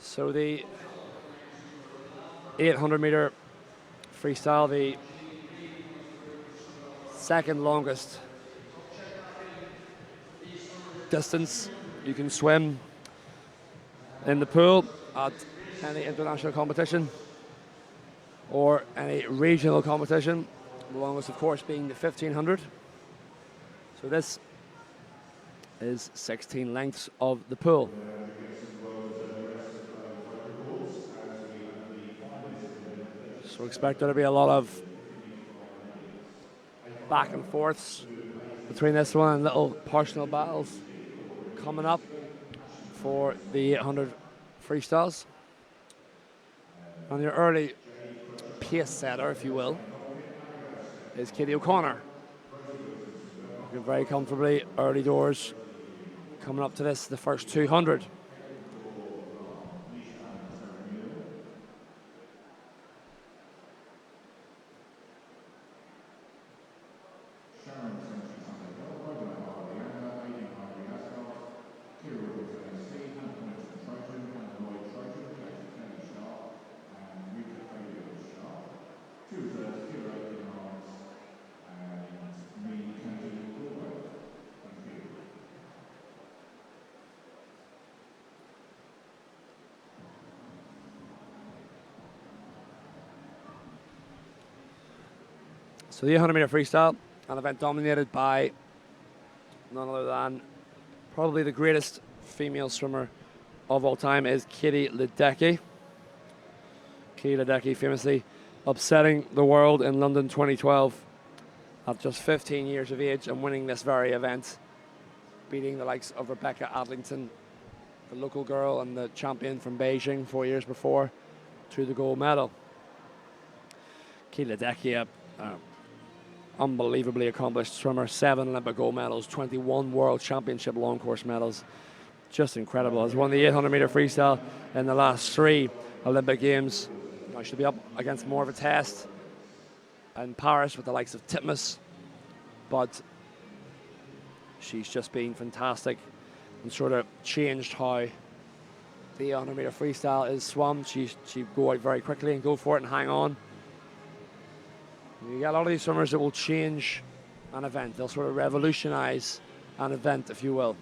So the 800 meter freestyle, the second longest distance you can swim in the pool at any international competition or any regional competition, the longest of course being the 1500. So this is 16 lengths of the pool. So expect there to be a lot of back and forths between this one and little personal battles coming up for the 800 freestyles. And your early pace setter, if you will, is Katie O'Connor. Looking very comfortably early doors coming up to this, the first 200. So the 800 meter freestyle, an event dominated by none other than probably the greatest female swimmer of all time, is Katie Ledecky. Katie Ledecky famously upsetting the world in London 2012 at just 15 years of age and winning this very event, beating the likes of Rebecca Adlington, the local girl and the champion from Beijing 4 years before, to the gold medal. Katie Ledecky, unbelievably accomplished swimmer, 7 Olympic gold medals, 21 World Championship long course medals. Just incredible. Has won the 800 meter freestyle in the last 3 Olympic Games. Now she'll be up against more of a test in Paris with the likes of Titmus, but she's just been fantastic and sort of changed how the 800 meter freestyle is swum. She go out very quickly and go for it and hang on. You get a lot of these swimmers that will change an event. They'll sort of revolutionize an event, if you will,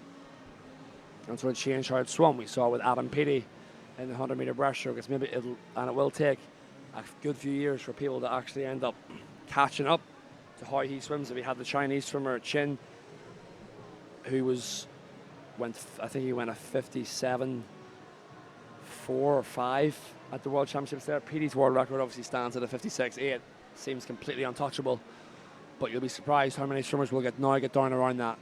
and sort of change how it's swum. We saw with Adam Peaty in the 100 meter breaststroke. It will take a good few years for people to actually end up catching up to how he swims. If we had the Chinese swimmer Chin, who I think he went a 57.4 or 5 at the World Championships there. Peaty's world record obviously stands at a 56.8. Seems completely untouchable, but you'll be surprised how many swimmers will get down around that.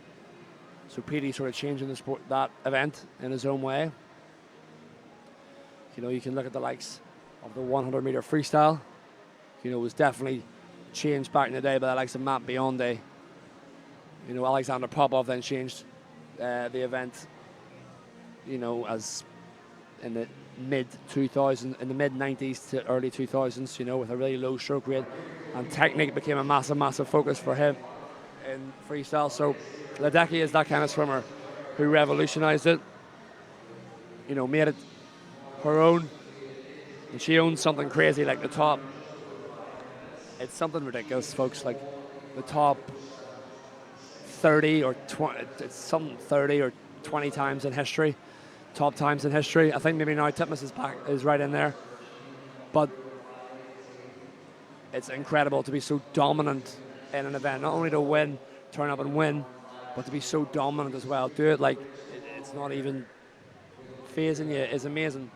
So Petey sort of changing the sport, that event in his own way. You know, you can look at the likes of the 100 meter freestyle. You know, it was definitely changed back in the day by the likes of Matt Biondi. You know, Alexander Popov then changed the event, you know, as in the mid 90s to early 2000s, you know, with a really low stroke rate, and technique became a massive focus for him in freestyle. So Ledecky is that kind of swimmer who revolutionized it, you know, made it her own, and she owns something crazy like the top. It's something ridiculous, folks, like the top 30 or 20, it's some 30 or 20 times in history. Top times in history. I think maybe now Titmus is right in there. But it's incredible to be so dominant in an event, not only to win turn up and win, but to be so dominant as well, do it like it's not even phasing you is amazing.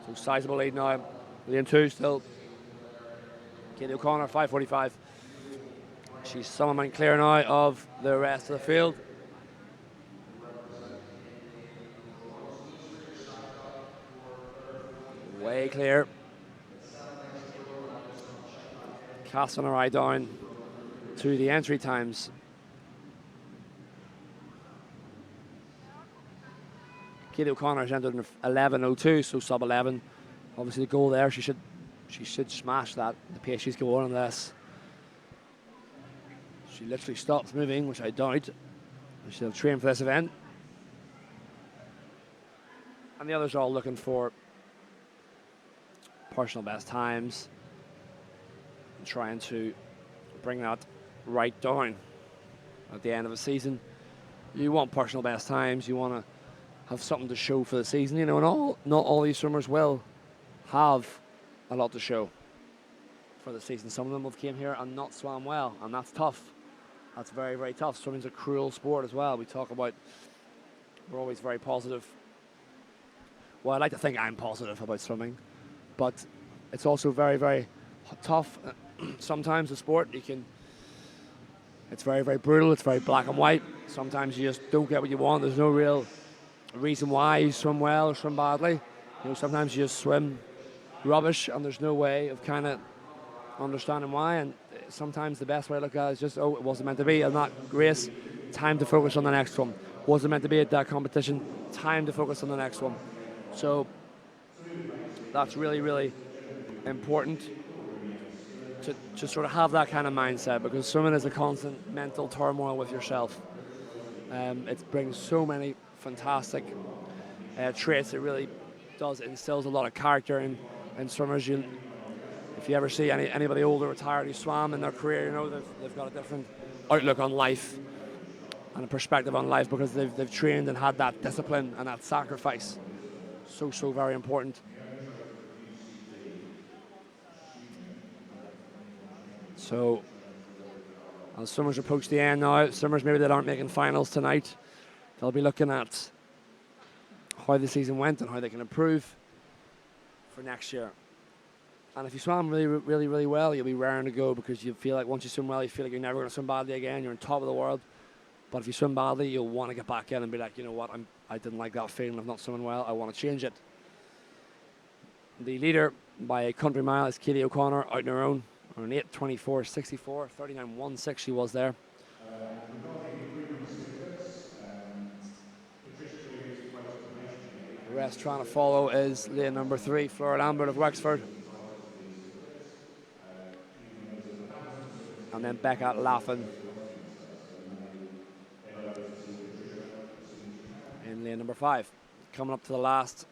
So sizable lead now. Lane 2 still. Katie O'Connor, 5:45. She's some amount clear now of the rest of the field. Way clear. Casting her eye down to the entry times. Katie O'Connor has entered in 11:02, so sub 11. Obviously the goal there, she should smash that. The pace she's going unless she literally stops moving, which I doubt. She'll train for this event. And the others are all looking for personal best times and trying to bring that right down at the end of a season. You want personal best times, you want to have something to show for the season, you know, and not all these swimmers will have a lot to show for the season. Some of them have came here and not swam well, and that's tough. That's very, very tough. Swimming's a cruel sport as well. We're always very positive. Well, I like to think I'm positive about swimming, but it's also very, very tough. Sometimes the sport, it's very, very brutal. It's very black and white. Sometimes you just don't get what you want. There's no real reason why you swim well or swim badly. You know, sometimes you just swim rubbish and there's no way of kind of understanding why. And sometimes the best way to look at it is just, oh, it wasn't meant to be. And that race, time to focus on the next one. Wasn't meant to be at that competition. Time to focus on the next one. So that's really, really important to sort of have that kind of mindset, because swimming is a constant mental turmoil with yourself. It brings so many fantastic traits. It really instills a lot of character in swimmers. If you ever see anybody older, retired, who swam in their career, you know they've got a different outlook on life and a perspective on life, because they've trained and had that discipline and that sacrifice. So very important. So as swimmers approach the end now, swimmers maybe that aren't making finals tonight, they'll be looking at how the season went and how they can improve for next year. And if you swam really, really, really well, you'll be raring to go, because you feel like once you swim well, you feel like you're never going to swim badly again. You're on top of the world. But if you swim badly, you'll want to get back in and be like, you know what, I didn't like that feeling of not swimming well. I want to change it. The leader by a country mile is Katie O'Connor, out on her own, on an 8:24.64, 39.16 she was there. The rest trying to follow is lane number 3, Flora Lambert of Wexford. And then Becca Laughlin in lane number 5. Coming up to the last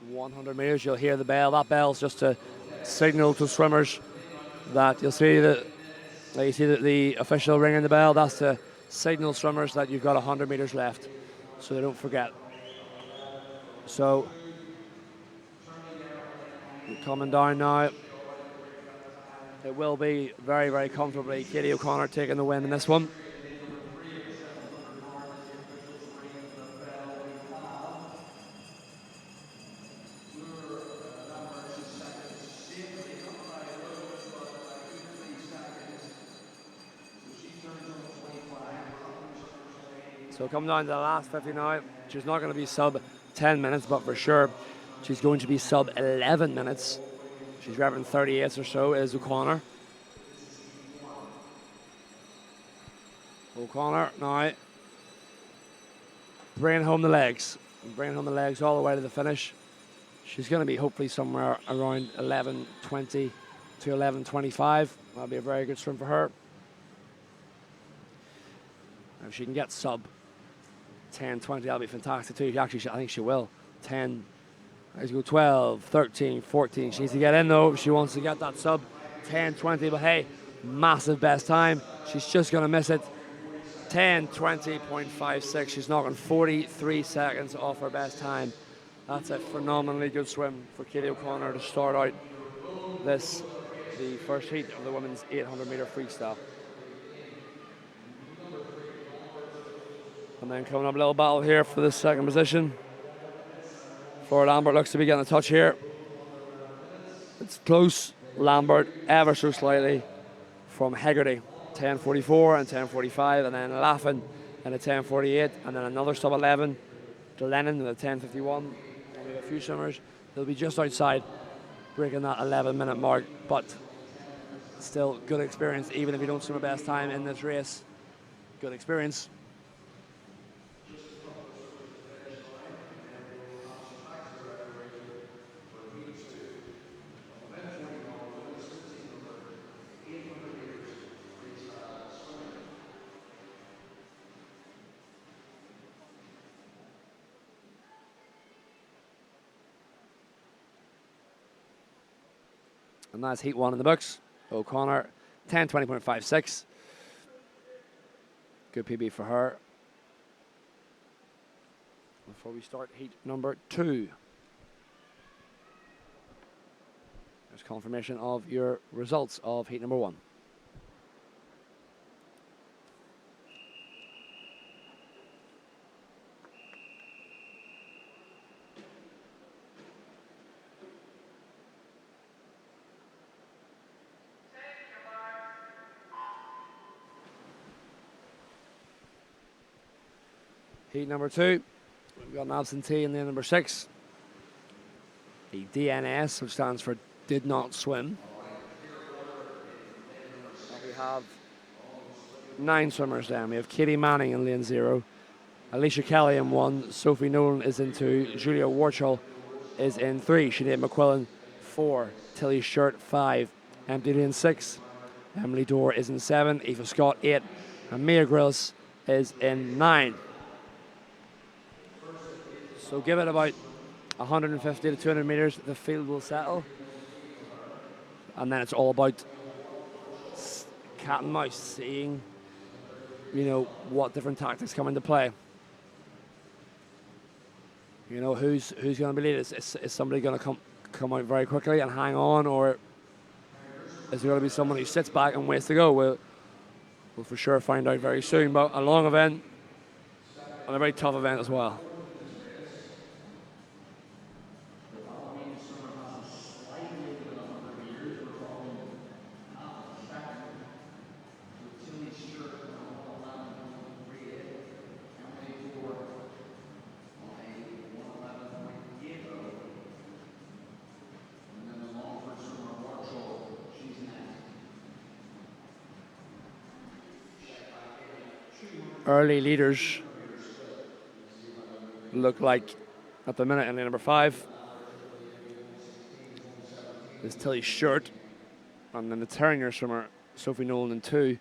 100 metres, you'll hear the bell. That bell's just to signal to swimmers that you see that the official ringing the bell. That's to signal swimmers that you've got 100 metres left, so they don't forget. So coming down now, it will be very, very comfortably Katie O'Connor taking the win in this one. So coming down to the last 50 now, she's not going to be sub 10 minutes, but for sure she's going to be sub 11 minutes. She's repping 38 or so, is O'Connor. O'Connor now bringing home the legs. Bringing home the legs all the way to the finish. She's going to be hopefully somewhere around 11:20 to 11:25. That'll be a very good swim for her. If she can get sub 10:20, that'll be fantastic too. Actually, I think she will. 10, let's go 12, 13, 14. She needs to get in though if she wants to get that sub 10:20. But hey, massive best time. She's just going to miss it. 10:20.56. She's knocking 43 seconds off her best time. That's a phenomenally good swim for Katie O'Connor to start out the first heat of the women's 800-meter freestyle. And then coming up, a little battle here for the second position. Flora Lambert looks to be getting a touch here. It's close. Lambert ever so slightly from Hegarty. 10:44 and 10:45, and then Laughlin in a 10:48, and then another sub 11 to Lennon in a 10:51. And we have a few swimmers. They'll be just outside breaking that 11-minute mark, but still good experience, even if you don't swim a best time in this race. Good experience. And that's heat 1 in the books. O'Connor, 10:20.56. Good PB for her. Before we start heat number 2. There's confirmation of your results of heat number 1. Heat number 2, we've got an absentee in the number 6. The DNS, which stands for did not swim. And we have 9 swimmers then. We have Katie Manning in lane 0, Alicia Kelly in 1, Sophie Nolan is in 2, Julia Warchell is in 3, Sinead McQuillan 4, Tilly Shirt 5, empty lane 6, Emily Dorr is in 7, Aoife Scott 8, and Mia Grills is in 9. So give it about 150 to 200 meters, the field will settle. And then it's all about cat and mouse, seeing, what different tactics come into play. Who's going to be lead? Is somebody going to come out very quickly and hang on, or is there going to be someone who sits back and waits to go? We'll for sure find out very soon. But a long event and a very tough event as well. Early leaders look like, at the minute, in the number 5 is Tilly Shirt, and then the Terrier swimmer Sophie Nolan in 2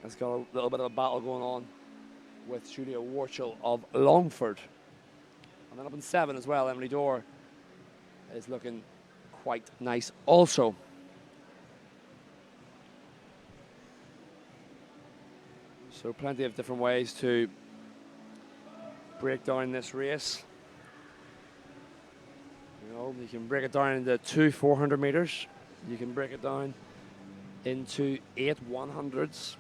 has got a little bit of a battle going on with Julia Warchell of Longford. And then up in 7 as well, Emily Dorr is looking quite nice also. So plenty of different ways to break down this race. You can break it down into 2 400 meters. You can break it down into 8 100s.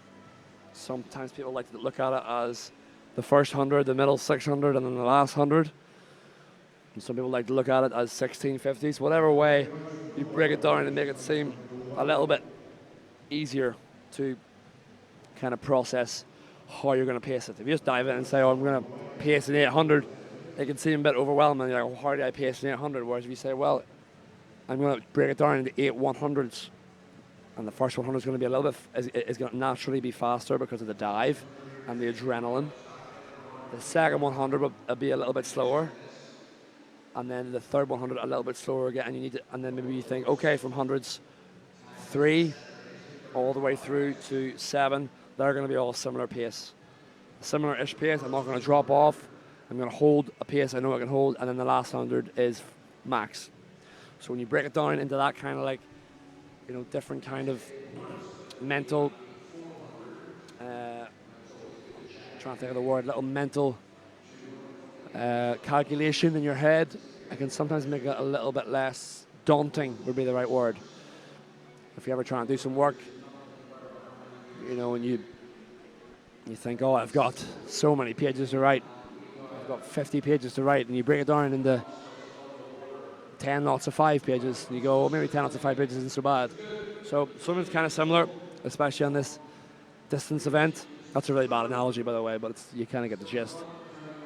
Sometimes people like to look at it as the first 100, the middle 600, and then the last 100. And some people like to look at it as 1650s. Whatever way you break it down and make it seem a little bit easier to kind of process how you're going to pace it. If you just dive in and say, oh, I'm going to pace an 800, it can seem a bit overwhelming. You're like, well, how do I pace an 800? Whereas if you say, well, I'm going to break it down into 8 100s, and the first 100 is going to be a little bit, is going to naturally be faster because of the dive and the adrenaline. The second 100 will be a little bit slower, and then the third 100 a little bit slower again. And you need to, and then maybe you think, okay, from hundreds 3 all the way through to 7, they're going to be all similar pace, similar-ish pace. I'm not going to drop off. I'm going to hold a pace I know I can hold, and then the last 100 is max. So when you break it down into that kind of like, different kind of mental trying to think of the word, little mental calculation in your head. I can sometimes make it a little bit less daunting, would be the right word. If you ever try and do some work, you know, and you think, oh, I've got so many pages to write. I've got 50 pages to write, and you break it down into 10 lots of 5 pages, and you go, oh, maybe 10 lots of 5 pages isn't so bad. So swimming's kind of similar, especially on this distance event. That's a really bad analogy, by the way, but you kind of get the gist.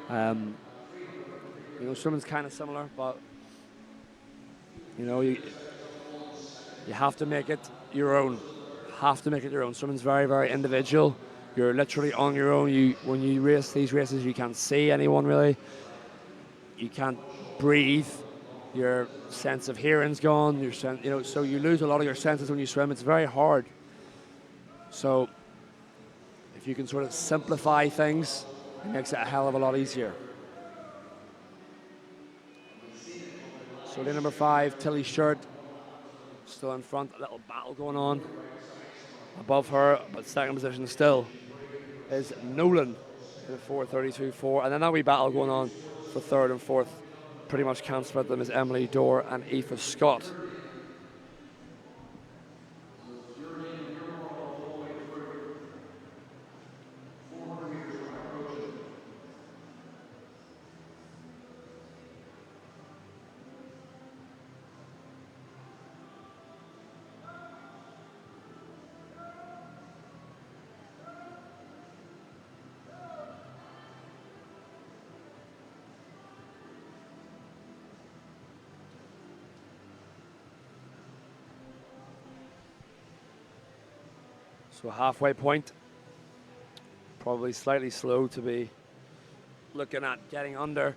You know, swimming's kind of similar, but you know, you have to make it your own. Have to make it your own. Swimming's very, very individual. You're literally on your own. When you race these races, you can't see anyone really. You can't breathe. Your sense of hearing's gone. So you lose a lot of your senses when you swim. It's very hard. So if you can sort of simplify things, it makes it a hell of a lot easier. So lane number 5, Tilly Shirt, still in front. A little battle going on. Above her, but second position still, is Nolan in 4:32.4. And then that wee battle going on for third and fourth. Pretty much can't split them is Emily Dorr and Aoife Scott. So halfway point, probably slightly slow to be looking at getting under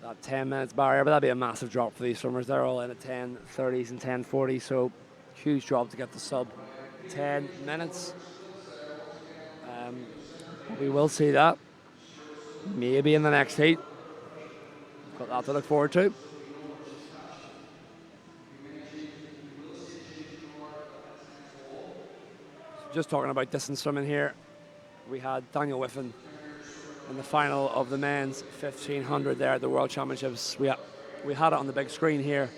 that 10 minutes barrier, but that'd be a massive drop for these swimmers. They're all in at 10:30s and 10:40, so huge drop to get the sub 10 minutes. We will see that maybe in the next heat. Got that to look forward to. Just talking about distance swimming here, we had Daniel Whiffen in the final of the men's 1500 there at the World Championships. We had it on the big screen here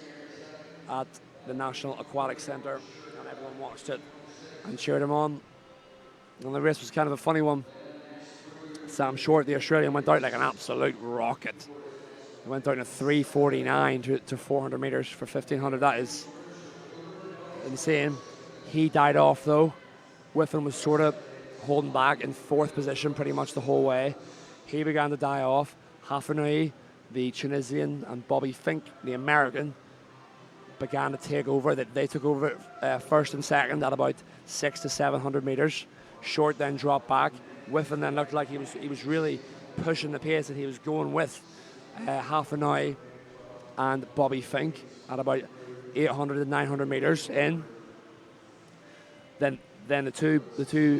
at the National Aquatic Centre, and everyone watched it and cheered him on. And the race was kind of a funny one. Sam Short, the Australian, went out like an absolute rocket. He went down to 3:49 to 400 metres for 1500. That is insane. He died off though. Whiffen was sort of holding back in fourth position pretty much the whole way. He began to die off. Hafenui, the Tunisian, and Bobby Fink, the American, began to take over. They took over first and second at about 600 to 700 metres. Short then dropped back. Whiffen then looked like he was really pushing the pace, and he was going with Hafenui and Bobby Fink at about 800 to 900 metres in. Then the two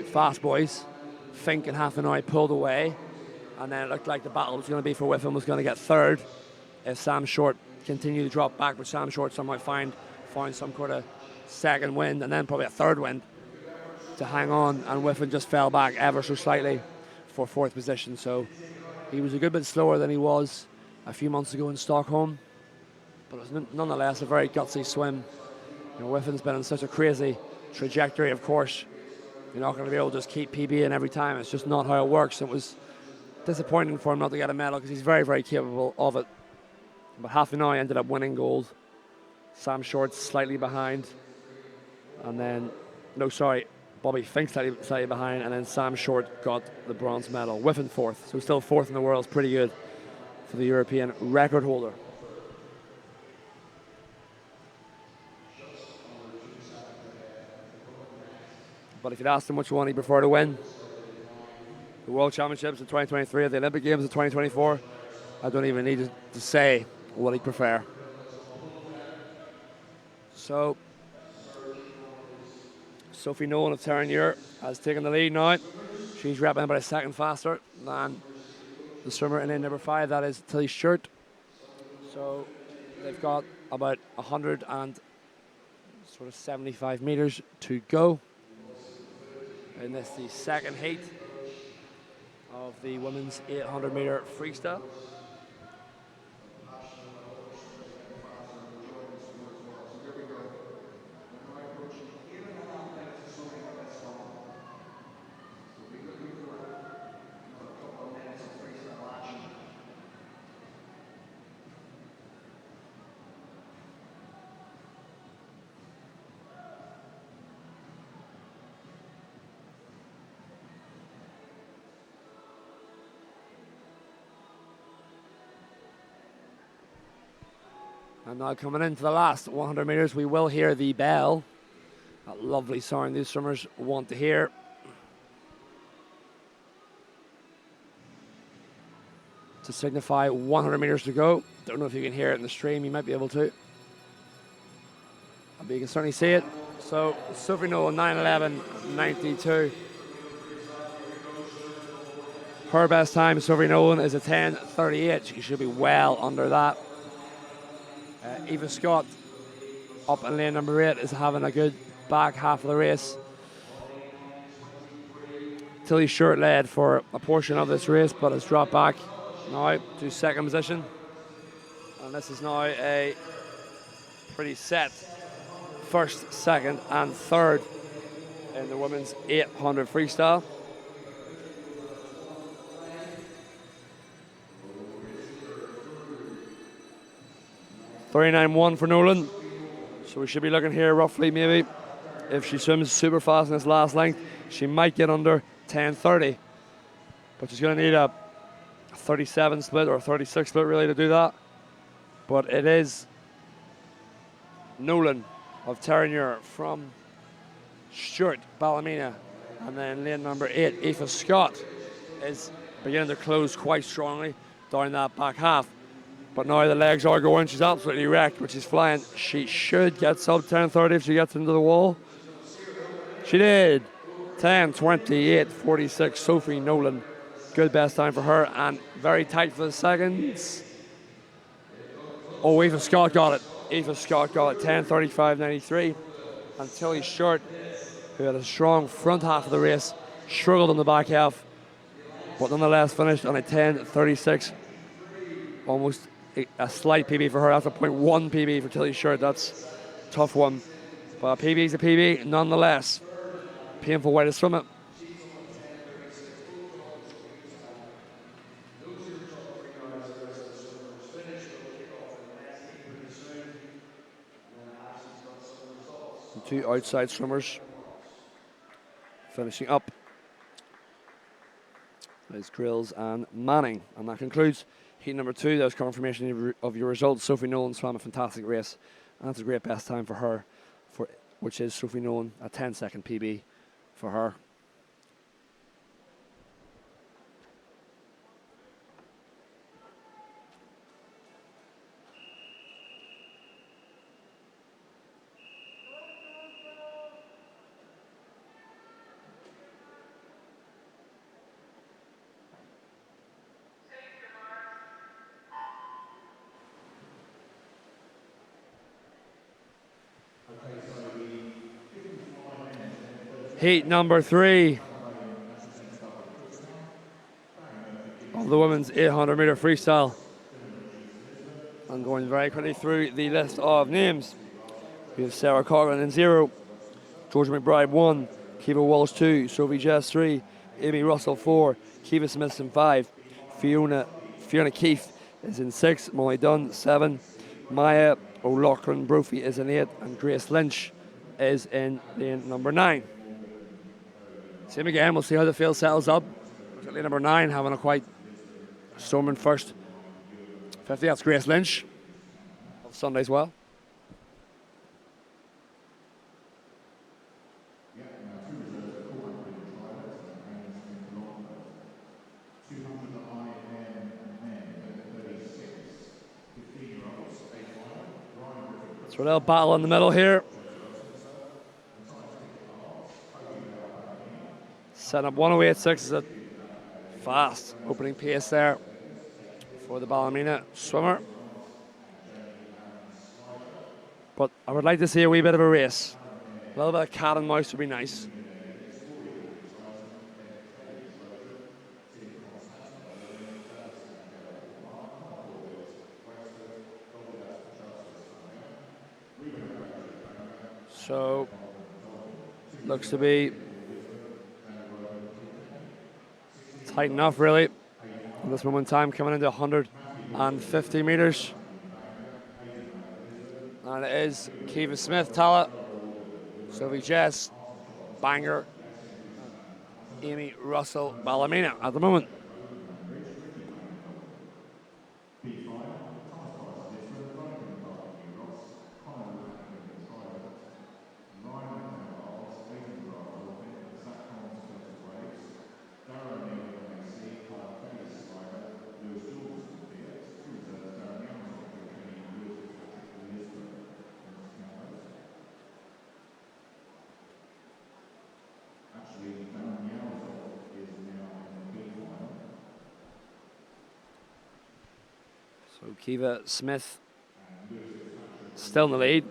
fast boys, Fink and Hafenui, pulled away, and then it looked like the battle was going to be for Whiffen was going to get third if Sam Short continued to drop back, but Sam Short somehow found some kind of second wind and then probably a third wind to hang on, and Whiffen just fell back ever so slightly for fourth position. So he was a good bit slower than he was a few months ago in Stockholm, but it was nonetheless a very gutsy swim. You know, Whiffen's been on such a crazy trajectory. Of course, you're not going to be able to just keep PBing every time. It's just not how it works. It was disappointing for him not to get a medal because he's very, very capable of it. But Hafenui ended up winning gold. Sam Short slightly behind. And then, Bobby Fink slightly behind. And then Sam Short got the bronze medal. Whiffen fourth. So still fourth in the world is pretty good for the European record holder. But if you'd asked him which one he'd prefer to win, the World Championships in 2023 or the Olympic Games in 2024, I don't even need to say what he'd prefer. So, Sophie Nolan of Terranure has taken the lead now. She's repping about a second faster than the swimmer in lane number 5, that is Tilly Shirt. So they've got about 175 metres to go in this, the second heat. of the women's 800-meter freestyle. And now coming into the last 100 metres, we will hear the bell. That lovely sound these swimmers want to hear. To signify 100 metres to go. Don't know if you can hear it in the stream, you might be able to. But you can certainly see it. So Sophie Nolan, 9:11.92. Her best time, Sophie Nolan, is a 10:38. She should be well under that. Eva Scott up in lane number 8 is having a good back half of the race. Tilly Short led for a portion of this race, but has dropped back now to second position. And this is now a pretty set first, second and third in the women's 800 freestyle. 39.1 for Nolan. So we should be looking here roughly maybe, if she swims super fast in this last length, she might get under 10:30. But she's going to need a 37 split or a 36 split really to do that. But it is Nolan of Terranure from Stuart, Ballymena. And then lane number 8, Aoife Scott, is beginning to close quite strongly down that back half. But now the legs are going. She's absolutely wrecked, but she's flying. She should get sub 10:30 if she gets into the wall. She did. 10:28.46. Sophie Nolan. Good best time for her and very tight for the seconds. Oh, Aoife Scott got it. Aoife Scott got it. 10:35.93. And Tilly Short, who had a strong front half of the race, struggled in the back half, but nonetheless finished on a 10:36. Almost a slight PB for her. That's a 0.1 PB for Tilly Short. That's a tough one. But a PB is a PB nonetheless. Painful way to swim it. The two outside swimmers finishing up. There's Grills and Manning. And that concludes heat number 2. That was confirmation of your results. Sophie Nolan swam a fantastic race. And that's a great best time for her, which is Sophie Nolan, a 10-second PB for her. Heat number 3 of the women's 800-meter freestyle. I'm going very quickly through the list of names. We have Sarah Coughlin in 0, Georgia McBride 1, Kiva Walsh 2, Sophie Jess 3, Amy Russell 4, Kiva Smith in 5, Fiona Keefe is in 6, Molly Dunn 7, Maya O'Loughlin Brophy is in 8, and Grace Lynch is in lane number 9. Same again, we'll see how the field settles up. Lane number 9 having a quite storming first 50. That's Grace Lynch of Sunday as well. So a little battle in the middle here. Setting up 1:08.6 is a fast opening pace there for the Ballymena swimmer. But I would like to see a wee bit of a race. A little bit of cat and mouse would be nice. So, looks to be tight enough, really, at this moment in time, coming into 150 metres. And it is Kiva Smith, Tala, Sophie Jess, Banger, Amy Russell, Ballymena at the moment. So Kiva Smith still in the lead,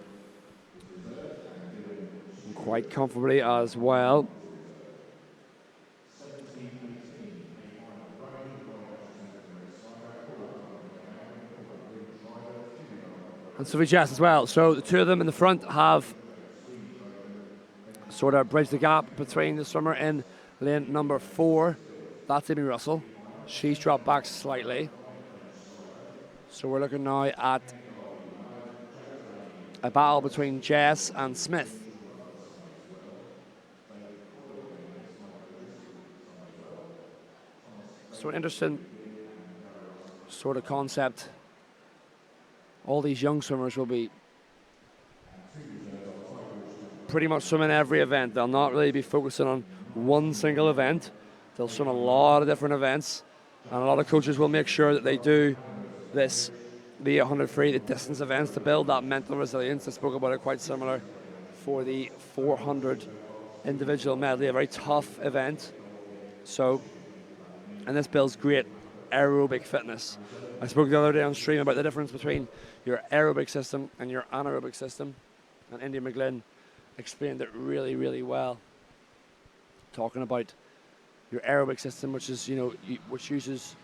quite comfortably as well. And Sophie Jess as well. So the two of them in the front have sort of bridged the gap between the swimmer in lane number 4. That's Amy Russell. She's dropped back slightly. So we're looking now at a battle between Jess and Smith. So an interesting sort of concept. All these young swimmers will be pretty much swimming every event. They'll not really be focusing on one single event. They'll swim a lot of different events, and a lot of coaches will make sure that they do this, the 100 free, the distance events, to build that mental resilience. I spoke about it quite similar for the 400 individual medley, a very tough event. So, and this builds great aerobic fitness. I spoke the other day on stream about the difference between your aerobic system and your anaerobic system, and India McGlynn explained it really, really well, talking about your aerobic system, which is, which uses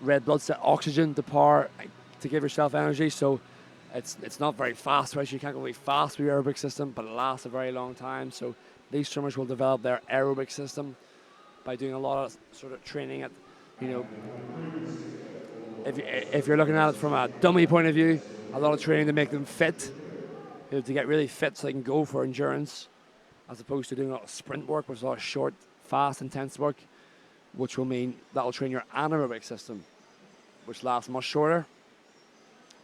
red blood cell oxygen to power, to give yourself energy. So it's not very fast, right? You can't go very fast with your aerobic system, but it lasts a very long time. So these swimmers will develop their aerobic system by doing a lot of sort of training at, if you're looking at it from a dummy point of view, a lot of training to make them fit, to get really fit so they can go for endurance, as opposed to doing a lot of sprint work, which is a lot of short, fast, intense work, which will mean that will train your anaerobic system, which lasts much shorter,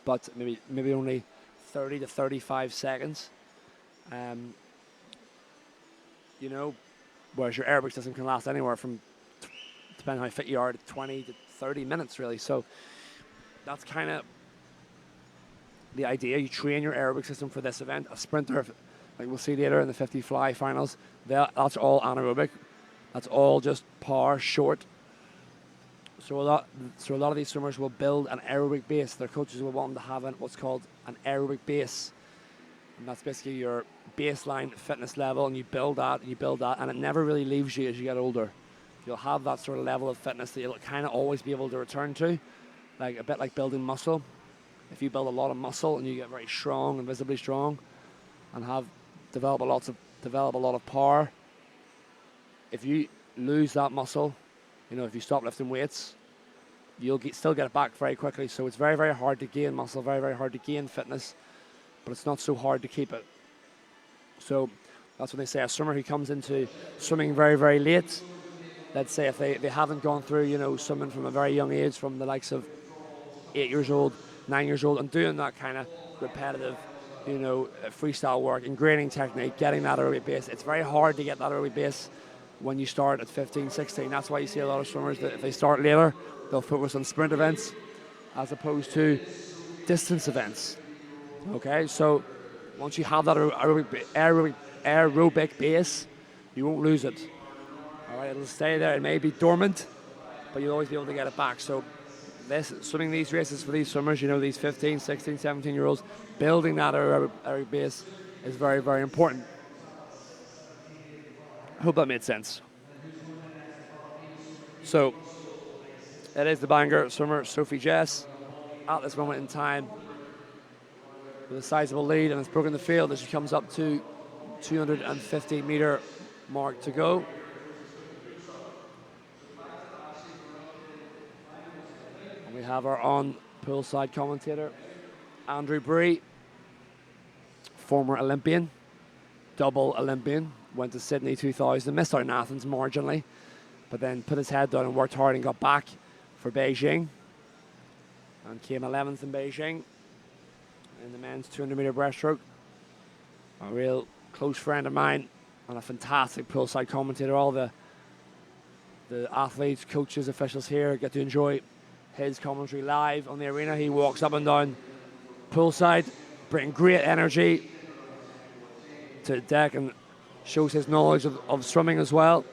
but maybe only 30 to 35 seconds. Whereas your aerobic system can last anywhere from, depending on how fit you are, 20 to 30 minutes, really. So that's kind of the idea. You train your aerobic system for this event. A sprinter, like we'll see later in the 50 fly finals, that's all anaerobic. That's all just power, short. So a lot of these swimmers will build an aerobic base. Their coaches will want them to have what's called an aerobic base. And that's basically your baseline fitness level, and you build that, and it never really leaves you as you get older. You'll have that sort of level of fitness that you'll kind of always be able to return to, like a bit like building muscle. If you build a lot of muscle and you get very strong and visibly strong, and develop a lot of power, if you lose that muscle, if you stop lifting weights, you'll still get it back very quickly. So it's very, very hard to gain muscle, very, very hard to gain fitness, but it's not so hard to keep it. So that's when they say a swimmer who comes into swimming very, very late, let's say if they haven't gone through, swimming from a very young age, from the likes of 8 years old, 9 years old, and doing that kind of repetitive, freestyle work, ingraining technique, getting that aerobic base. It's very hard to get that aerobic base when you start at 15, 16. That's why you see a lot of swimmers that if they start later, they'll focus on sprint events as opposed to distance events. Okay, so once you have that aerobic base, you won't lose it. All right, it'll stay there. It may be dormant, but you'll always be able to get it back. So swimming these races for these swimmers, these 15, 16, 17-year-olds, building that aerobic base is very, very important. I hope that made sense. So it is the banger swimmer, Sophie Jess, at this moment in time, with a sizable lead, and it's broken the field as she comes up to 250-meter mark to go. And we have our on poolside commentator, Andrew Bree, former Olympian, double Olympian, went to Sydney 2000, missed out in Athens marginally, but then put his head down and worked hard and got back for Beijing, and came 11th in Beijing in the men's 200-meter breaststroke. A real close friend of mine and a fantastic poolside commentator. All the athletes, coaches, officials here get to enjoy his commentary live on the arena. He walks up and down poolside, bringing great energy to the deck and shows his knowledge of swimming as well.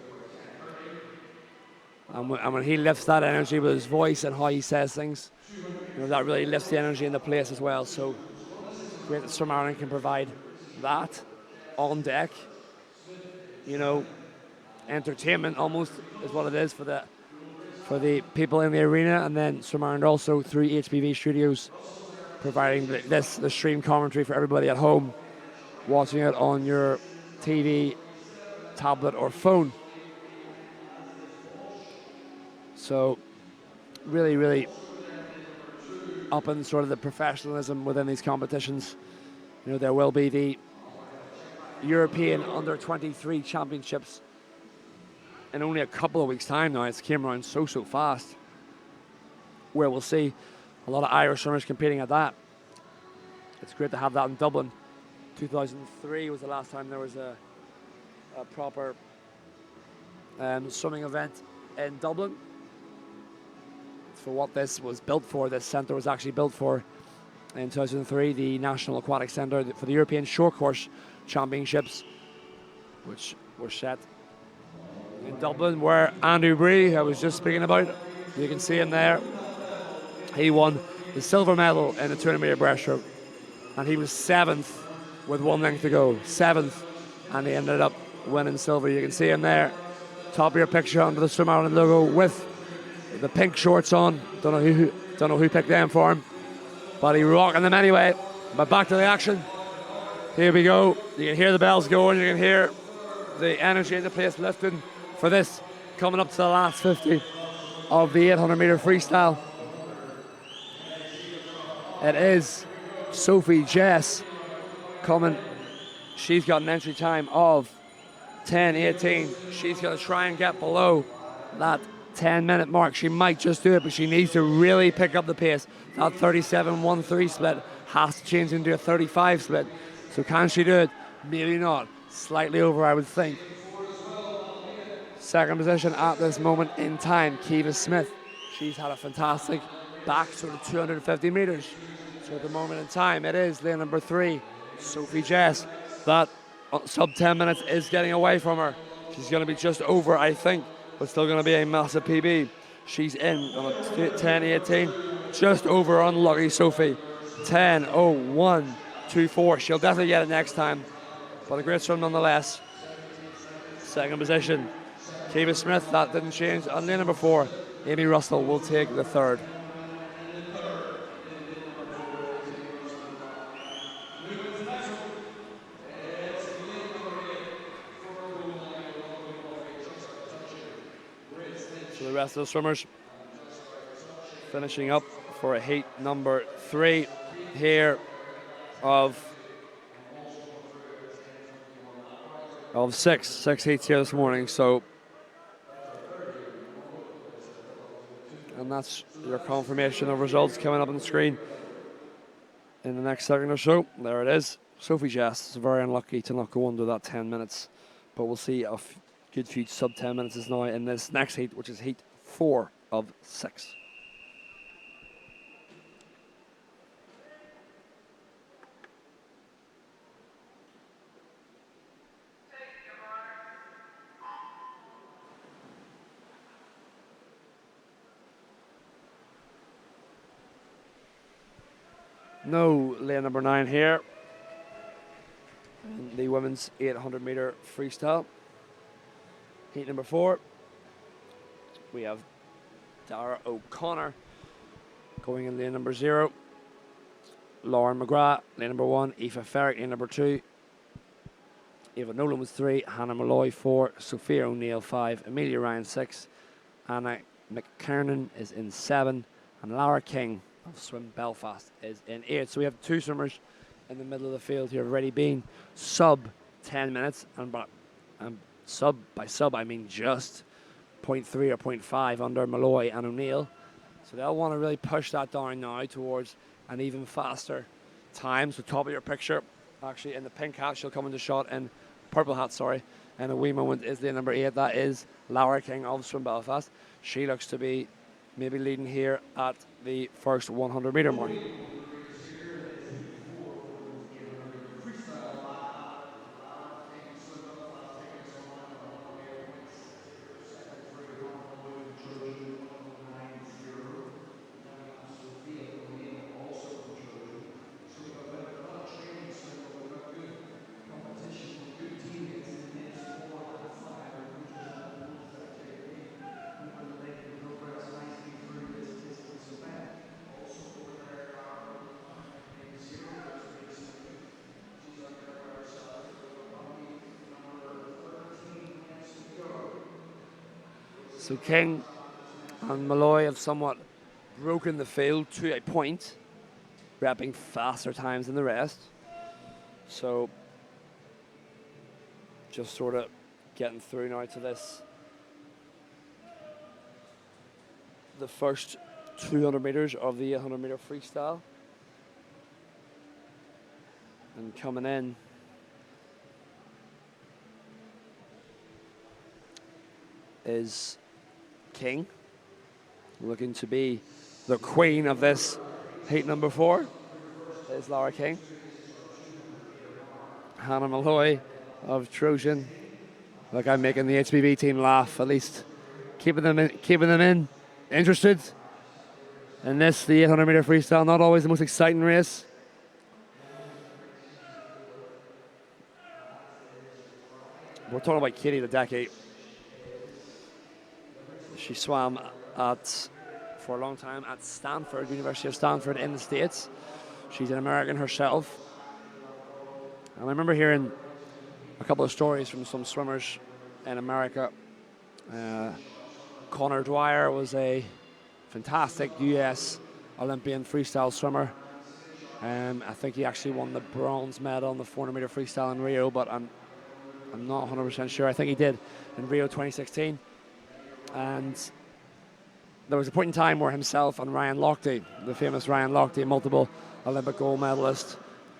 And when he lifts that energy with his voice and how he says things, that really lifts the energy in the place as well. So great that Swim Ireland can provide that on deck. Entertainment almost is what it is for the people in the arena, and then Swim Ireland also through HBV Studios providing the stream commentary for everybody at home watching it on your TV, tablet or phone. So really, really up in sort of the professionalism within these competitions. There will be the European Under-23 Championships in only a couple of weeks' time now. It's came around so fast, where we'll see a lot of Irish swimmers competing at that. It's great to have that in Dublin. 2003 was the last time there was a proper swimming event in Dublin. For what this was built for, this centre was actually built for in 2003, the National Aquatic Centre for the European Short Course Championships, which were set in Dublin, where Andrew Bree, I was just speaking about, you can see him there. He won the silver medal in the 200-meter breaststroke, and he was 7th with 1 length to go. 7th, and he ended up winning silver. You can see him there, top of your picture under the Swim Ireland logo with the pink shorts on. Don't know who picked them for him, but he rocking them anyway. But back to the action. Here we go. You can hear the bells going. You can hear the energy in the place lifting for this coming up to the last 50 of the 800-meter freestyle. It is Sophie Jess coming. She's got an entry time of 10:18. She's going to try and get below that 10-minute mark. She might just do it, but she needs to really pick up the pace. That 37.13 split has to change into a 35 split. So can she do it? Maybe not. Slightly over, I would think. Second position at this moment in time, Kiva Smith. She's had a fantastic back sort of 250 meters. So at the moment in time, it is lane number 3, Sophie Jess. That sub 10 minutes is getting away from her. She's going to be just over, I think, but still going to be a massive PB. She's in on a 10:18, just over unlucky Sophie. 10:01.24. She'll definitely get it next time, but a great swim nonetheless. Second position, Kiva Smith. That didn't change. On lane number 4, Amy Russell will take the third. So the rest of the swimmers finishing up for a heat number 3 here of 6 heats here this morning. So, and that's your confirmation of results coming up on the screen in the next second or so. There it is. Sophie Jess is very unlucky to not go under that 10 minutes, but we'll see a good few sub 10 minutes is now in this next heat, which is heat 4 of 6. No lane number 9 here in the women's 800-meter freestyle. Heat number 4, we have Dara O'Connor going in lane number 0. Lauren McGrath, lane number 1. Aoife Ferrick, lane number 2. Eva Nolan was 3. Hannah Malloy 4. Sophia O'Neill 5. Amelia Ryan 6. Anna McKernan is in 7. And Lara King of Swim Belfast is in 8. So we have 2 swimmers in the middle of the field here already being sub 10 minutes. And sub by sub, I mean just 0.3 or 0.5 under Malloy and O'Neill. So they'll want to really push that down now towards an even faster time. So top of your picture, actually in the pink hat, she'll come into shot, in purple hat, sorry, in a wee moment is the number 8. That is Lara King of Swim Belfast. She looks to be maybe leading here at the first 100 metre mark. So King and Malloy have somewhat broken the field to a point, repping faster times than the rest. So just sort of getting through now to this, the first 200 metres of the 800 metre freestyle. And coming in is King, looking to be the queen of this heat number 4. Is Lara King. Hannah Malloy of Trojan. Look, I'm making the HBB team laugh, at least keeping them in interested in this, the 800 metre freestyle. Not always the most exciting race. We're talking about Katie Ledecky. She swam for a long time at Stanford, University of Stanford in the States. She's an American herself. And I remember hearing a couple of stories from some swimmers in America. Connor Dwyer was a fantastic US Olympian freestyle swimmer. I think he actually won the bronze medal in the 400 meter freestyle in Rio, but I'm not 100% sure. I think he did in Rio 2016. And there was a point in time where himself and Ryan Lochte, the famous Ryan Lochte, multiple Olympic gold medalist,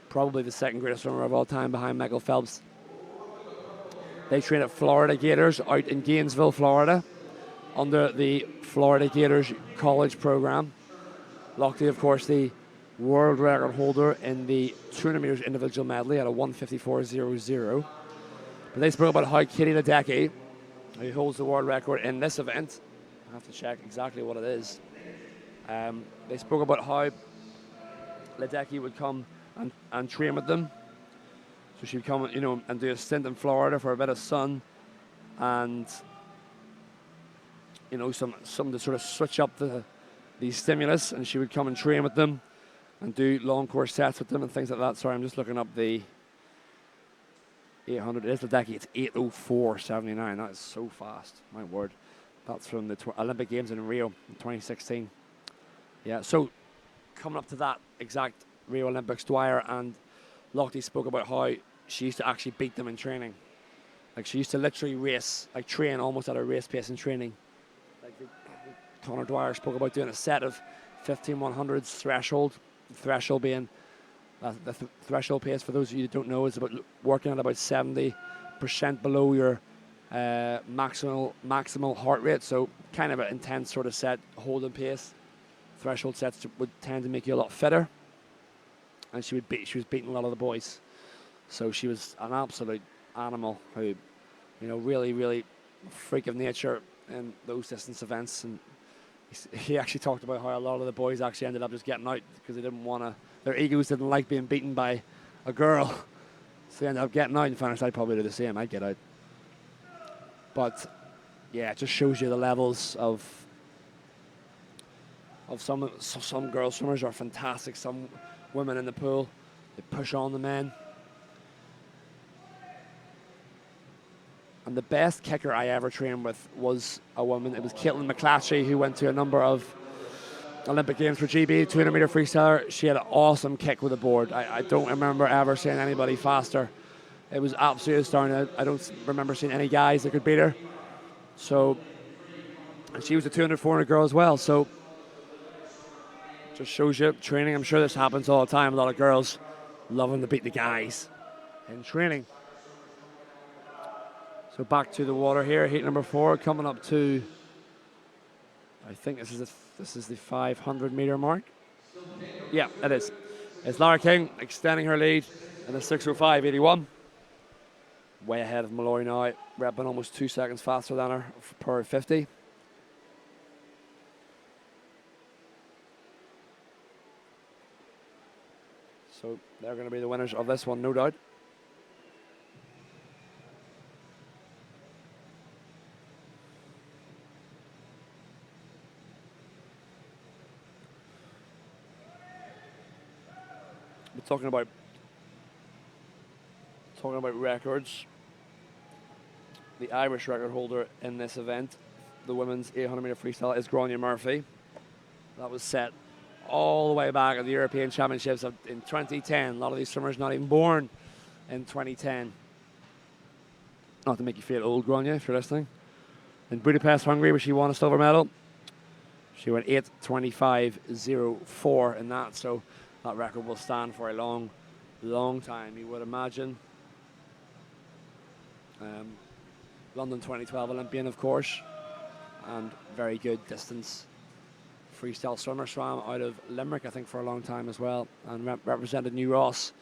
probably the second greatest swimmer of all time behind Michael Phelps, they train at Florida Gators out in Gainesville, Florida, under the Florida Gators college program. Lochte, of course, the world record holder in the 200 meters individual medley at a 1:54.00. But they spoke about how Katie Ledecky, who holds the world record in this event, I have to check exactly what it is. They spoke about how Ledecky would come and train with them. So she'd come, and do a stint in Florida for a bit of sun, and something to sort of switch up the stimulus. And she would come and train with them, and do long course sets with them and things like that. Sorry, I'm just looking up the 800. It is Ledecky. It's 8:04.79. That is so fast. My word. That's from the Olympic Games in Rio in 2016. Yeah. So coming up to that exact Rio Olympics, Dwyer and Lochte spoke about how she used to actually beat them in training. Like, she used to literally race, like train almost at a race pace in training. Like Conor Dwyer spoke about doing a set of 15-100s threshold being the threshold pace, for those of you who don't know, is about working at about 70% below your maximal heart rate. So kind of an intense sort of set, holding pace. Threshold sets would tend to make you a lot fitter. And she was beating a lot of the boys. So she was an absolute animal who, really, really freak of nature in those distance events. And he actually talked about how a lot of the boys actually ended up just getting out because they didn't want to, their egos didn't like being beaten by a girl. So they ended up getting out. In fairness, I'd probably do the same. I'd get out. But yeah, it just shows you the levels of some girl swimmers are fantastic. Some women in the pool. They push on the men. And the best kicker I ever trained with was a woman. It was Caitlin McClatchy, who went to a number of Olympic Games for GB, 200 meter freestyler. She had an awesome kick with the board. I don't remember ever seeing anybody faster. It was absolutely astounding. I don't remember seeing any guys that could beat her. So, and she was a 200, 400 girl as well. So, just shows you training. I'm sure this happens all the time. A lot of girls loving to beat the guys in training. So back to the water here, heat number 4, coming up to, I think this is the 500 meter mark. Yeah, it is. It's Lara King extending her lead in the 6:05.81. Way ahead of Malloy now, repping almost 2 seconds faster than her per 50. So they're going to be the winners of this one, no doubt. We're talking about records. The Irish record holder in this event, the women's 800 meter freestyle, is Gráinne Murphy. That was set all the way back at the European Championships in 2010. A lot of these swimmers not even born in 2010. Not to make you feel old, Gráinne, if you're listening. In Budapest, Hungary, where she won a silver medal, she went 8:25.04 in that. So that record will stand for a long, long time, you would imagine. London 2012 Olympian, of course, and very good distance freestyle swimmer. Swam out of Limerick, I think, for a long time as well, and represented New Ross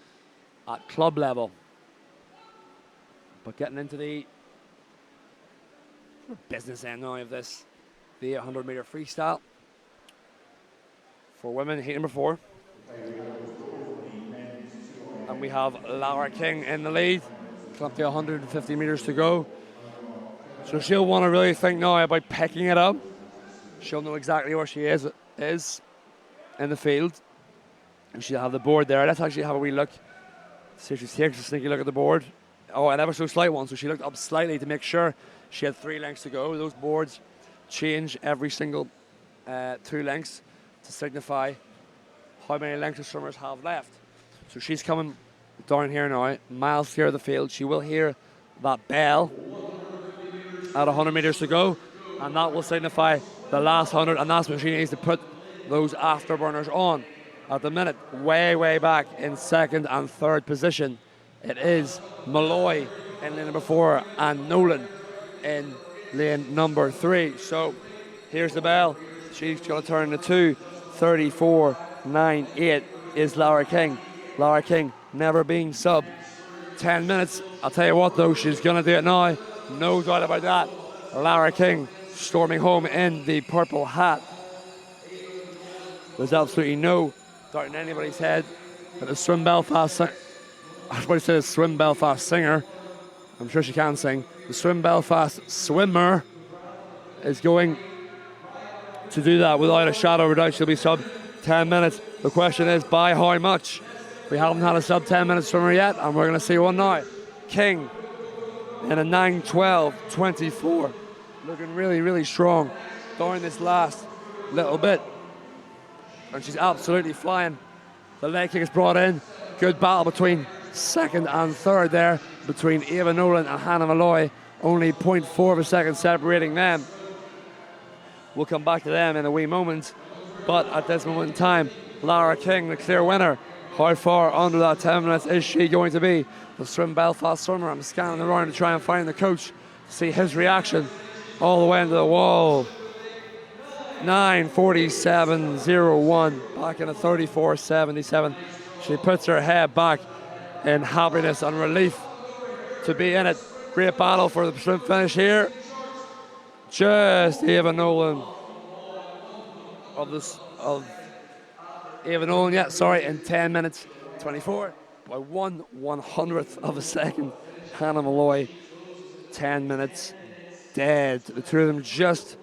at club level. But getting into the business end now of this, the 800 meter freestyle for women, heat number 4. And we have Lara King in the lead. Up to 150 meters to go. So she'll want to really think now about picking it up. She'll know exactly where she is in the field. And she'll have the board there. Let's actually have a wee look. See if she takes a sneaky look at the board. Oh, an ever so slight one. So she looked up slightly to make sure she had 3 lengths to go. Those boards change every single 2 lengths to signify how many lengths the swimmers have left. So she's coming down here now, miles clear of the field. She will hear that bell at 100 meters to go, and that will signify the last 100, and that's when she needs to put those afterburners on. At the minute, way back in second and third position, it is Malloy in lane number 4 and Nolan in lane number 3. So here's the bell. She's going to turn the 2:34.98 is Lara King. Lara King never being sub 10 minutes. I'll tell you what though, she's going to do it now. No doubt about that. Lara King storming home in the purple hat. There's absolutely no doubt in anybody's head that the Swim Belfast singer, I'm sure she can sing, the Swim Belfast swimmer is going to do that without a shadow of a doubt. She'll be sub 10 minutes. The question is, by how much? We haven't had a sub 10 minute swimmer yet, and we're going to see one now. King in a 9:12.24. Looking really strong during this last little bit. And she's absolutely flying. The leg kick is brought in. Good battle between second and third there, between Eva Nolan and Hannah Malloy. Only 0.4 of a second separating them. We'll come back to them in a wee moment. But at this moment in time, Lara King, the clear winner. How far under that 10 minutes is she going to be? The Swim Belfast swimmer. I'm scanning around to try and find the coach, see his reaction all the way into the wall. 9:47.01, back in a 34.77. She puts her head back in happiness and relief to be in it. Great battle for the swim finish here. Just Eva Nolan in 10 minutes 24 by 1/100th of a second. Hannah Malloy, 10 minutes dead. The two of them just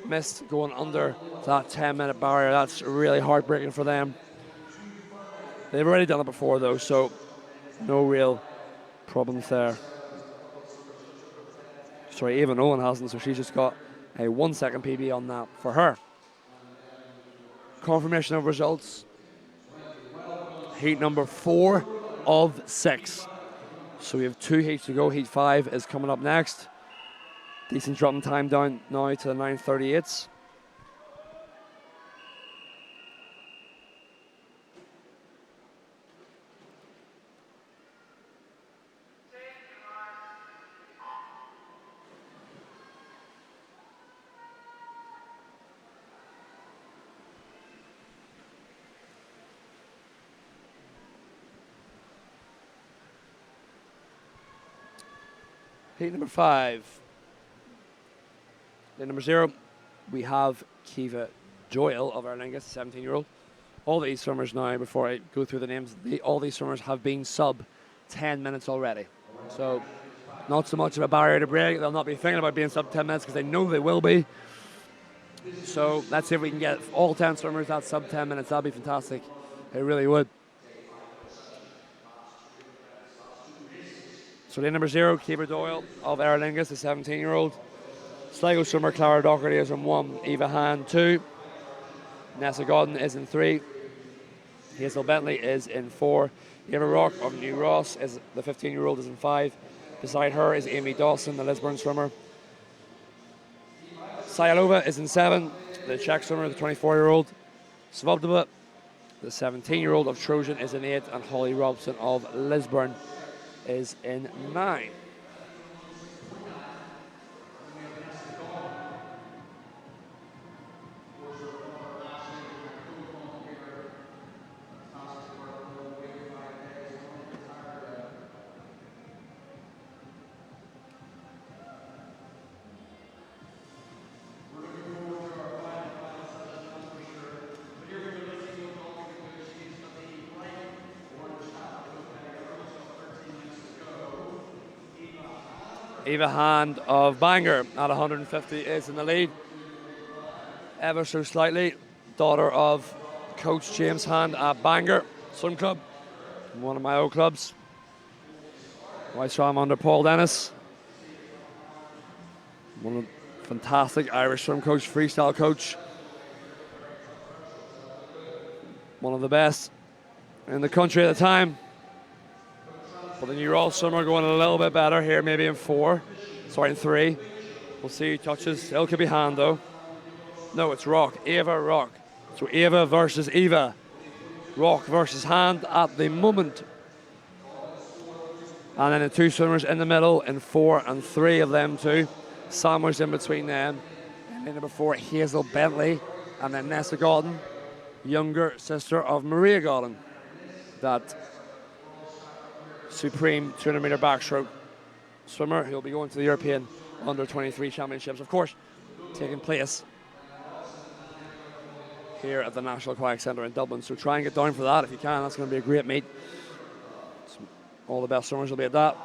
missed going under that 10-minute barrier. That's really heartbreaking for them. They've already done it before though, so no real problems there. Sorry, Ava Nolan hasn't, so she's just got a 1 second PB on that for her. Confirmation of results. Heat number 4 of 6. So we have 2 heats to go. Heat 5 is coming up next. Decent dropping time down now to the 9:38s. Heat number 5. Heat number 0, we have Kiva Joyle of Aer Lingus, 17-year-old. All these swimmers now, before I go through the names, all these swimmers have been sub 10 minutes already. So not so much of a barrier to break. They'll not be thinking about being sub 10 minutes because they know they will be. So let's see if we can get all 10 swimmers at sub 10 minutes. That'd be fantastic. It really would. So lane number 0, Kiva Doyle of Aer Lingus, the 17-year-old. Sligo swimmer Clara Doherty is in 1, Eva Hand 2. Nessa Godden is in 3. Hazel Bentley is in 4. Eva Rock of New Ross, is the 15-year-old, is in 5. Beside her is Amy Dawson, the Lisburn swimmer. Sayalova is in 7. The Czech swimmer, the 24-year-old. Svobdova, the 17-year-old of Trojan, is in 8. And Holly Robson of Lisburn is in 9. Eva Hand of Bangor at 150 is in the lead. Ever so slightly. Daughter of Coach James Hand at Bangor Swim Club, one of my old clubs. I swam under Paul Dennis. One of the fantastic Irish swim coach, freestyle coach. One of the best in the country at the time. But the New Ross swimmer going a little bit better here, maybe in 4. Sorry, in 3. We'll see who touches. Still could be Hand though. No, it's Rock. Eva, Rock. So Eva versus Eva. Rock versus Hand at the moment. And then the 2 swimmers in the middle in 4 and 3 of them two. Sandwiched in between them. And then number 4, Hazel Bentley. And then Nessa Godden, younger sister of Maria Godden. That supreme 200-meter backstroke swimmer who'll be going to the European Under-23 Championships, of course, taking place here at the National Aquatic Centre in Dublin. So try and get down for that if you can. That's going to be a great meet. All the best swimmers will be at that.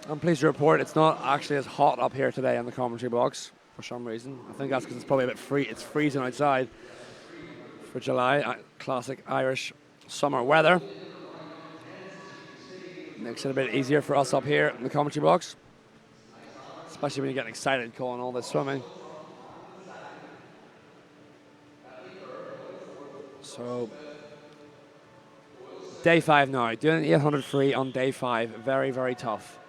I'm pleased to report it's not actually as hot up here today in the commentary box for some reason. I think that's because it's probably a bit it's freezing outside for July. Classic Irish summer weather. Makes it a bit easier for us up here in the commentary box, especially when you get excited calling all this swimming. So day 5 now, doing 800 free on day 5, very, very tough.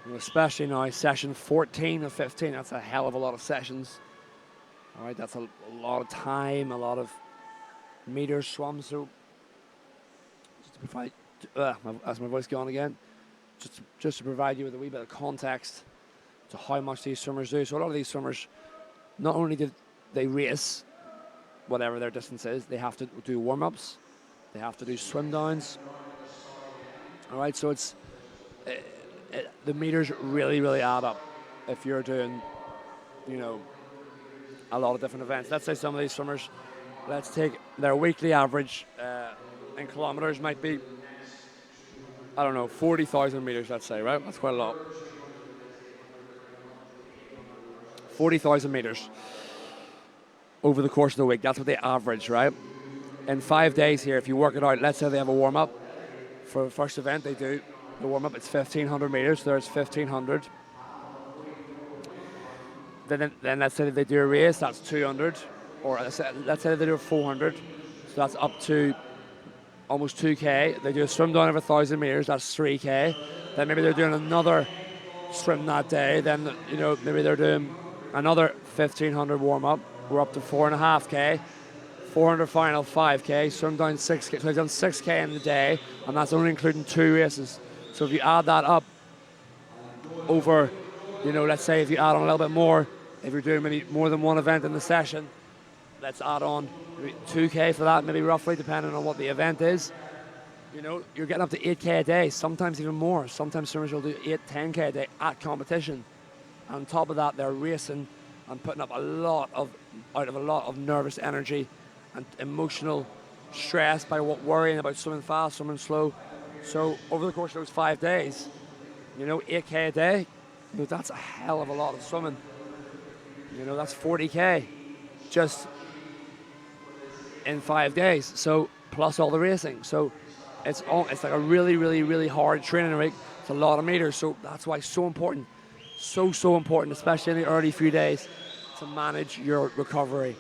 And especially now, session 14 of 15, that's a hell of a lot of sessions. All right, that's a lot of time, a lot of meters swum. So just to provide, that's my voice gone again. Just to provide you with a wee bit of context to how much these swimmers do. So a lot of these swimmers, not only do they race, whatever their distance is, they have to do warm-ups, they have to do swim downs. All right, so it's the meters really, really add up if you're doing, you know, a lot of different events. Let's say some of these swimmers, let's take their weekly average in kilometers might be, I don't know, 40,000 meters, let's say, right? That's quite a lot. 40,000 meters over the course of the week. That's what they average, right? In 5 days here, if you work it out, let's say they have a warm-up. For the first event, they do the warm-up. It's 1,500 meters. There's 1,500. Then let's say they do a race, that's 200. Or let's say they do a 400. So that's up to almost 2K. They do a swim down over 1,000 meters, that's 3K. Then maybe they're doing another swim that day. Then, you know, maybe they're doing another 1,500 warm-up. We're up to 4.5K. 400 final, 5K. Swim down 6K. So they've done 6K in the day, and that's only including 2 races. So if you add that up over, you know, let's say if you add on a little bit more, if you're doing maybe more than one event in the session, let's add on maybe 2K for that, maybe roughly, depending on what the event is. You know, you're getting up to 8K a day, sometimes even more. Sometimes swimmers will do 8, 10K a day at competition. And on top of that, they're racing and putting up out of a lot of nervous energy and emotional stress by worrying about swimming fast, swimming slow. So over the course of those 5 days, you know, 8K a day, you know, that's a hell of a lot of swimming. You know, that's 40K just in 5 days. So plus all the racing. So it's like a really, really, really hard training week. It's a lot of meters. So that's why it's so important, so important, especially in the early few days, to manage your recovery.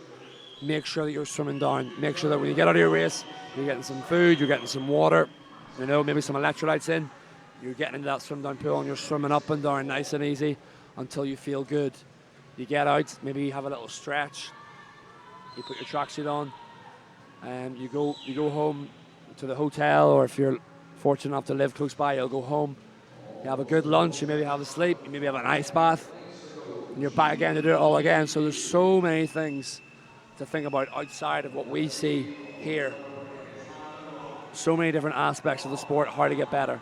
Make sure that you're swimming down. Make sure that when you get out of your race, you're getting some food, you're getting some water, you know, maybe some electrolytes in. You're getting into that swim down pool and you're swimming up and down nice and easy until you feel good. You get out, maybe you have a little stretch, you put your tracksuit on, and you go home to the hotel, or if you're fortunate enough to live close by, you'll go home. You have a good lunch, you maybe have a sleep, you maybe have an ice bath, and you're back again to do it all again. So there's so many things to think about outside of what we see here. So many different aspects of the sport, how to get better.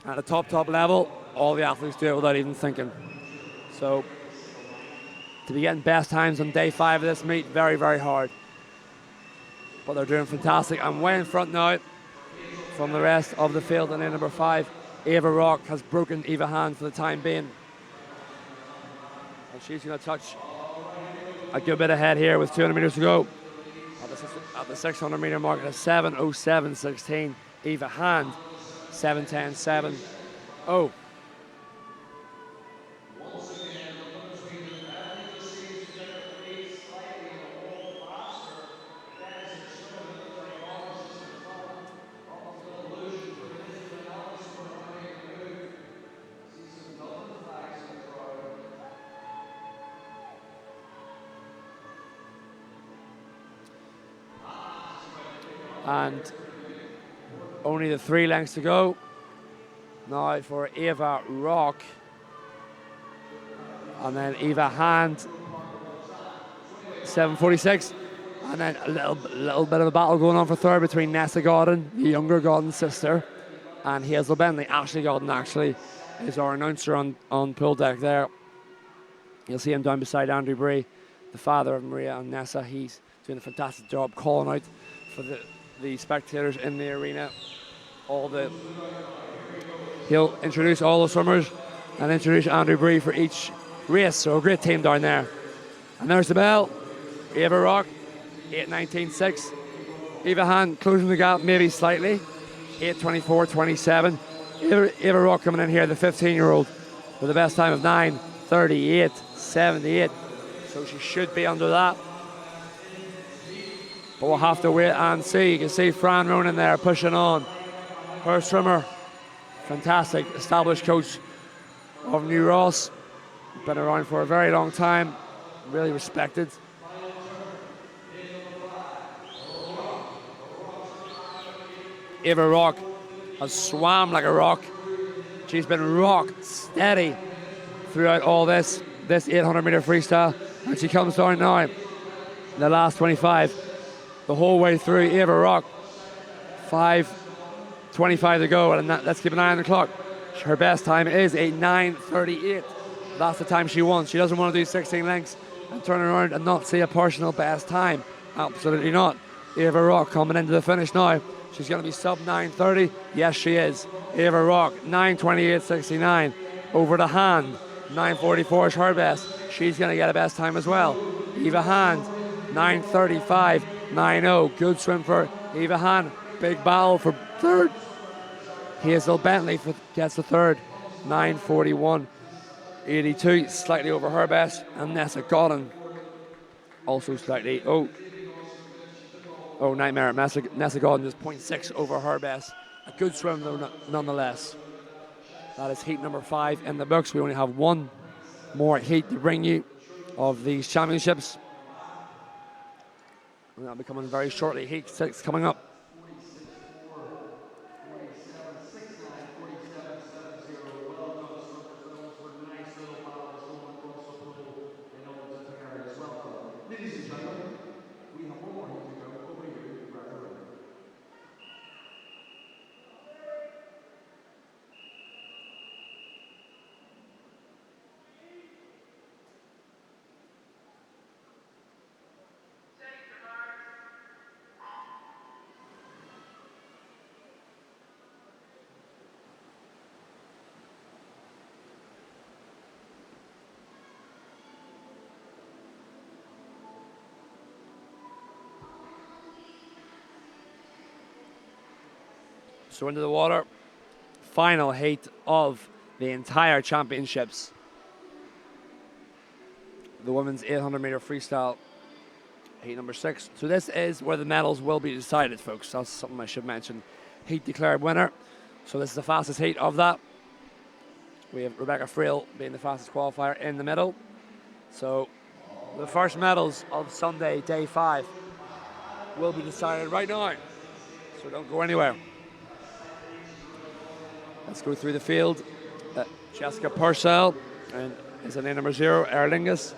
At the top level, all the athletes do it without even thinking. So to be getting best times on day 5 of this meet, very, very hard. But they're doing fantastic. I'm way in front now from the rest of the field. And in number 5, Ava Rock has broken Eva Hand for the time being. And she's going to touch a good bit ahead here with 200 meters to go. At the 600 meter mark at a 7:07.16. Eva Hand, 7:10.70. And only the 3 lengths to go. Now for Ava Rock. And then Eva Hand, 7:46. And then a little bit of a battle going on for third between Nessa Godden, the younger Godden's sister, and Hazel Bentley. Ashley Godden actually is our announcer on pool deck there. You'll see him down beside Andrew Bree, the father of Maria and Nessa. He's doing a fantastic job calling out for the spectators in the arena. He'll introduce all the swimmers and introduce Andrew Bree for each race. So a great team down there. And there's the bell. Ava Rock, 8:19.6. Eva Hand closing the gap maybe slightly, 8:24.27. Ava Rock coming in here, the 15-year-old, with the best time of 9:38.78. So she should be under that. But we'll have to wait and see. You can see Fran Ronan there pushing on. Her swimmer, fantastic, established coach of New Ross. Been around for a very long time, really respected. Ava Rock has swam like a rock. She's been rock steady throughout all this 800 meter freestyle. And she comes down now in the last 25. The whole way through. Ava Rock, 5:25 to go, and let's keep an eye on the clock. Her best time is 9:38. That's the time she wants. She doesn't want to do 16 lengths and turn around and not see a personal best time. Absolutely not. Ava Rock coming into the finish now. She's going to be sub 9:30. Yes, she is. Ava Rock, 9:28.69. Over the Hand, 9:44 is her best. She's going to get a best time as well. Eva Hand, 9:35.90. Good swim for Eva Hand. Big battle for third. Hazel Bentley gets the third, 9:41.82. Slightly over her best. And Nessa Godden also slightly. Nightmare. Nessa Godden is 0.6 over her best. A good swim, though, nonetheless. That is heat number 5 in the books. We only have one more heat to bring you of these championships. And that'll be coming very shortly. Heat 6 coming up. So into the water. Final heat of the entire championships. The women's 800 meter freestyle, heat number 6. So this is where the medals will be decided, folks. That's something I should mention. Heat declared winner. So this is the fastest heat of that. We have Rebecca Friel being the fastest qualifier in the middle. So the first medals of Sunday, day 5, will be decided right now. So don't go anywhere. Let's go through the field. Jessica Purcell is in lane number 0. Erlingus.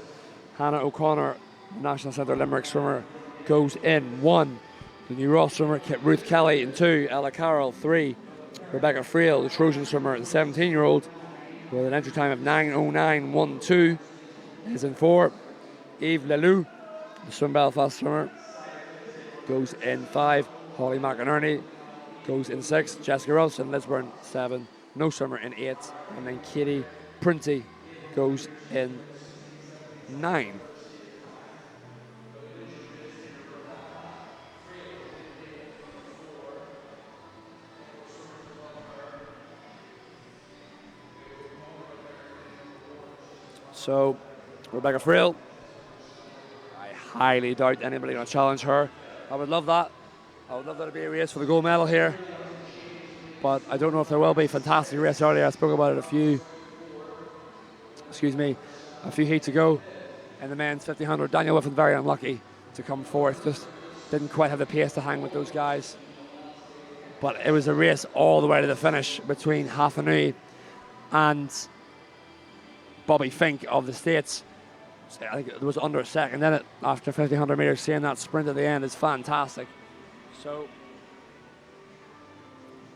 Hannah O'Connor, National Centre Limerick swimmer, goes in 1. The New Ross swimmer, Ruth Kelly, in 2. Ella Carroll, 3. Rebecca Friel, the Trojan swimmer, the 17-year-old, with an entry time of 9:09.12, is in 4. Eve Leloup, the Swim Belfast swimmer, goes in 5. Holly McInerney goes in 6. Jessica Ralston, Lisburn, 7. No swimmer in 8. And then Katie Prunty goes in 9. So, Rebecca Friel, I highly doubt anybody going to challenge her. I would love that. I would love that to be a race for the gold medal here. But I don't know if there will be. Fantastic race earlier. I spoke about it a few heats ago. In the men's 1500, Daniel Whiffen very unlucky to come fourth. Just didn't quite have the pace to hang with those guys. But it was a race all the way to the finish between Hathanu and Bobby Fink of the States. I think it was under a second in it after 1500 metres. Seeing that sprint at the end is fantastic. So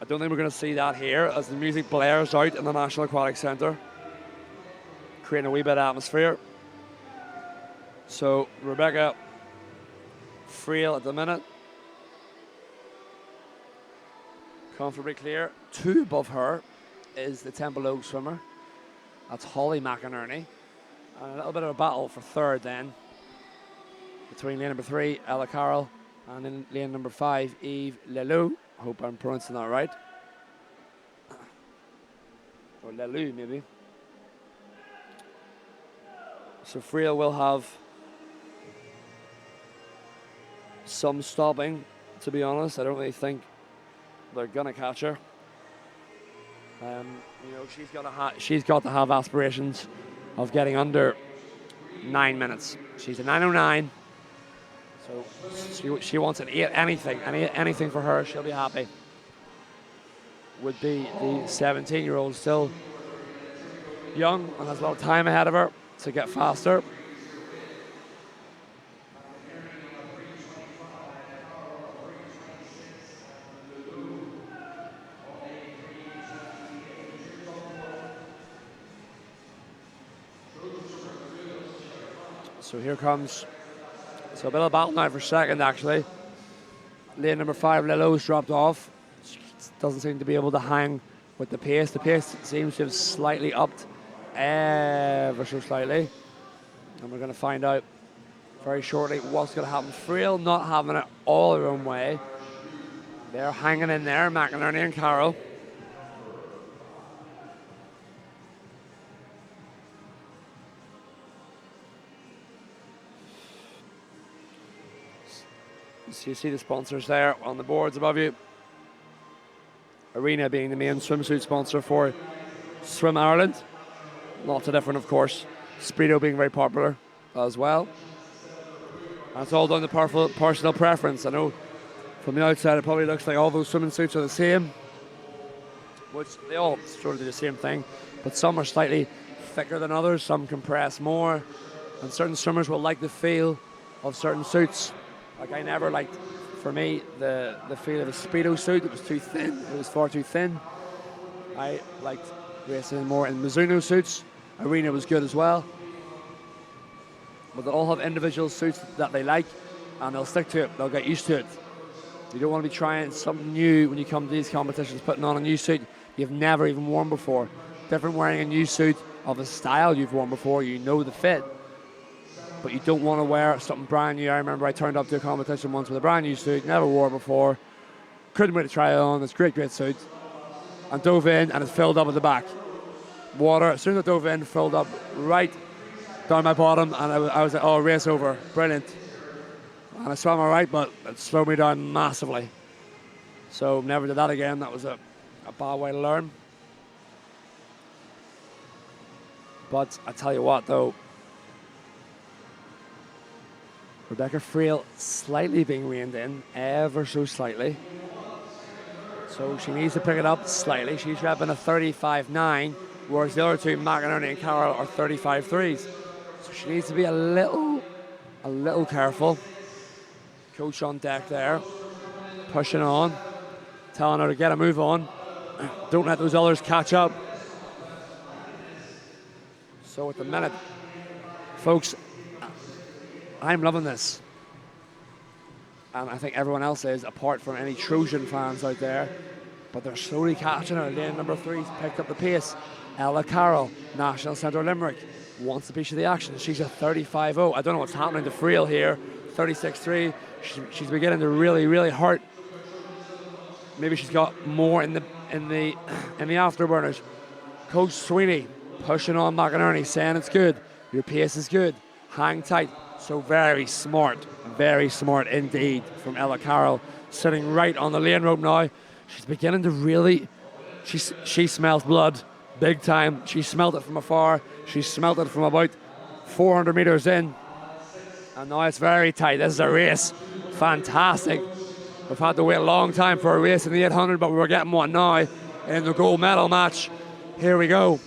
I don't think we're going to see that here as the music blares out in the National Aquatic Centre, creating a wee bit of atmosphere. So Rebecca Friel at the minute, comfortably clear. 2 above her is the Temple Oak swimmer. That's Holly McInerney. And a little bit of a battle for third then between lane number 3, Ella Carroll, and in lane number 5, Eve Leloup. Hope I'm pronouncing that right. Or Leloup, maybe. So Friel will have some stopping, to be honest. I don't really think they're going to catch her. She's got to have aspirations of getting under 9 minutes. She's a 9:09, so she wants an 8. Anything for her, she'll be happy. Would be the 17-year-old, still young and has a lot of time ahead of her to get faster. So here comes, a bit of a battle now for second, actually. lane number 5, Lillo's dropped off. She doesn't seem to be able to hang with the pace. The pace seems to have slightly upped, ever so slightly. And we're going to find out very shortly what's going to happen. Frail not having it all their own way. They're hanging in there, McInerney and Carroll. So you see the sponsors there on the boards above you. Arena being the main swimsuit sponsor for Swim Ireland. Lots of different, of course. Speedo being very popular as well. And it's all down to personal preference. I know from the outside it probably looks like all those swimming suits are the same, which they all sort of do the same thing, but some are slightly thicker than others, some compress more, and certain swimmers will like the feel of certain suits. Like I never liked, for me, the feel of a Speedo suit. It was too thin, it was far too thin. I liked racing more in Mizuno suits. Arena was good as well. But they all have individual suits that they like, and they'll stick to it, they'll get used to it. You don't want to be trying something new when you come to these competitions, putting on a new suit you've never even worn before. Different wearing a new suit of a style you've worn before, you know the fit. But you don't want to wear something brand new. I remember I turned up to a competition once with a brand new suit, never wore it before, couldn't wait to try it on, this great suit, and dove in and it filled up at the back. Water, as soon as I dove in, filled up right down my bottom, and I was like, oh, race over, brilliant. And I swam all right, but it slowed me down massively. So never did that again. That was a bad way to learn. But I tell you what, though, Rebecca Frail slightly being reined in, ever so slightly. So she needs to pick it up slightly. She's repping a 35.9, whereas the other two, McInerney and Carroll, are 35.3s. So she needs to be a little careful. Coach on deck there, pushing on, telling her to get a move on. Don't let those others catch up. So at the minute, folks, I'm loving this. And I think everyone else is, apart from any Trojan fans out there. But they're slowly catching her. Lane number 3's picked up the pace. Ella Carroll, National Centre Limerick, wants a piece of the action. She's a 35.0. I don't know what's happening to Frail here. 36.3. She's beginning to really hurt. Maybe she's got more in the afterburners. Coach Sweeney pushing on McInerney, saying it's good. Your pace is good. Hang tight. So very smart indeed from Ella Carroll, sitting right on the lane rope now. She's beginning to really, she smells blood big time. She smelled it from afar. She smelled it from about 400 meters in. And now it's very tight. This is a race. Fantastic. We've had to wait a long time for a race in the 800, but we're getting one now in the gold medal match. Here we go.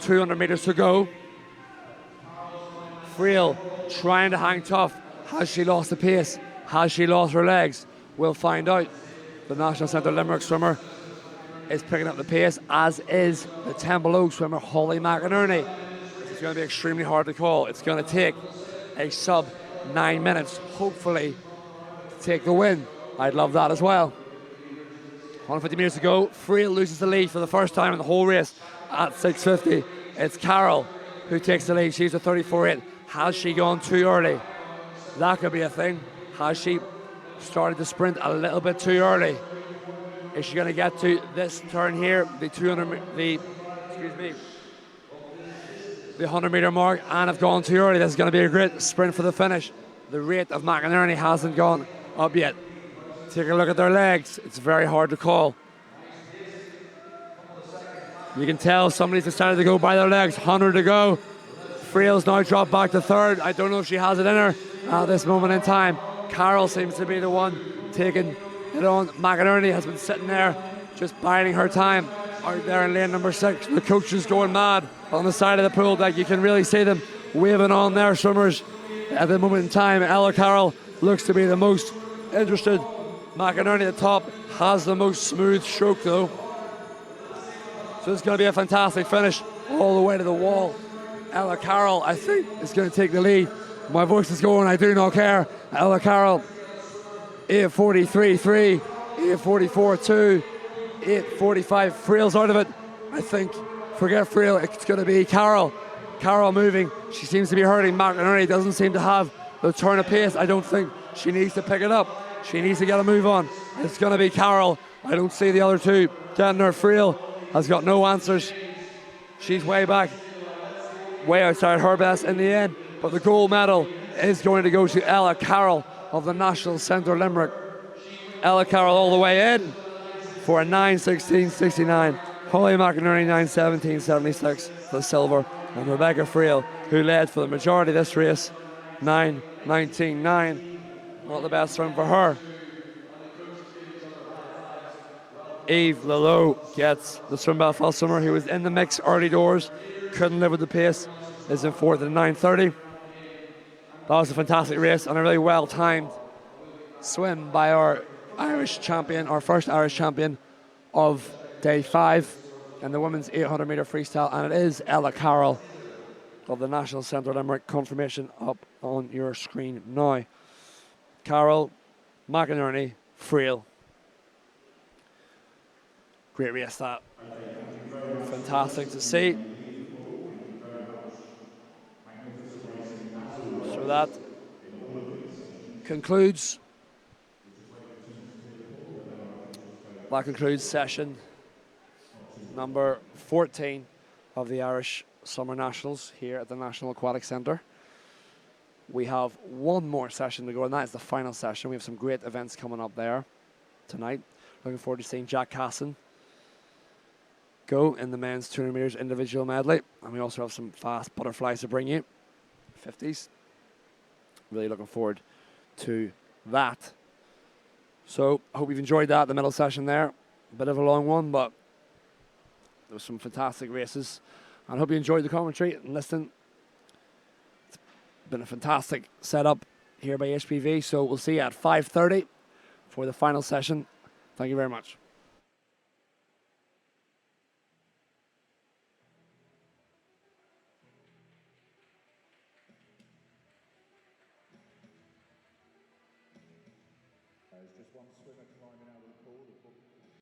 200 meters to go. Frail trying to hang tough. Has she lost the pace? Has she lost her legs? We'll find out. The National Centre Limerick swimmer is picking up the pace, as is the Temple Oak swimmer, Holly McInerney. It's going to be extremely hard to call. It's going to take a sub 9 minutes, hopefully, to take the win. I'd love that as well. 150 meters to go. Frail loses the lead for the first time in the whole race at 6:50. It's Carroll who takes the lead. She's a 34.8. Has she gone too early? That could be a thing. Has she started to sprint a little bit too early? Is she going to get to this turn here, the 100 meter mark, and have gone too early? This is going to be a great sprint for the finish. The rate of McInerney hasn't gone up yet. Take a look at their legs. It's very hard to call. You can tell somebody's decided to go by their legs. 100 to go. Frail's now dropped back to third. I don't know if she has it in her at this moment in time. Carroll seems to be the one taking it on. McInerney has been sitting there just biding her time out there in lane number 6. The coach is going mad on the side of the pool deck. You can really see them waving on their swimmers at the moment in time. Ella Carroll looks to be the most interested. McInerney at the top has the most smooth stroke though. So it's going to be a fantastic finish all the way to the wall. Ella Carroll, I think, is going to take the lead. My voice is going, I do not care. Ella Carroll 8:43.3, 8:44.2, 8:45. Frail's out of it. I think, forget Frail, it's going to be Carol. Carol moving. She seems to be hurting. McInerney doesn't seem to have the turn of pace. I don't think she needs to pick it up. She needs to get a move on. It's going to be Carol. I don't see the other two getting her. Frail has got no answers. She's way back, way outside her best in the end. But the gold medal is going to go to Ella Carroll of the National Centre Limerick. Ella Carroll all the way in for a 9:16.69. Holly McInerney 9:17.76 for the silver. And Rebecca Frail, who led for the majority of this race, 9:19.9. Not the best run for her. Eve Lalo gets the swim Belfast Summer. He was in the mix early doors, couldn't live with the pace, is in fourth at 9:30. That was a fantastic race and a really well timed swim by our Irish champion, our first Irish champion of day 5 in the women's 800 metre freestyle, and it is Ella Carroll of the National Centre Limerick. Confirmation up on your screen now. Carroll, McInerney, Frail. Great race that. Fantastic to see. So that concludes session number 14 of the Irish Summer Nationals here at the National Aquatic Centre. We have one more session to go, and that is the final session. We have some great events coming up there tonight. Looking forward to seeing Jack Casson go in the men's 200 metres individual medley. And we also have some fast butterflies to bring you, 50s. Really looking forward to that. So I hope you've enjoyed that, the middle session there. A bit of a long one, but there was some fantastic races. And I hope you enjoyed the commentary and listening. It's been a fantastic setup here by HPV. So we'll see you at 5:30 for the final session. Thank you very much. There's just one swimmer climbing out of the pool.